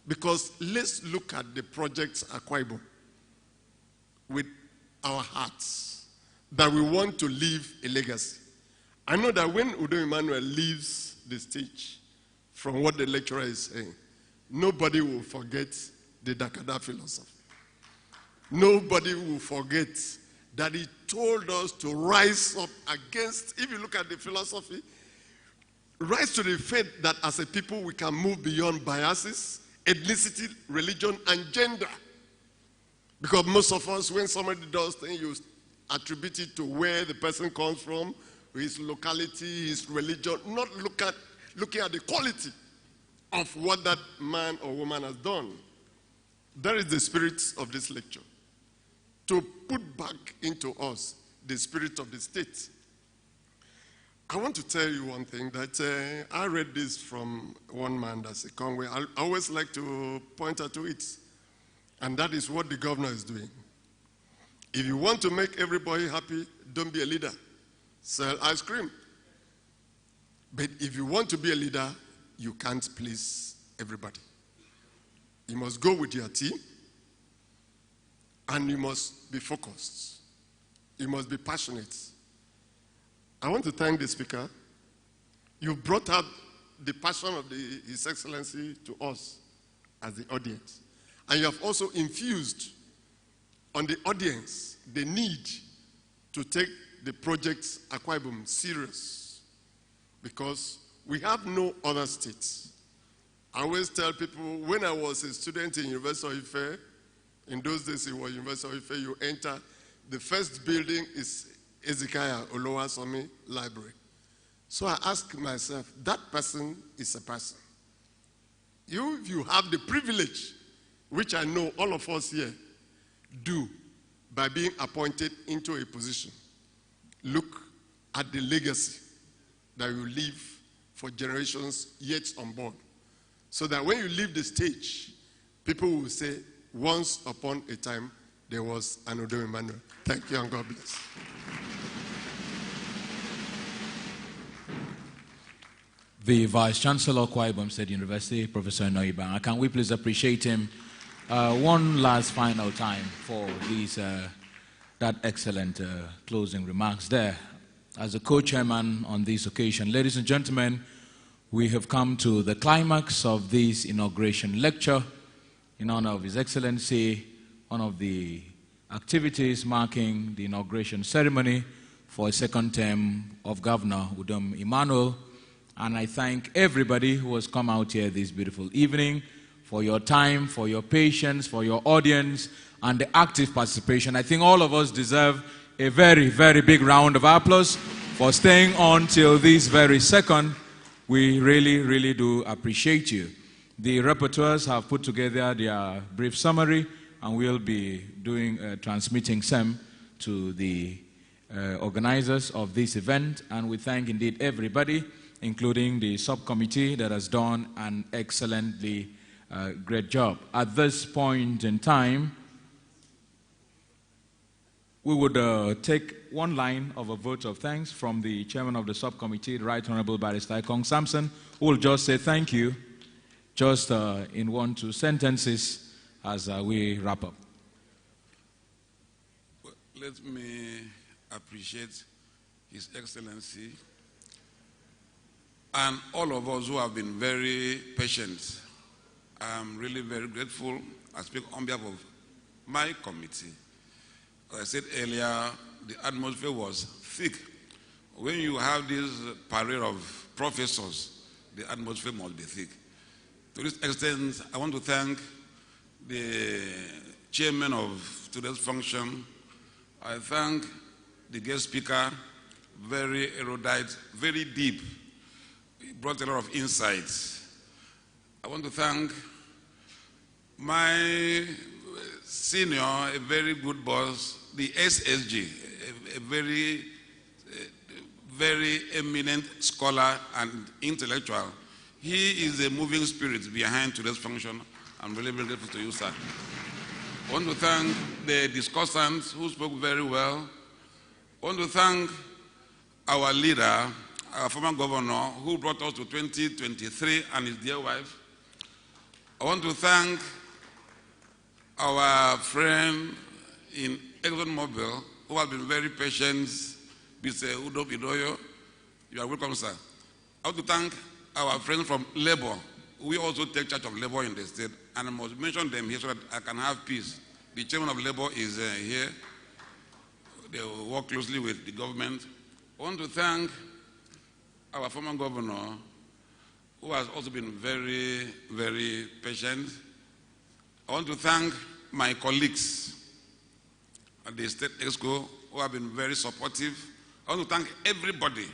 Because let's look at the projects Akwa Ibom with our hearts, that we want to leave a legacy. I know that when Udom Emmnauel leaves the stage from what the lecturer is saying, nobody will forget the Dakada philosophy. Nobody will forget that he told us to rise up against, if you look at the philosophy, rise to the faith that as a people we can move beyond biases, ethnicity, religion, and gender. Because most of us, when somebody does things, you attribute it to where the person comes from, his locality, his religion, not looking at the quality of what that man or woman has done. That is the spirit of this lecture. To put back into us the spirit of the state. I want to tell you one thing that I read this from one man, that's a Conway. I always like to point out to it. And that is what the governor is doing. If you want to make everybody happy, don't be a leader. Sell ice cream. But if you want to be a leader, you can't please everybody. You must go with your team, and you must be focused. You must be passionate. I want to thank the speaker. You brought out the passion of His Excellency to us as the audience. And you have also infused on the audience the need to take the project Akwa Ibom serious, because we have no other states. I always tell people, when I was a student in University of Ife, in those days it was University of Ife, you enter, the first building is Ezekiah Olowasomi Library. So I ask myself, that person is a person. If you have the privilege, which I know all of us here do, by being appointed into a position, look at the legacy that you leave for generations yet unborn. So that when you leave the stage, people will say, once upon a time, there was an Udom Emmnauel. Thank you and God bless.
The Vice Chancellor of Akwa Ibom State University, Professor Inauguration. Can we please appreciate him one last final time for these, that excellent closing remarks there. As a co-chairman on this occasion, ladies and gentlemen, we have come to the climax of this inauguration lecture in honor of His Excellency, one of the activities marking the inauguration ceremony for a second term of Governor Udom Emmnauel. And I thank everybody who has come out here this beautiful evening for your time, for your patience, for your audience, and the active participation. I think all of us deserve a very, very big round of applause for staying on till this very second. We really, really do appreciate you. The rapporteurs have put together their brief summary, and we'll be doing transmitting them to the organizers of this event. And we thank indeed everybody, including the subcommittee that has done an excellently great job. At this point in time, we would take one line of a vote of thanks from the chairman of the subcommittee, the Right Honorable Barrister Kong Samson, who will just say thank you, just in 1-2 sentences as we wrap up.
Well, let me appreciate His Excellency and all of us who have been very patient. I'm really very grateful. I speak on behalf of my committee. As I said earlier, the atmosphere was thick. When you have this parade of professors, the atmosphere must be thick. To this extent, I want to thank the chairman of today's function. I thank the guest speaker, very erudite, very deep. He brought a lot of insights. I want to thank my senior, a very good boss, the SSG, a very eminent scholar and intellectual. He is the moving spirit behind today's function. I'm really, very grateful to you, sir. I want to thank the discussants who spoke very well. I want to thank our leader, our former governor, who brought us to 2023 and his dear wife. I want to thank our friend in ExxonMobil, who has been very patient, Mr. Udom Emmnauel. You are welcome, sir. I want to thank our friends from Labour. We also take charge of Labour in the state, and I must mention them here so that I can have peace. The chairman of Labour is here. They will work closely with the government. I want to thank our former governor, who has also been very, very patient. I want to thank my colleagues at the State Exco who have been very supportive. I want to thank everybody.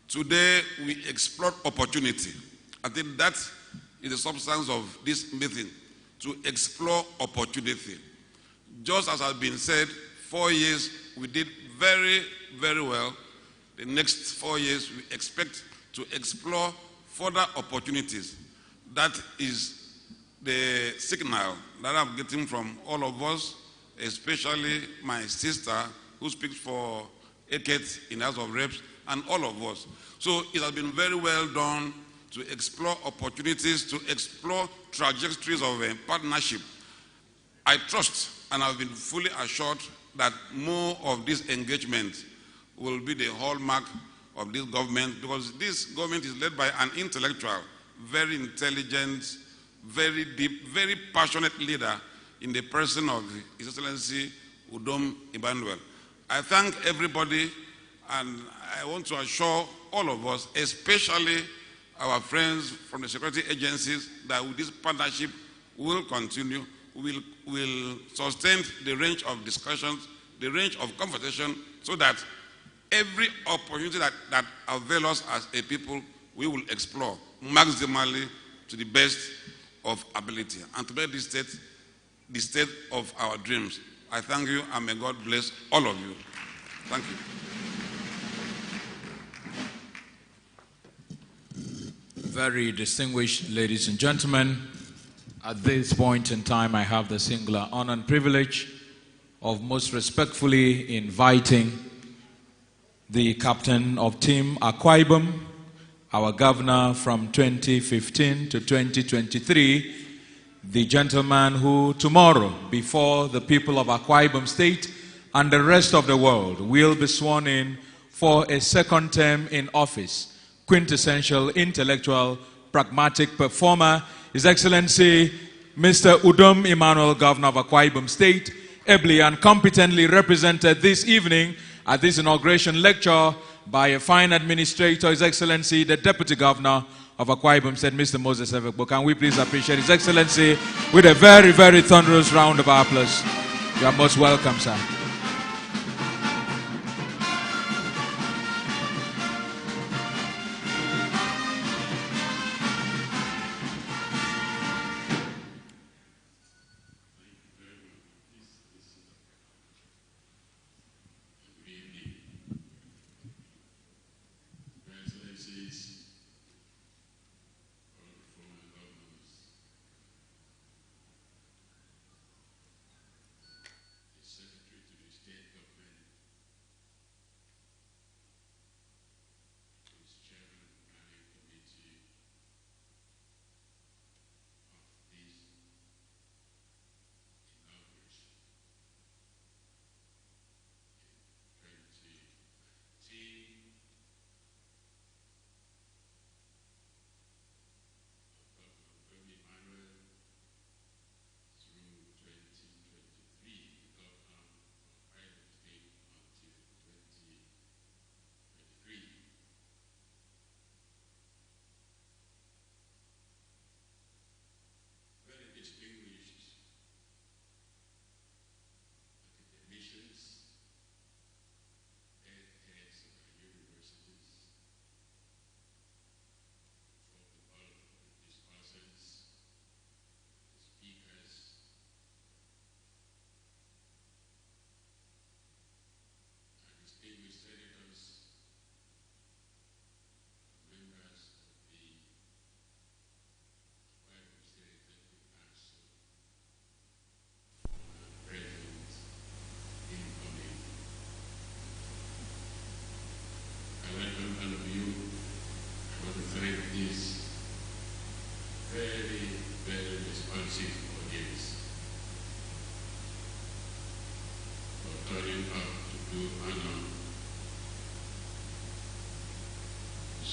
Today we explored opportunity. I think that is the substance of this meeting, to explore opportunity. Just as has been said, 4 years we did very, very well. The next 4 years we expect to explore further opportunities. That is the signal that I'm getting from all of us, especially my sister who speaks for AKET in the House of Reps, and all of us. So it has been very well done to explore opportunities, to explore trajectories of a partnership. I trust and I've been fully assured that more of this engagement will be the hallmark of this government, because this government is led by an intellectual, very intelligent, very deep, very passionate leader in the person of His Excellency Udom Emmnauel. I thank everybody, and I want to assure all of us, especially our friends from the security agencies, that with this partnership will continue, will sustain the range of discussions, the range of conversation, so that every opportunity that avails us as a people, we will explore maximally to the best of ability, and to make this state the state of our dreams. I thank you, and may God bless all of you. Thank you.
Very distinguished ladies and gentlemen, at this point in time, I have the singular honor and privilege of most respectfully inviting the captain of Team Akwa Ibom, our governor from 2015 to 2023, the gentleman who tomorrow, before the people of Akwa Ibom State and the rest of the world, will be sworn in for a second term in office. Quintessential, intellectual, pragmatic performer, His Excellency Mr. Udom Emmnauel, Governor of Akwa Ibom State, ably and competently represented this evening at this inauguration lecture by a fine administrator, His Excellency the Deputy Governor of Akwa Ibom State, Mr. Moses Evekbo. Can we please appreciate His Excellency with a very, very thunderous round of applause? You are most welcome, sir.
Secretary to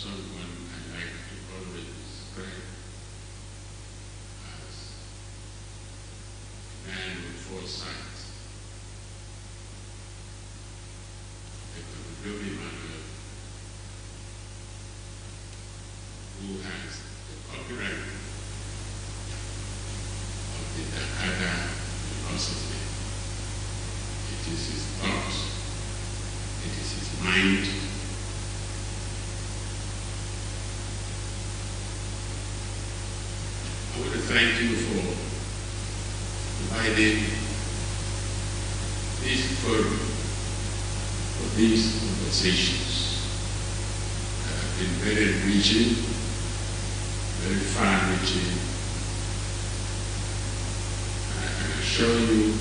someone I like to always describe as a man with foresight. Udom Emmnauel, who has the copyright of the Dakada philosophy. It is his thought, it is his mind. I want to thank you for providing this forum for these conversations that have been very enriching, very far-reaching. And I can assure you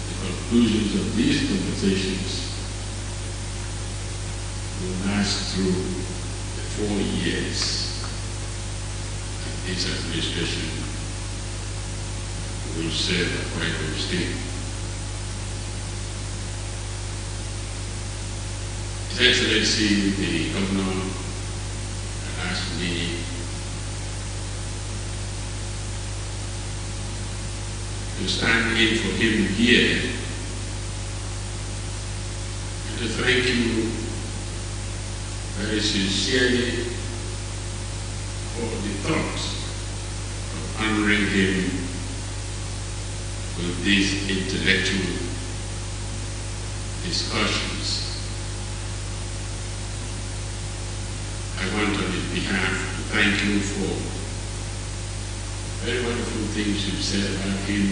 that the conclusions of these conversations will last through the 4 years that this administration will serve Akwa Ibom State. His Excellency, the Governor, had asked me to stand in for him here and to thank you very sincerely for the thought of honoring him with these intellectual discussions. I want on his behalf to thank you for very wonderful things you've said about him.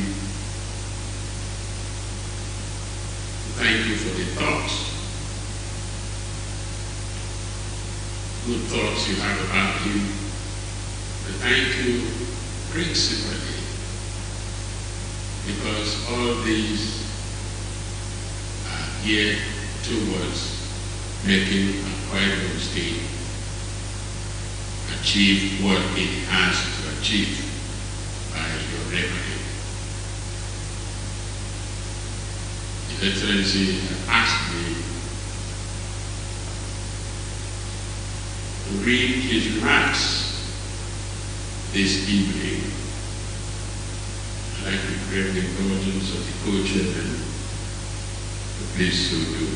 Thank you for the thoughts, good thoughts you have about him. But thank you principally because all these are geared towards making Akwa Ibom State achieve what it has to achieve by your reckoning. His Excellency asked me to read his remarks this evening. I'd like to crave the indulgence of the co-chairman to please so do.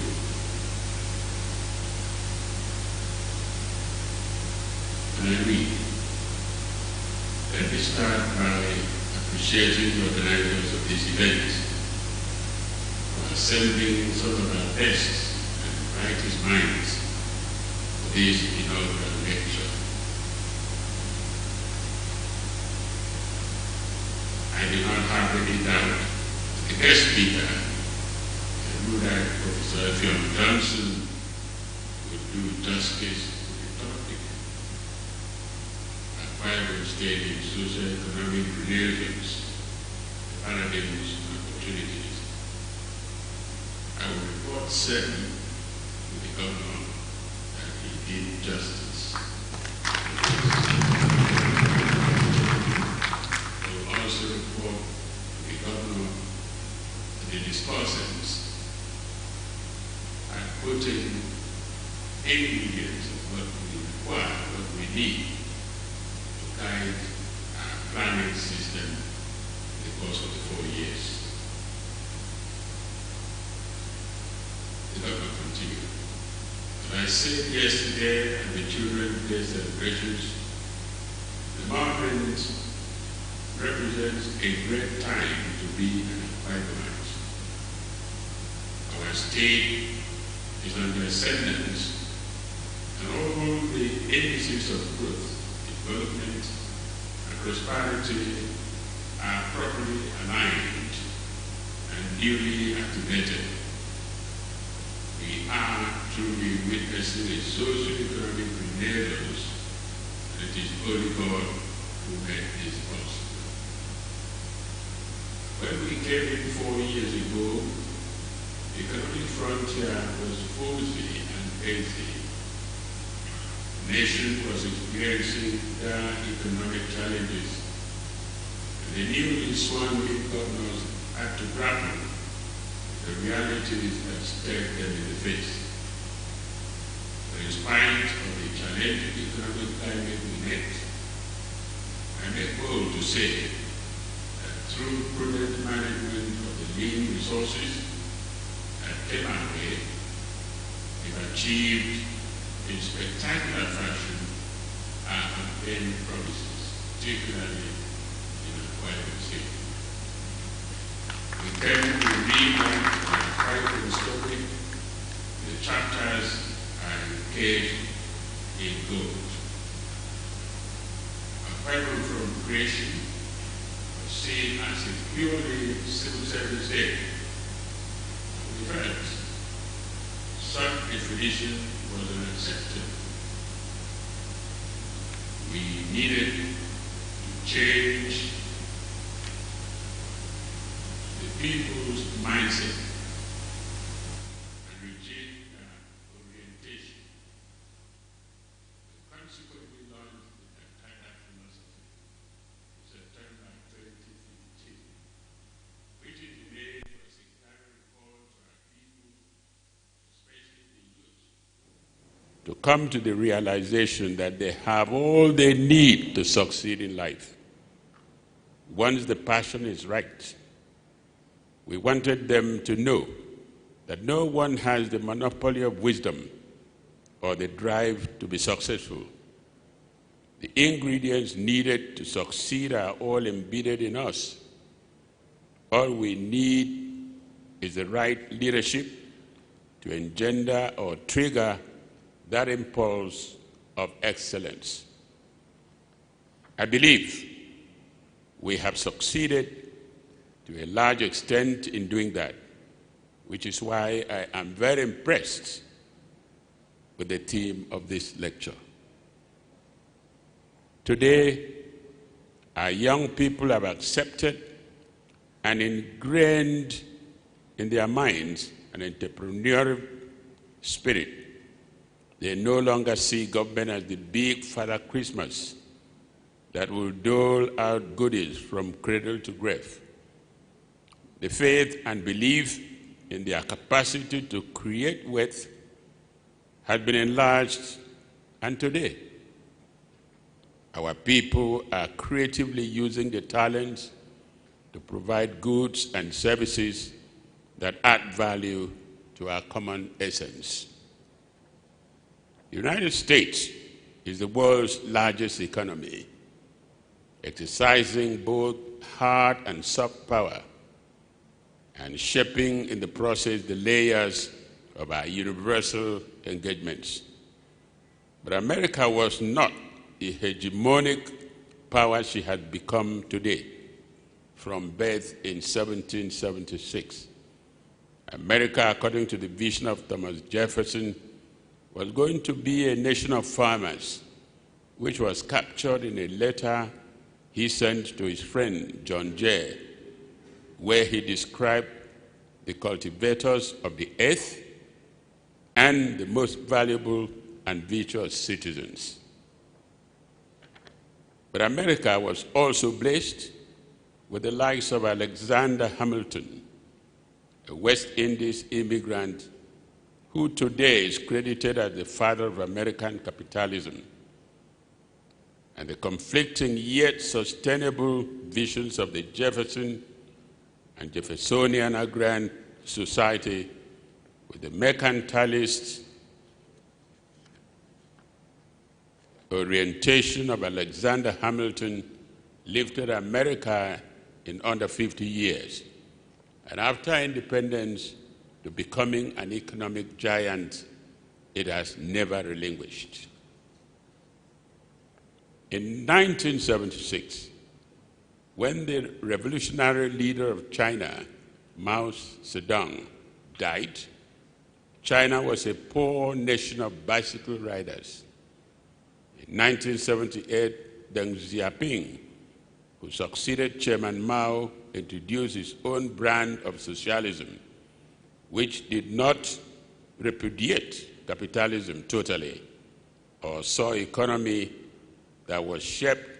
And I read, let me start by appreciating the organizers of this event for assembling some of our best and brightest minds for this inaugural lecture. I do not have any doubt the guest speaker, Rudolph Professor Fiona Johnson, would do justice to the topic. Akwa Ibom State in socio-economic relations, the paradigms and opportunities. I will report certainly to the Governor that he did justice. I will also report to the Governor that the discussants are putting ingredients of what we require, what we need to guide our planning system in the course of the 4 years. The Governor continued. As I said yesterday at the Children's Day celebrations, the moment represents a great time to be an Akwa Ibomite. Our state is under ascendance, and all the indices of growth, development, and prosperity are properly aligned and duly activated. We are truly witnessing a socio-economic renaissance, and it is only God who made this possible. When we came in 4 years ago, the economic frontier was fuzzy and hazy. The nation was experiencing dire economic challenges, and the newly sworn-in governors had to grapple with the realities that stared them in the face. But in spite of the challenging economic climate we met, I am bold to say that through prudent management of the lean resources that came our way, we've achieved in spectacular fashion our campaign promises, particularly in Akwa State. We came to rewrite our fighting story. The chapters are encased in gold. Apart from creation was seen as a purely civil service aid. In fact, such definition was unacceptable. We needed to change the people's mindset and reject their orientation. We consequently launched the entire philosophy in September 2015, which is made for a sectarian call to our people, especially the youth, to come to the realization that they have all they need to succeed in life. Once the passion is right, we wanted them to know that no one has the monopoly of wisdom or the drive to be successful. The ingredients needed to succeed are all embedded in us. All we need is the right leadership to engender or trigger that impulse of excellence. I believe we have succeeded to a large extent in doing that, which is why I am very impressed with the theme of this lecture. Today, our young people have accepted and ingrained in their minds an entrepreneurial spirit. They no longer see government as the big Father Christmas that will dole out goodies from cradle to grave. The faith and belief in their capacity to create wealth has been enlarged, and today, our people are creatively using the talents to provide goods and services that add value to our common essence. The United States is the world's largest economy, exercising both hard and soft power and shaping in the process the layers of our universal engagements. But America was not the hegemonic power she had become today from birth in 1776. America, according to the vision of Thomas Jefferson, was going to be a nation of farmers, which was captured in a letter he sent to his friend John Jay, where he described the cultivators of the earth and the most valuable and virtuous citizens. But America was also blessed with the likes of Alexander Hamilton, a West Indies immigrant who today is credited as the father of American capitalism, and the conflicting yet sustainable visions of the Jefferson and Jeffersonian agrarian society with the mercantilist orientation of Alexander Hamilton lifted America in under 50 years, and after independence to becoming an economic giant it has never relinquished. In 1976, when the revolutionary leader of China, Mao Zedong, died, China was a poor nation of bicycle riders. In 1978, Deng Xiaoping, who succeeded Chairman Mao, introduced his own brand of socialism, which did not repudiate capitalism totally, or saw economy that was shaped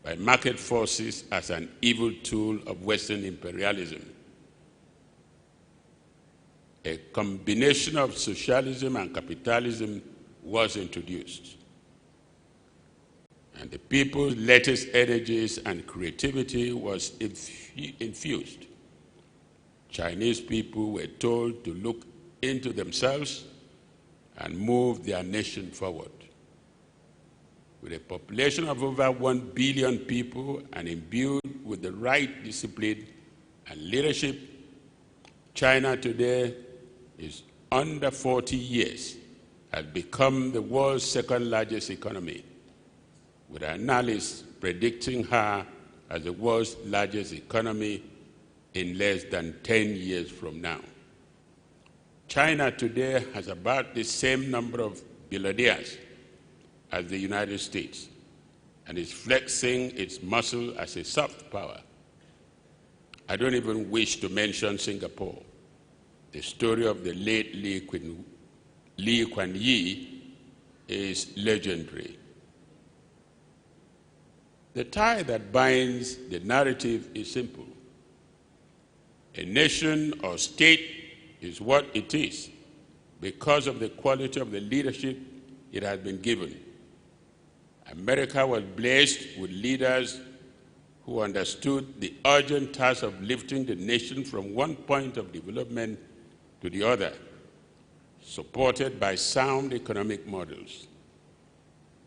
by market forces as an evil tool of Western imperialism. A combination of socialism and capitalism was introduced. And the people's latest energies and creativity was infused. Chinese people were told to look into themselves and move their nation forward. With a population of over 1 billion people and imbued with the right discipline and leadership, China today is under 40 years, has become the world's second largest economy, with analysts predicting her as the world's largest economy in less than 10 years from now. China today has about the same number of billionaires as the United States and is flexing its muscle as a soft power. I don't even wish to mention Singapore. The story of the late Lee Kuan Yew is legendary. The tie that binds the narrative is simple. A nation or state is what it is because of the quality of the leadership it has been given. America was blessed with leaders who understood the urgent task of lifting the nation from one point of development to the other, supported by sound economic models.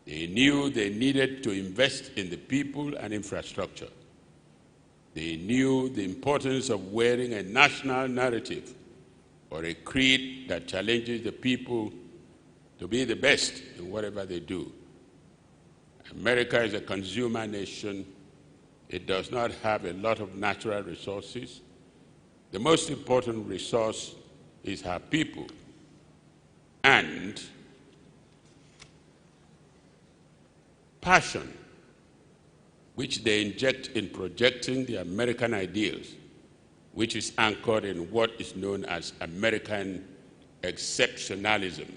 They knew they needed to invest in the people and infrastructure. They knew the importance of wearing a national narrative or a creed that challenges the people to be the best in whatever they do. America is a consumer nation. It does not have a lot of natural resources. The most important resource is her people and passion, which they inject in projecting the American ideals, which is anchored in what is known as American exceptionalism,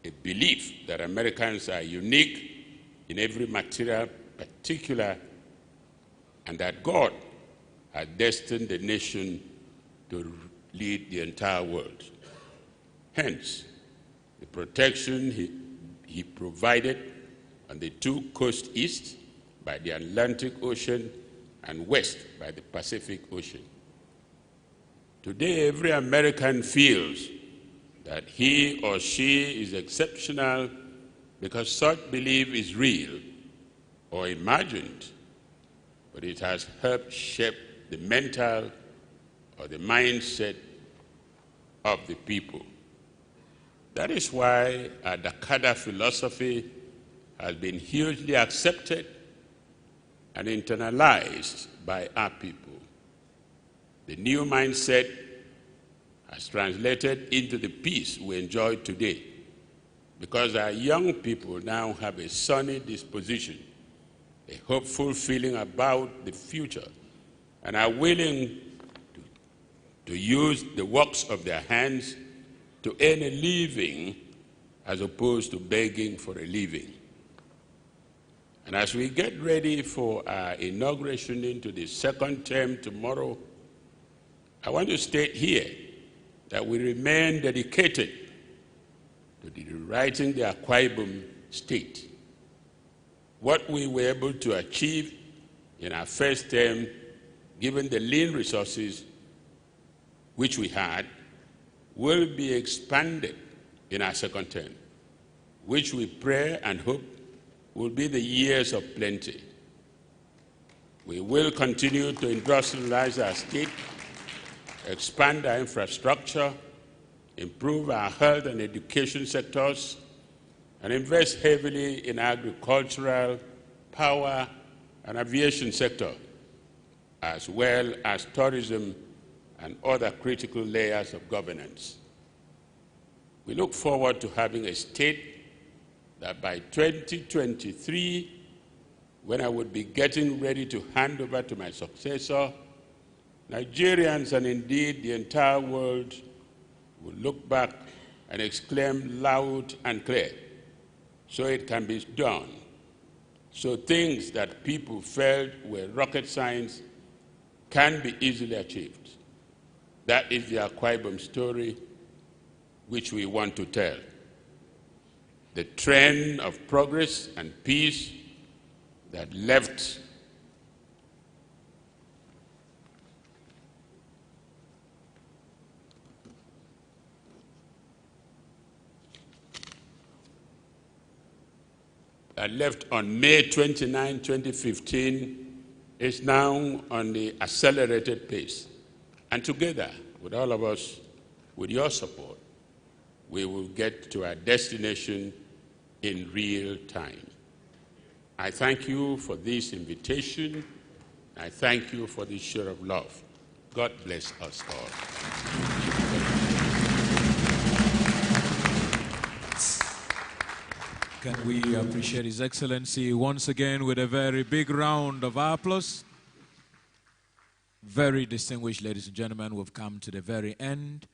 a belief that Americans are unique in every material particular and that God has destined the nation to lead the entire world. Hence, the protection he provided on the two coasts east by the Atlantic Ocean and west by the Pacific Ocean. Today, every American feels that he or she is exceptional because such belief is real or imagined, but it has helped shape the mental or the mindset of the people. That is why our Dakada philosophy has been hugely accepted and internalized by our people. The new mindset has translated into the peace we enjoy today because our young people now have a sunny disposition, a hopeful feeling about the future, and are willing to use the works of their hands to earn a living as opposed to begging for a living. And as we get ready for our inauguration into the second term tomorrow, I want to state here that we remain dedicated to rewriting the Akwa Ibom state. What we were able to achieve in our first term, given the lean resources which we had, will be expanded in our second term, which we pray and hope will be the years of plenty. We will continue to industrialize our state, expand our infrastructure, improve our health and education sectors, and invest heavily in agricultural, power, and aviation sector, as well as tourism and other critical layers of governance. We look forward to having a state that by 2023, when I would be getting ready to hand over to my successor, Nigerians and indeed the entire world will look back and exclaim loud and clear, so it can be done. So things that people felt were rocket science can be easily achieved. That is the Akwa Ibom story which we want to tell. the trend of progress and peace that left on May 29, 2015 is now on the accelerated pace. And together, with all of us, with your support, we will get to our destination in real time. I thank you for this invitation. I thank you for this show of love. God bless us all.
Can we appreciate His Excellency once again with a very big round of applause? Very distinguished ladies and gentlemen, we've come to the very end,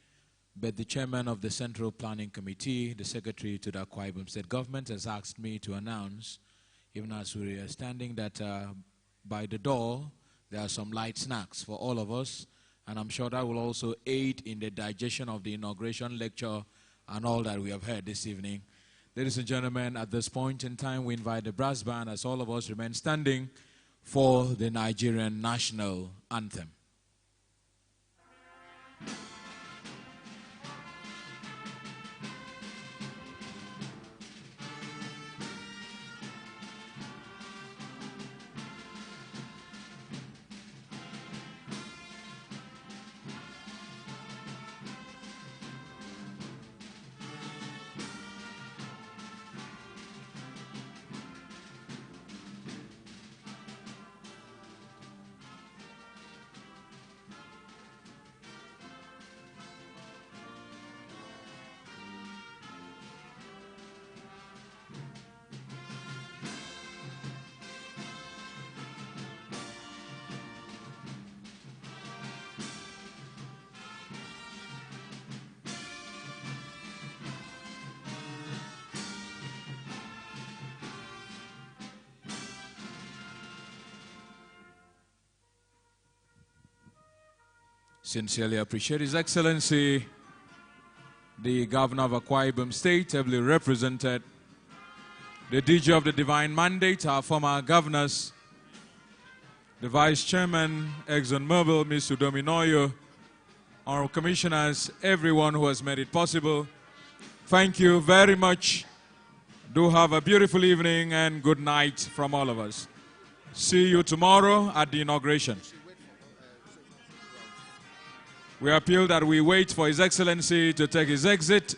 but the chairman of the Central Planning Committee, the secretary to the Akwa Ibom State Government, has asked me to announce, even as we are standing, that by the door there are some light snacks for all of us, and I'm sure that will also aid in the digestion of the inauguration lecture and all that we have heard this evening. Ladies and gentlemen, at this point in time, we invite the brass band as all of us remain standing for the Nigerian national anthem. Sincerely appreciate His Excellency, the Governor of Akwa Ibom State, ably represented, the DG of the Divine Mandate, our former governors, the Vice Chairman, ExxonMobil, Ms. Udom Emmnauel, our commissioners, everyone who has made it possible. Thank you very much. Do have a beautiful evening and good night from all of us. See you tomorrow at the inauguration. We appeal that we wait for His Excellency to take his exit